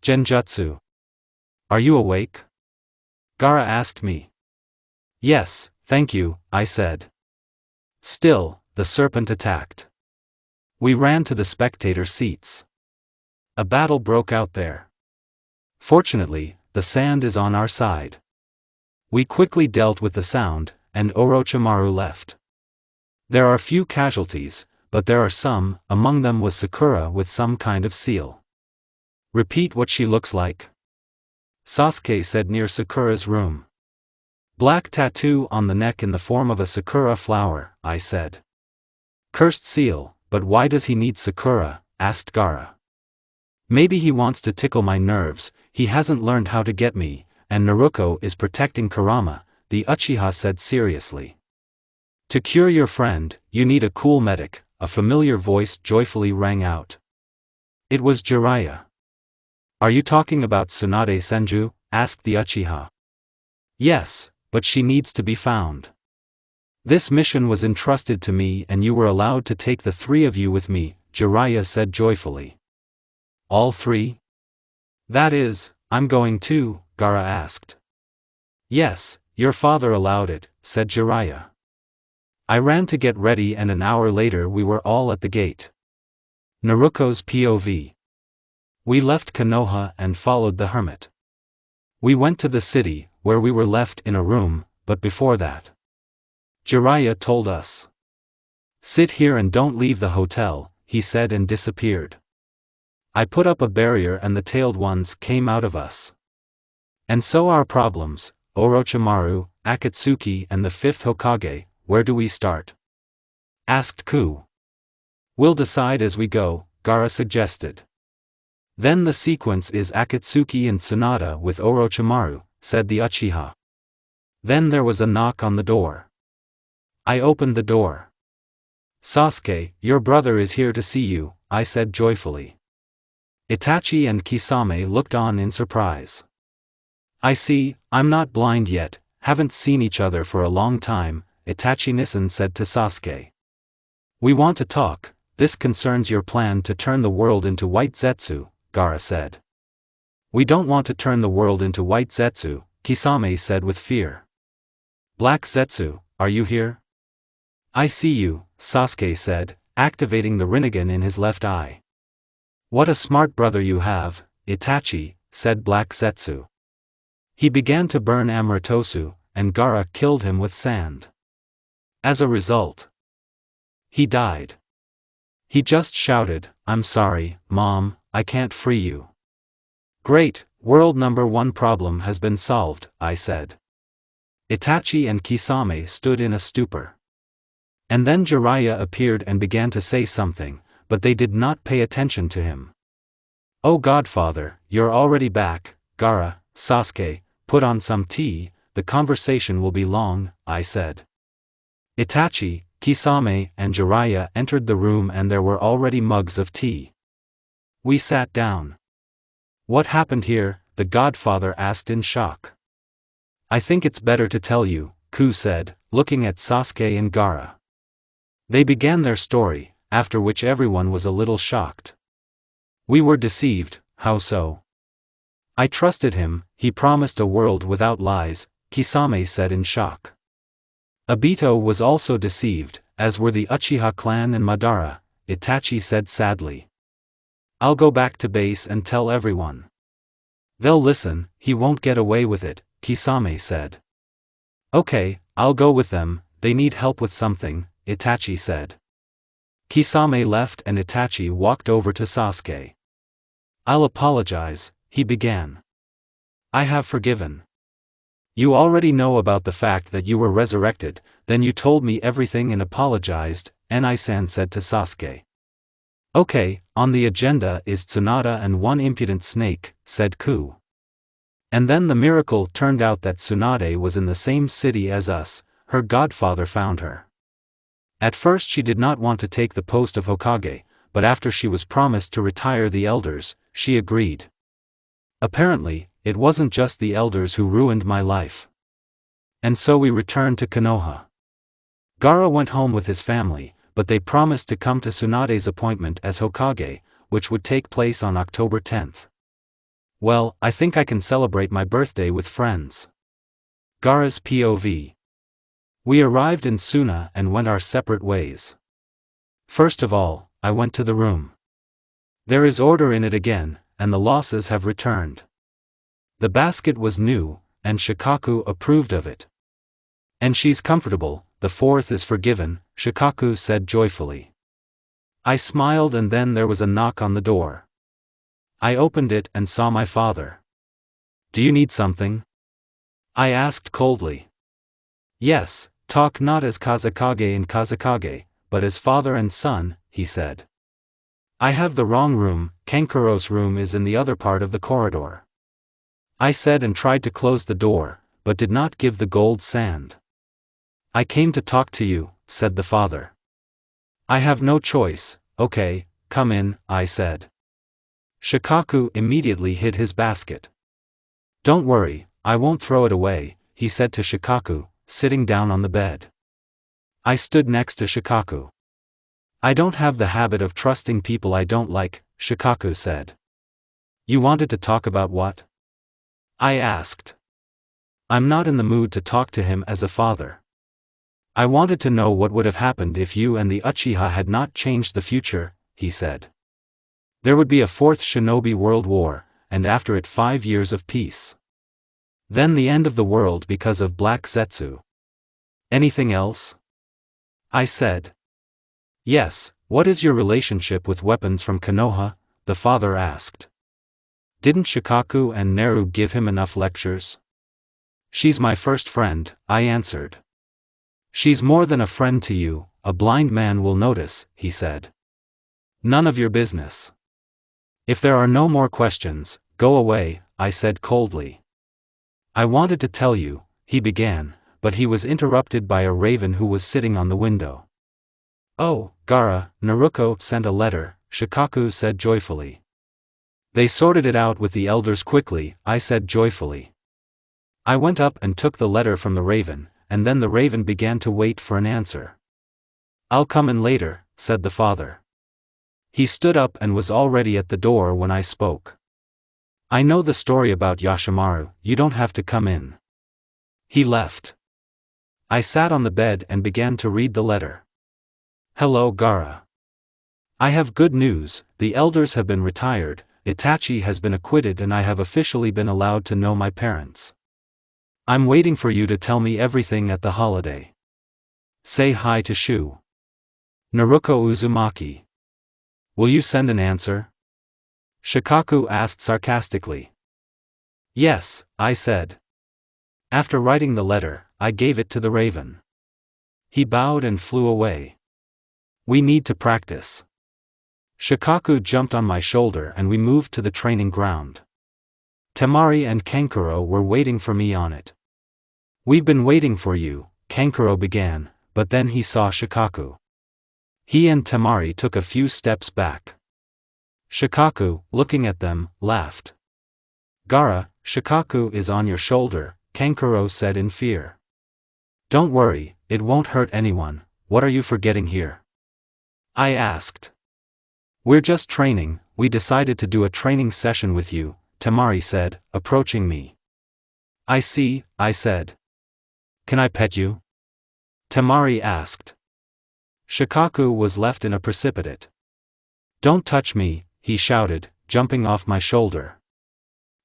Genjutsu. Are you awake? Gaara asked me. Yes, thank you, I said. Still, the serpent attacked. We ran to the spectator seats. A battle broke out there. Fortunately, the sand is on our side. We quickly dealt with the sound, and Orochimaru left. There are few casualties, but there are some, among them was Sakura with some kind of seal. Repeat what she looks like. Sasuke said near Sakura's room. Black tattoo on the neck in the form of a sakura flower, I said. Cursed seal, but why does he need Sakura? Asked Gaara. Maybe he wants to tickle my nerves, he hasn't learned how to get me, and Naruto is protecting Kurama, the Uchiha said seriously. To cure your friend, you need a cool medic, a familiar voice joyfully rang out. It was Jiraiya. Are you talking about Tsunade Senju? Asked the Uchiha. Yes, but she needs to be found. This mission was entrusted to me and you were allowed to take the 3 of you with me, Jiraiya said joyfully. All 3? That is, I'm going too, Gaara asked. Yes, your father allowed it, said Jiraiya. I ran to get ready and an hour later we were all at the gate. Naruto's POV. We left Konoha and followed the hermit. We went to the city, where we were left in a room, but before that. Jiraiya told us. Sit here and don't leave the hotel, he said and disappeared. I put up a barrier and the tailed ones came out of us. And so our problems, Orochimaru, Akatsuki and the 5th Hokage, where do we start? Asked Ku. We'll decide as we go, Gaara suggested. Then the sequence is Akatsuki and Tsunade with Orochimaru, said the Uchiha. Then there was a knock on the door. I opened the door. Sasuke, your brother is here to see you, I said joyfully. Itachi and Kisame looked on in surprise. I see, I'm not blind yet, haven't seen each other for a long time, Itachi-nisan said to Sasuke. We want to talk, this concerns your plan to turn the world into white Zetsu, Gaara said. We don't want to turn the world into white Zetsu, Kisame said with fear. Black Zetsu, are you here? I see you, Sasuke said, activating the Rinnegan in his left eye. What a smart brother you have, Itachi, said Black Zetsu. He began to burn Amaterasu, and Gaara killed him with sand. As a result, he died. He just shouted, I'm sorry, Mom, I can't free you. Great, world number 1 problem has been solved, I said. Itachi and Kisame stood in a stupor. And then Jiraiya appeared and began to say something, but they did not pay attention to him. Oh Godfather, you're already back, Gaara, Sasuke, put on some tea, the conversation will be long, I said. Itachi, Kisame and Jiraiya entered the room and there were already mugs of tea. We sat down. What happened here? The Godfather asked in shock. I think it's better to tell you, Ku said, looking at Sasuke and Gaara. They began their story, after which everyone was a little shocked. We were deceived, how so? I trusted him, he promised a world without lies, Kisame said in shock. Obito was also deceived, as were the Uchiha clan and Madara, Itachi said sadly. I'll go back to base and tell everyone. They'll listen, he won't get away with it, Kisame said. Okay, I'll go with them, they need help with something, Itachi said. Kisame left and Itachi walked over to Sasuke. I'll apologize, he began. I have forgiven. You already know about the fact that you were resurrected, then you told me everything and apologized, Enai-san said to Sasuke. Okay, on the agenda is Tsunade and one impudent snake, said Ku. And then the miracle turned out that Tsunade was in the same city as us, her godfather found her. At first she did not want to take the post of Hokage, but after she was promised to retire the elders, she agreed. Apparently, it wasn't just the elders who ruined my life. And so we returned to Konoha. Gaara went home with his family, but they promised to come to Tsunade's appointment as Hokage, which would take place on October 10th. Well, I think I can celebrate my birthday with friends. Gaara's POV. We arrived in Suna and went our separate ways. First of all, I went to the room. There is order in it again, and the losses have returned. The basket was new, and Shikaku approved of it. And she's comfortable, the 4th is forgiven, Shikaku said joyfully. I smiled and then there was a knock on the door. I opened it and saw my father. Do you need something? I asked coldly. Yes, talk not as Kazekage and Kazekage, but as father and son, he said. I have the wrong room, Kenkuro's room is in the other part of the corridor. I said and tried to close the door, but did not give the gold sand. I came to talk to you, said the father. I have no choice, okay, come in, I said. Shikaku immediately hid his basket. Don't worry, I won't throw it away, he said to Shikaku, sitting down on the bed. I stood next to Shikaku. I don't have the habit of trusting people I don't like, Shikaku said. You wanted to talk about what? I asked. I'm not in the mood to talk to him as a father. I wanted to know what would have happened if you and the Uchiha had not changed the future, he said. There would be a 4th Shinobi World War, and after it 5 years of peace. Then the end of the world because of Black Zetsu. Anything else? I said. Yes, what is your relationship with weapons from Konoha? The father asked. Didn't Shikaku and Neru give him enough lectures? She's my first friend, I answered. She's more than a friend to you, a blind man will notice, he said. None of your business. If there are no more questions, go away, I said coldly. I wanted to tell you, he began, but he was interrupted by a raven who was sitting on the window. Oh, Gaara, Naruto sent a letter, Shikaku said joyfully. They sorted it out with the elders quickly, I said joyfully. I went up and took the letter from the raven, and then the raven began to wait for an answer. I'll come in later, said the father. He stood up and was already at the door when I spoke. I know the story about Yashimaru, you don't have to come in. He left. I sat on the bed and began to read the letter. Hello Gaara. I have good news, the elders have been retired, Itachi has been acquitted and I have officially been allowed to know my parents. I'm waiting for you to tell me everything at the holiday. Say hi to Shu. Naruko Uzumaki. Will you send an answer? Shikaku asked sarcastically. Yes, I said. After writing the letter, I gave it to the raven. He bowed and flew away. We need to practice. Shikaku jumped on my shoulder and we moved to the training ground. Temari and Kankuro were waiting for me on it. We've been waiting for you, Kankuro began, but then he saw Shikaku. He and Temari took a few steps back. Shikaku, looking at them, laughed. Gaara, Shikaku is on your shoulder, Kankuro said in fear. Don't worry, it won't hurt anyone, what are you forgetting here? I asked. We're just training, we decided to do a training session with you, Temari said, approaching me. I see, I said. Can I pet you? Temari asked. Shikaku was left in a precipitate. Don't touch me, he shouted, jumping off my shoulder.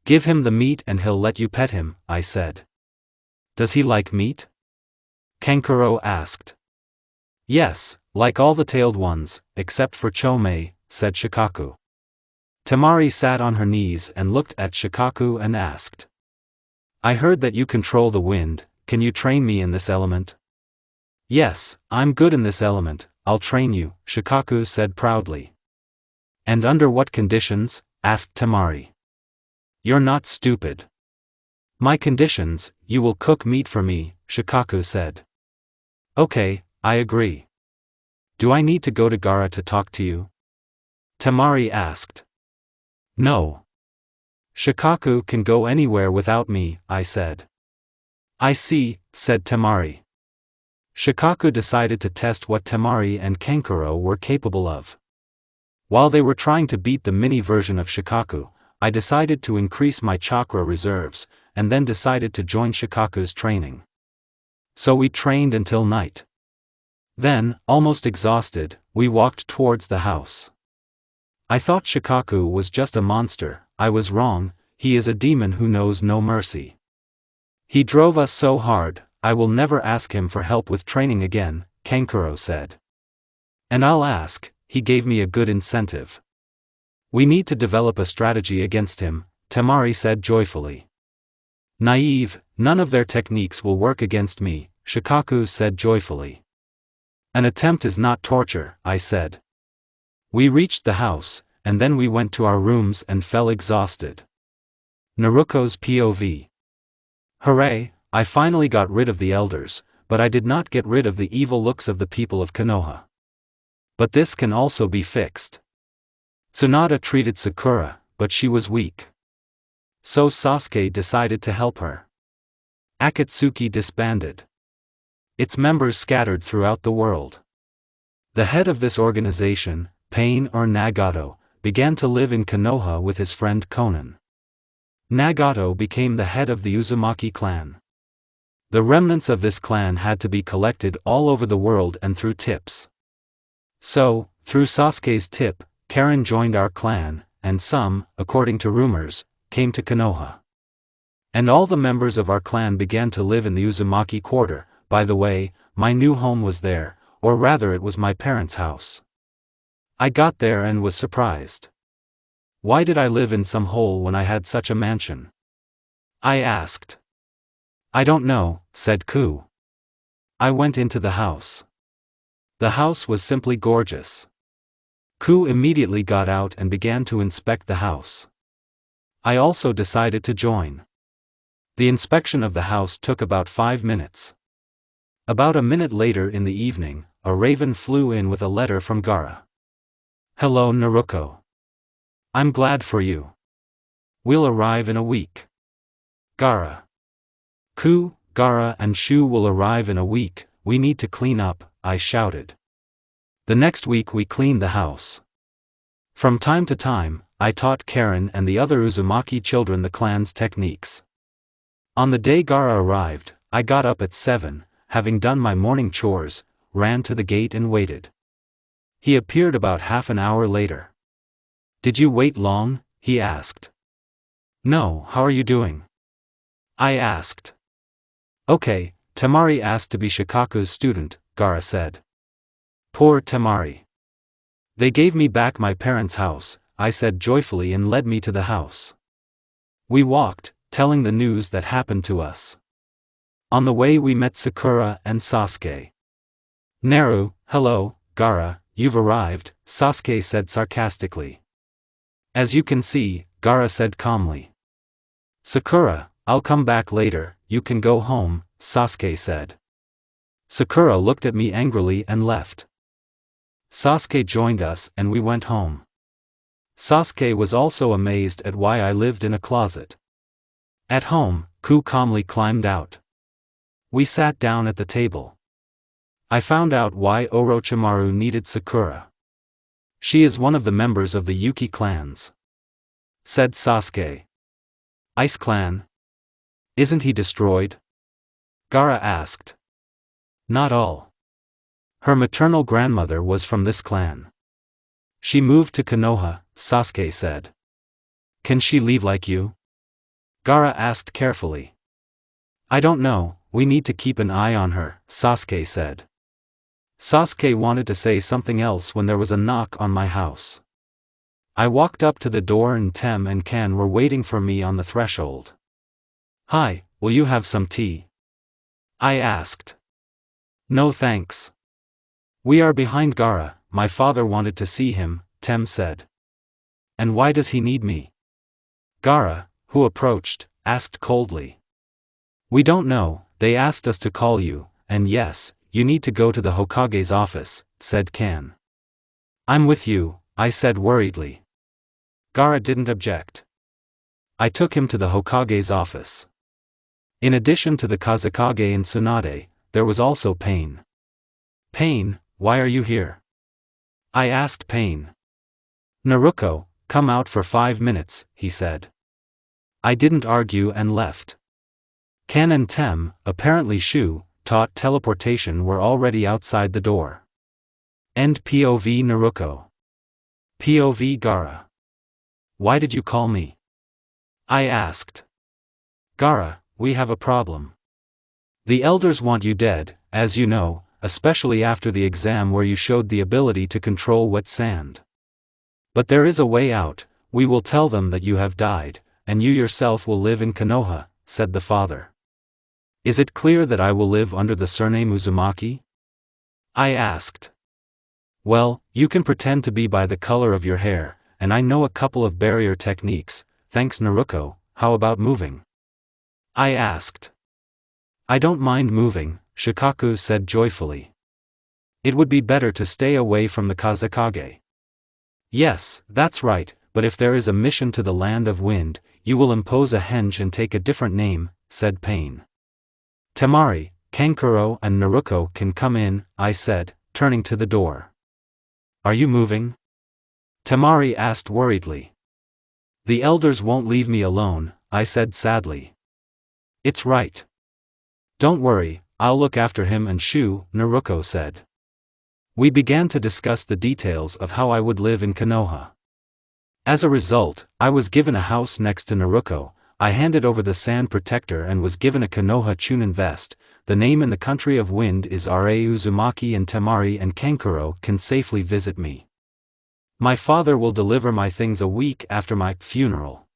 Give him the meat and he'll let you pet him, I said. Does he like meat? Kankuro asked. Yes, like all the tailed ones, except for Chomei, said Shikaku. Temari sat on her knees and looked at Shikaku and asked. I heard that you control the wind, can you train me in this element? Yes, I'm good in this element, I'll train you, Shikaku said proudly. And under what conditions? Asked Temari. You're not stupid. My conditions, you will cook meat for me, Shikaku said. Okay, I agree. Do I need to go to Gaara to talk to you? Temari asked. No. Shikaku can go anywhere without me, I said. I see, said Temari. Shikaku decided to test what Temari and Kankuro were capable of. While they were trying to beat the mini version of Shikaku, I decided to increase my chakra reserves, and then decided to join Shikaku's training. So we trained until night. Then, almost exhausted, we walked towards the house. I thought Shikaku was just a monster, I was wrong, he is a demon who knows no mercy. He drove us so hard, I will never ask him for help with training again, Kankuro said. And I'll ask, he gave me a good incentive. We need to develop a strategy against him, Temari said joyfully. Naive, none of their techniques will work against me, Shikaku said joyfully. An attempt is not torture, I said. We reached the house, and then we went to our rooms and fell exhausted. Naruko's POV. Hooray, I finally got rid of the elders, but I did not get rid of the evil looks of the people of Konoha. But this can also be fixed. Tsunade treated Sakura, but she was weak. So Sasuke decided to help her. Akatsuki disbanded. Its members scattered throughout the world. The head of this organization, Pain or Nagato, began to live in Konoha with his friend Konan. Nagato became the head of the Uzumaki clan. The remnants of this clan had to be collected all over the world and through tips. So, through Sasuke's tip, Karen joined our clan, and some, according to rumors, came to Konoha. And all the members of our clan began to live in the Uzumaki quarter. By the way, my new home was there, or rather it was my parents' house. I got there and was surprised. Why did I live in some hole when I had such a mansion? I asked. I don't know, said Ku. I went into the house. The house was simply gorgeous. Ku immediately got out and began to inspect the house. I also decided to join. The inspection of the house took about 5 minutes. About a minute later in the evening, a raven flew in with a letter from Gaara. Hello Naruko. I'm glad for you. We'll arrive in a week. Gaara. Ku, Gaara and Shu will arrive in a week, we need to clean up, I shouted. The next week we cleaned the house. From time to time, I taught Karen and the other Uzumaki children the clan's techniques. On the day Gaara arrived, I got up at 7, having done my morning chores, ran to the gate and waited. He appeared about half an hour later. "Did you wait long?" he asked. "No, how are you doing?" I asked. "Okay." Temari asked to be Shikaku's student, Gaara said. "Poor Temari. They gave me back my parents' house," I said joyfully, and led me to the house. We walked, telling the news that happened to us. On the way we met Sakura and Sasuke. "Naru, hello, Gaara, you've arrived," Sasuke said sarcastically. "As you can see," Gaara said calmly. "Sakura, I'll come back later, you can go home," Sasuke said. Sakura looked at me angrily and left. Sasuke joined us and we went home. Sasuke was also amazed at why I lived in a closet. At home, Ku calmly climbed out. We sat down at the table. I found out why Orochimaru needed Sakura. "She is one of the members of the Yuki clans," said Sasuke. "Ice clan? Isn't he destroyed?" Gaara asked. "Not all. Her maternal grandmother was from this clan. She moved to Konoha," Sasuke said. "Can she leave like you?" Gaara asked carefully. "I don't know, we need to keep an eye on her," Sasuke said. Sasuke wanted to say something else when there was a knock on my house. I walked up to the door and Tem and Kan were waiting for me on the threshold. "Hi, will you have some tea?" I asked. "No thanks. We are behind Gaara, my father wanted to see him," Tem said. "And why does he need me?" Gaara, who approached, asked coldly. "We don't know, they asked us to call you, and yes, you need to go to the Hokage's office," said Kan. "I'm with you," I said worriedly. Gaara didn't object. I took him to the Hokage's office. In addition to the Kazekage and Tsunade, there was also Pain. "Pain, why are you here?" I asked Pain. "Naruto, come out for 5 minutes," he said. I didn't argue and left. Kan and Tem, apparently Shu, taught teleportation, were already outside the door. End POV Naruto. POV Gaara. "Why did you call me?" I asked. "Gaara, we have a problem. The elders want you dead, as you know, especially after the exam where you showed the ability to control wet sand. But there is a way out, we will tell them that you have died, and you yourself will live in Konoha," said the father. "Is it clear that I will live under the surname Uzumaki?" I asked. "Well, you can pretend to be by the color of your hair, and I know a couple of barrier techniques, thanks Naruto. How about moving?" I asked. "I don't mind moving," Shikaku said joyfully. "It would be better to stay away from the Kazekage." "Yes, that's right, but if there is a mission to the Land of Wind, you will impose a henge and take a different name," said Pain. "Temari, Kankuro and Naruto can come in," I said, turning to the door. "Are you moving?" Temari asked worriedly. "The elders won't leave me alone," I said sadly. "It's right. Don't worry, I'll look after him and Shu," Naruto said. We began to discuss the details of how I would live in Konoha. As a result, I was given a house next to Naruto. I handed over the sand protector and was given a Konoha Chunin vest. The name in the country of wind is Ra Uzumaki, and Temari and Kankuro can safely visit me. My father will deliver my things a week after my funeral.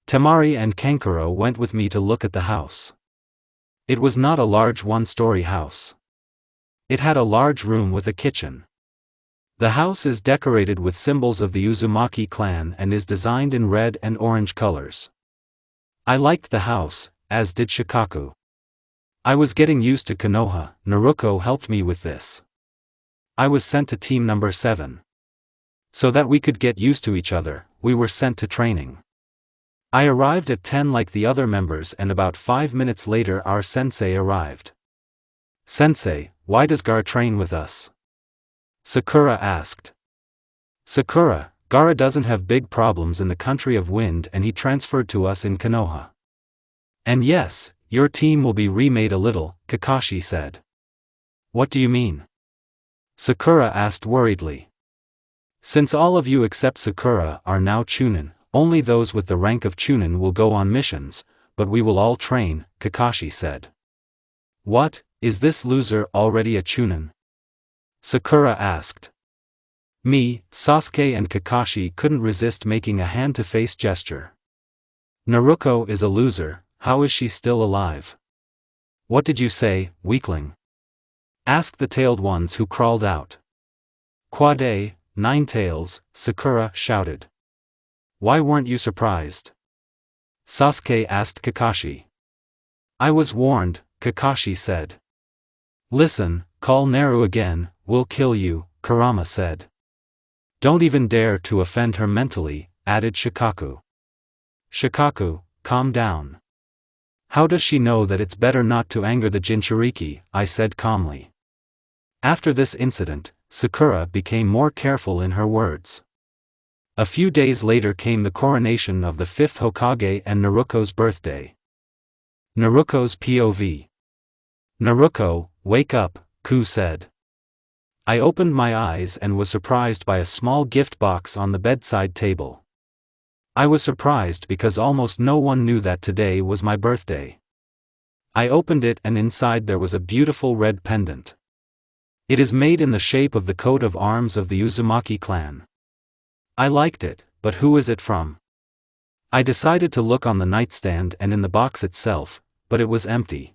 Temari and Kankuro went with me to look at the house. It was not a large one-story house. It had a large room with a kitchen. The house is decorated with symbols of the Uzumaki clan and is designed in red and orange colors. I liked the house, as did Shikaku. I was getting used to Konoha. Naruto helped me with this. I was sent to team number 7. So that we could get used to each other, we were sent to training. I arrived at 10 like the other members, and about 5 minutes later our sensei arrived. "Sensei, why does Gaara train with us?" Sakura asked. "Sakura, Gaara doesn't have big problems in the country of wind and he transferred to us in Konoha. And yes, your team will be remade a little, Kakashi said. What do you mean? Sakura asked worriedly. Since all of you except Sakura are now Chunin, only those with the rank of Chunin will go on missions, but we will all train, Kakashi said. What, is this loser already a Chunin? Sakura asked. Me, Sasuke and Kakashi couldn't resist making a hand-to-face gesture. Naruto is a loser, how is she still alive? What did you say, weakling? Asked the tailed ones who crawled out. Quade, Nine Tails, Sakura shouted. Why weren't you surprised? Sasuke asked Kakashi. I was warned, Kakashi said. Listen, call Naru again, we'll kill you, Kurama said. Don't even dare to offend her mentally, added Shikaku. Shikaku, calm down. How does she know that it's better not to anger the Jinchuriki? I said calmly. After this incident, Sakura became more careful in her words. A few days later came the coronation of the 5th Hokage and Naruto's birthday. Naruto's POV. Naruto, wake up, Ku said. I opened my eyes and was surprised by a small gift box on the bedside table. I was surprised because almost no one knew that today was my birthday. I opened it and inside there was a beautiful red pendant. It is made in the shape of the coat of arms of the Uzumaki clan. I liked it, but who is it from? I decided to look on the nightstand and in the box itself, but it was empty.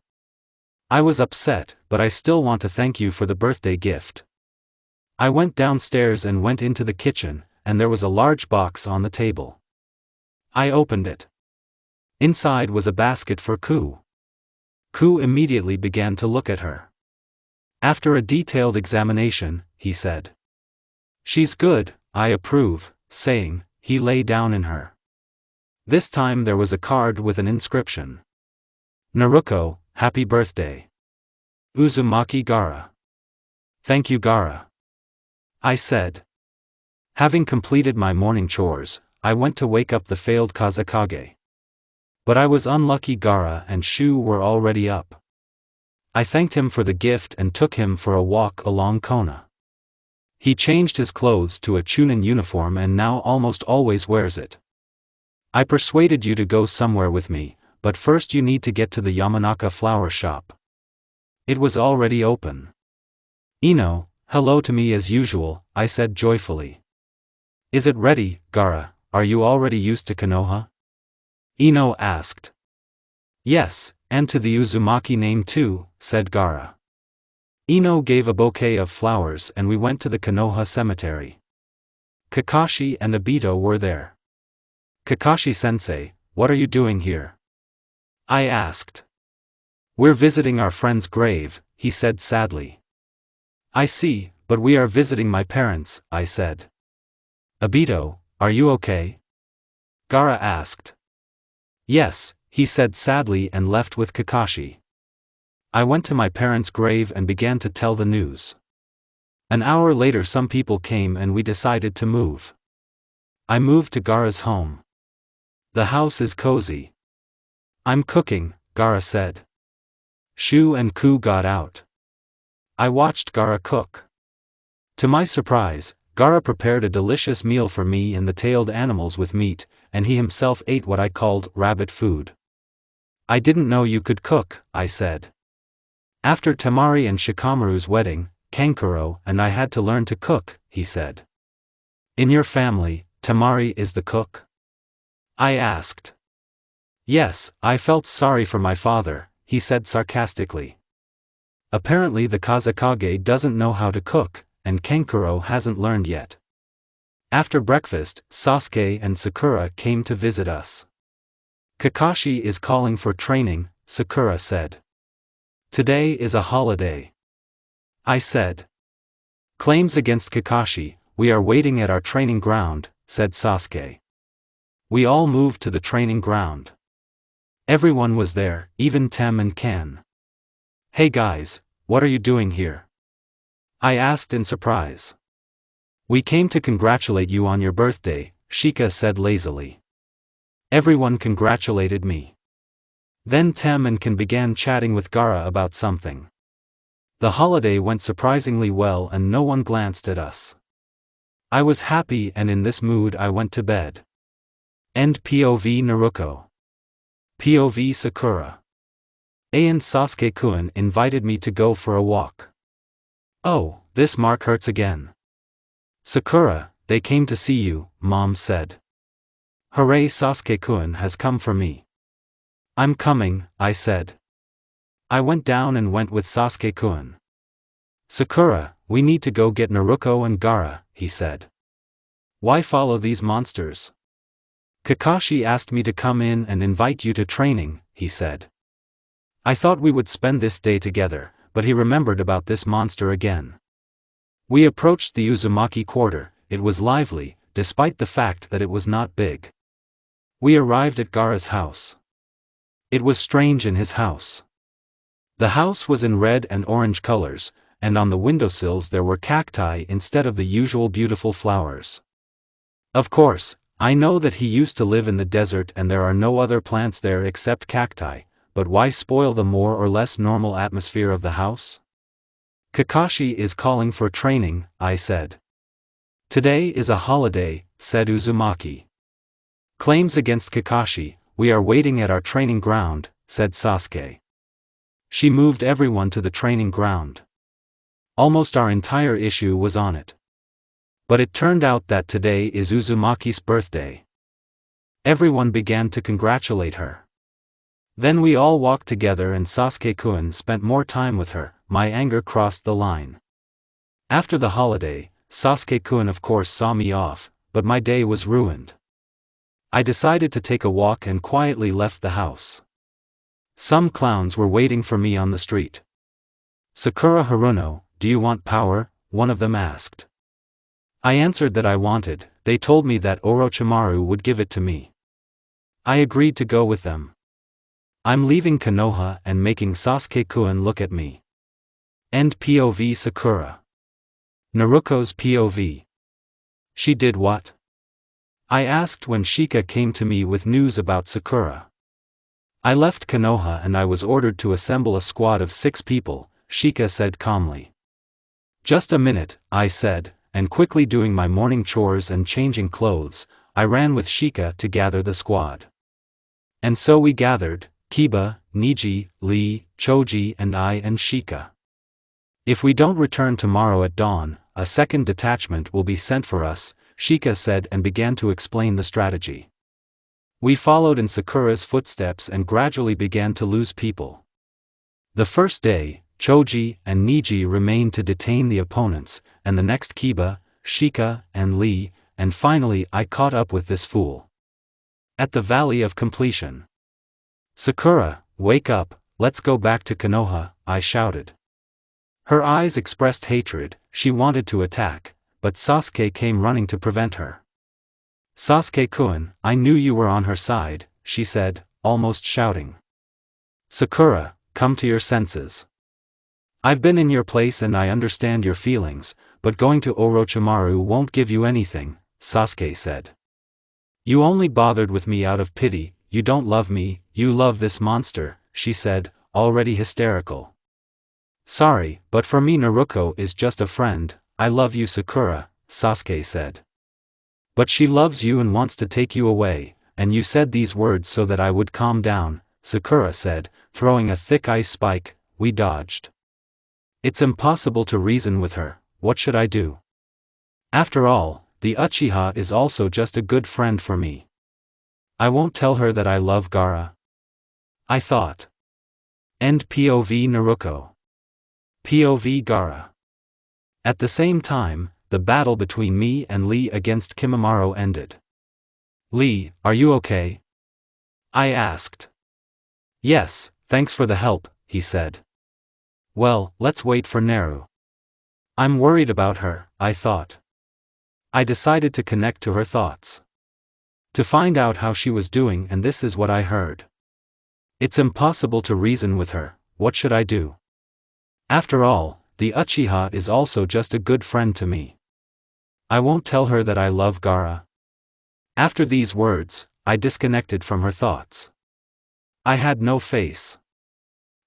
I was upset, but I still want to thank you for the birthday gift. I went downstairs and went into the kitchen, and there was a large box on the table. I opened it. Inside was a basket for Ku. Ku immediately began to look at her. After a detailed examination, he said. She's good, I approve, saying, he lay down in her. This time there was a card with an inscription. Naruto, happy birthday. Uzumaki Gaara. Thank you Gaara. I said. Having completed my morning chores, I went to wake up the failed Kazekage. But I was unlucky. Gaara and Shu were already up. I thanked him for the gift and took him for a walk along Kona. He changed his clothes to a Chunin uniform and now almost always wears it. I persuaded you to go somewhere with me, but first you need to get to the Yamanaka flower shop. It was already open. Ino, hello to me as usual, I said joyfully. Is it ready, Gaara? Are you already used to Konoha? Ino asked. Yes, and to the Uzumaki name too, said Gaara. Ino gave a bouquet of flowers and we went to the Konoha cemetery. Kakashi and Obito were there. Kakashi-sensei, what are you doing here? I asked. We're visiting our friend's grave, he said sadly. I see, but we are visiting my parents, I said. Obito, are you okay? Gaara asked. Yes, he said sadly and left with Kakashi. I went to my parents' grave and began to tell the news. An hour later some people came and we decided to move. I moved to Gaara's home. The house is cozy. I'm cooking, Gaara said. Shu and Ku got out. I watched Gaara cook. To my surprise, Gaara prepared a delicious meal for me and the tailed animals with meat, and he himself ate what I called rabbit food. I didn't know you could cook, I said. After Temari and Shikamaru's wedding, Kankuro and I had to learn to cook, he said. In your family, Temari is the cook? I asked. Yes, I felt sorry for my father, he said sarcastically. Apparently the Kazekage doesn't know how to cook, and Kankuro hasn't learned yet. After breakfast, Sasuke and Sakura came to visit us. Kakashi is calling for training, Sakura said. Today is a holiday. I said. Claims against Kakashi, we are waiting at our training ground, said Sasuke. We all moved to the training ground. Everyone was there, even Tem and Kan. Hey guys, what are you doing here? I asked in surprise. We came to congratulate you on your birthday, Shika said lazily. Everyone congratulated me. Then Tem and Ken began chatting with Gaara about something. The holiday went surprisingly well and no one glanced at us. I was happy and in this mood I went to bed. End POV Naruto. POV Sakura. And Sasuke-kun invited me to go for a walk. Oh, this mark hurts again. Sakura, they came to see you, Mom said. Hooray, Sasuke-kun has come for me. I'm coming, I said. I went down and went with Sasuke-kun. Sakura, we need to go get Naruto and Gaara, he said. Why follow these monsters? Kakashi asked me to come in and invite you to training, he said. I thought we would spend this day together, but he remembered about this monster again. We approached the Uzumaki quarter. It was lively, despite the fact that it was not big. We arrived at Gaara's house. It was strange in his house. The house was in red and orange colors, and on the windowsills there were cacti instead of the usual beautiful flowers. Of course, I know that he used to live in the desert and there are no other plants there except cacti, but why spoil the more or less normal atmosphere of the house? Kakashi is calling for training, I said. Today is a holiday, said Uzumaki. Claims against Kakashi, we are waiting at our training ground, said Sasuke. She moved everyone to the training ground. Almost our entire issue was on it. But it turned out that today is Uzumaki's birthday. Everyone began to congratulate her. Then we all walked together and Sasuke-kun spent more time with her. My anger crossed the line. After the holiday, Sasuke-kun of course saw me off, but my day was ruined. I decided to take a walk and quietly left the house. Some clowns were waiting for me on the street. Sakura Haruno, do you want power? One of them asked. I answered that I wanted. They told me that Orochimaru would give it to me. I agreed to go with them. I'm leaving Konoha and making Sasuke-kun look at me. End POV Sakura. Naruto's POV. She did what? I asked when Shika came to me with news about Sakura. I left Konoha and I was ordered to assemble a squad of 6 people, Shika said calmly. Just a minute, I said, and quickly doing my morning chores and changing clothes, I ran with Shika to gather the squad. And so we gathered, Kiba, Niji, Lee, Choji and I and Shika. If we don't return tomorrow at dawn, a second detachment will be sent for us, Shika said and began to explain the strategy. We followed in Sakura's footsteps and gradually began to lose people. The first day, Choji and Niji remained to detain the opponents, and the next Kiba, Shika, and Lee, and finally I caught up with this fool. At the Valley of Completion. Sakura, wake up, let's go back to Konoha, I shouted. Her eyes expressed hatred, she wanted to attack, but Sasuke came running to prevent her. Sasuke-kun, I knew you were on her side, she said, almost shouting. Sakura, come to your senses. I've been in your place and I understand your feelings, but going to Orochimaru won't give you anything, Sasuke said. You only bothered with me out of pity, you don't love me, you love this monster, she said, already hysterical. Sorry, but for me Naruto is just a friend, I love you Sakura, Sasuke said. But she loves you and wants to take you away, and you said these words so that I would calm down, Sakura said, throwing a thick ice spike. We dodged. It's impossible to reason with her, what should I do? After all, the Uchiha is also just a good friend for me. I won't tell her that I love Gaara. I thought. End POV Naruto. POV Gaara. At the same time, the battle between me and Lee against Kimimaro ended. Lee, are you okay? I asked. Yes, thanks for the help, he said. Well, let's wait for Naru. I'm worried about her, I thought. I decided to connect to her thoughts. To find out how she was doing, and this is what I heard. It's impossible to reason with her, what should I do? After all, the Uchiha is also just a good friend to me. I won't tell her that I love Gaara. After these words, I disconnected from her thoughts. I had no face.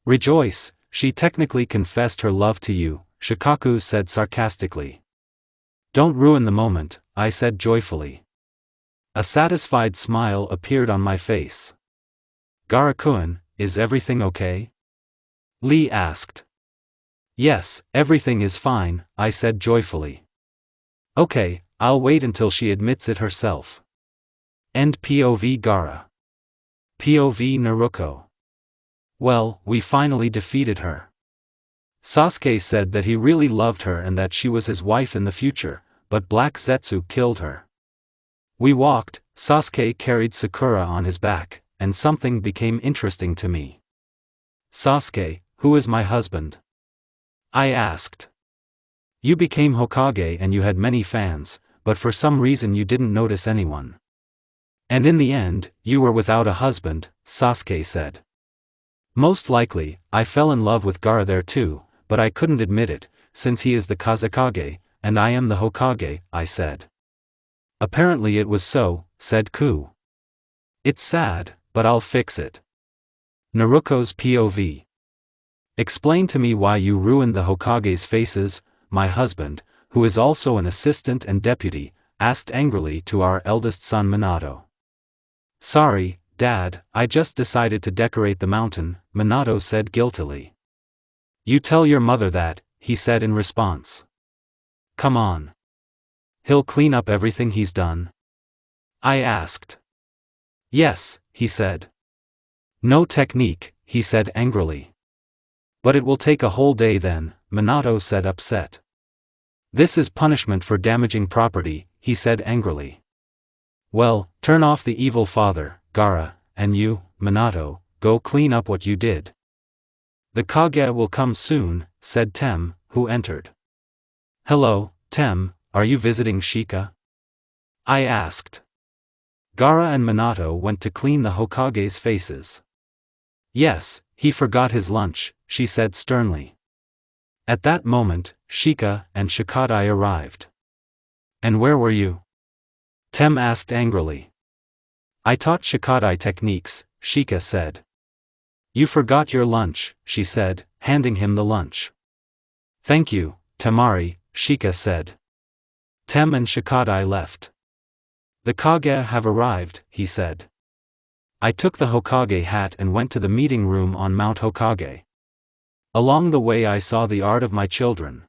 Rejoice, she technically confessed her love to you, Shikaku said sarcastically. Don't ruin the moment, I said joyfully. A satisfied smile appeared on my face. Gaara-kun, is everything okay? Lee asked. Yes, everything is fine, I said joyfully. Okay, I'll wait until she admits it herself. End POV Gaara. POV Naruto. Well, we finally defeated her. Sasuke said that he really loved her and that she was his wife in the future, but Black Zetsu killed her. We walked, Sasuke carried Sakura on his back, and something became interesting to me. Sasuke, who is my husband? I asked. You became Hokage and you had many fans, but for some reason you didn't notice anyone. And in the end, you were without a husband, Sasuke said. Most likely, I fell in love with Gaara there too, but I couldn't admit it, since he is the Kazekage, and I am the Hokage, I said. Apparently it was so, said Ku. It's sad, but I'll fix it. Naruto's POV. Explain to me why you ruined the Hokage's faces. My husband, who is also an assistant and deputy, asked angrily to our eldest son Minato. Sorry, Dad, I just decided to decorate the mountain, Minato said guiltily. You tell your mother that, he said in response. Come on. He'll clean up everything he's done? I asked. Yes, he said. No technique, he said angrily. But it will take a whole day then, Minato said upset. This is punishment for damaging property, he said angrily. Well, turn off the evil father, Gaara, and you, Minato, go clean up what you did. The Kage will come soon, said Tem, who entered. Hello, Tem, are you visiting Shika? I asked. Gaara and Minato went to clean the Hokage's faces. Yes, he forgot his lunch, she said sternly. At that moment, Shika and Shikadai arrived. And where were you? Tem asked angrily. I taught Shikadai techniques, Shika said. You forgot your lunch, she said, handing him the lunch. Thank you, Temari, Shika said. Tem and Shikadai left. The Kage have arrived, he said. I took the Hokage hat and went to the meeting room on Mount Hokage. Along the way I saw the art of my children.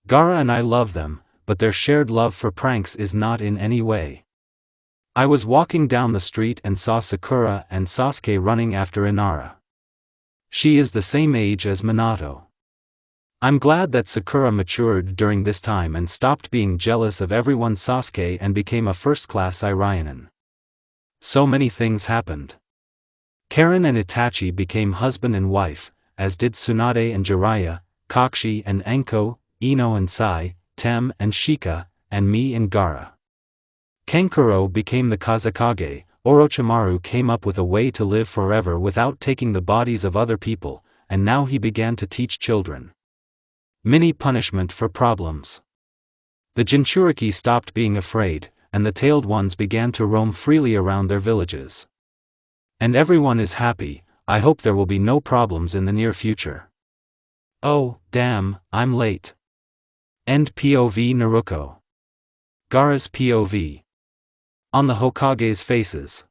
Gaara and I love them, but their shared love for pranks is not in any way. I was walking down the street and saw Sakura and Sasuke running after Inara. She is the same age as Minato. I'm glad that Sakura matured during this time and stopped being jealous of everyone Sasuke and became a first-class Irionin. So many things happened. Karen and Itachi became husband and wife, as did Tsunade and Jiraiya, Kakshi and Anko, Ino and Sai, Tem and Shika, and me and Gaara. Kankuro became the Kazekage. Orochimaru came up with a way to live forever without taking the bodies of other people, and now he began to teach children. Mini punishment for problems. The Jinchuriki stopped being afraid, and the tailed ones began to roam freely around their villages. And everyone is happy. I hope there will be no problems in the near future. Oh, damn, I'm late. End POV Naruto. Gaara's POV. On the Hokage's faces.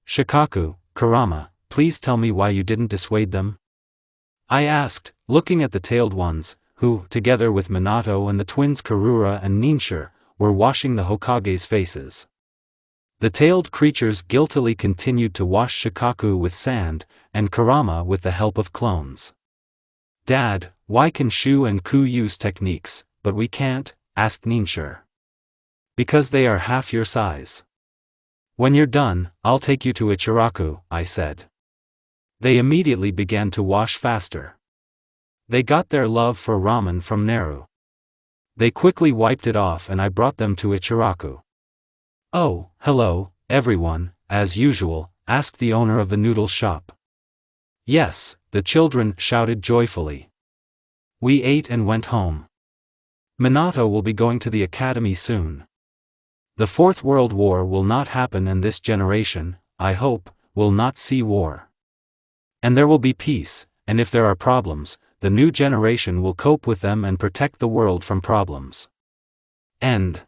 Shikaku, Kurama, please tell me why you didn't dissuade them? I asked, looking at the tailed ones, who, together with Minato and the twins Karura and Ninshur, were washing the Hokage's faces. The tailed creatures guiltily continued to wash Shikaku with sand, and Kurama with the help of clones. Dad, why can Shu and Ku use techniques, but we can't? Asked Ninshur. Because they are half your size. When you're done, I'll take you to Ichiraku, I said. They immediately began to wash faster. They got their love for ramen from Naru. They quickly wiped it off and I brought them to Ichiraku. Oh, hello, everyone, as usual, asked the owner of the noodle shop. Yes, the children shouted joyfully. We ate and went home. Minato will be going to the academy soon. The Fourth World War will not happen and this generation, I hope, will not see war. And there will be peace, and if there are problems, the new generation will cope with them and protect the world from problems. End.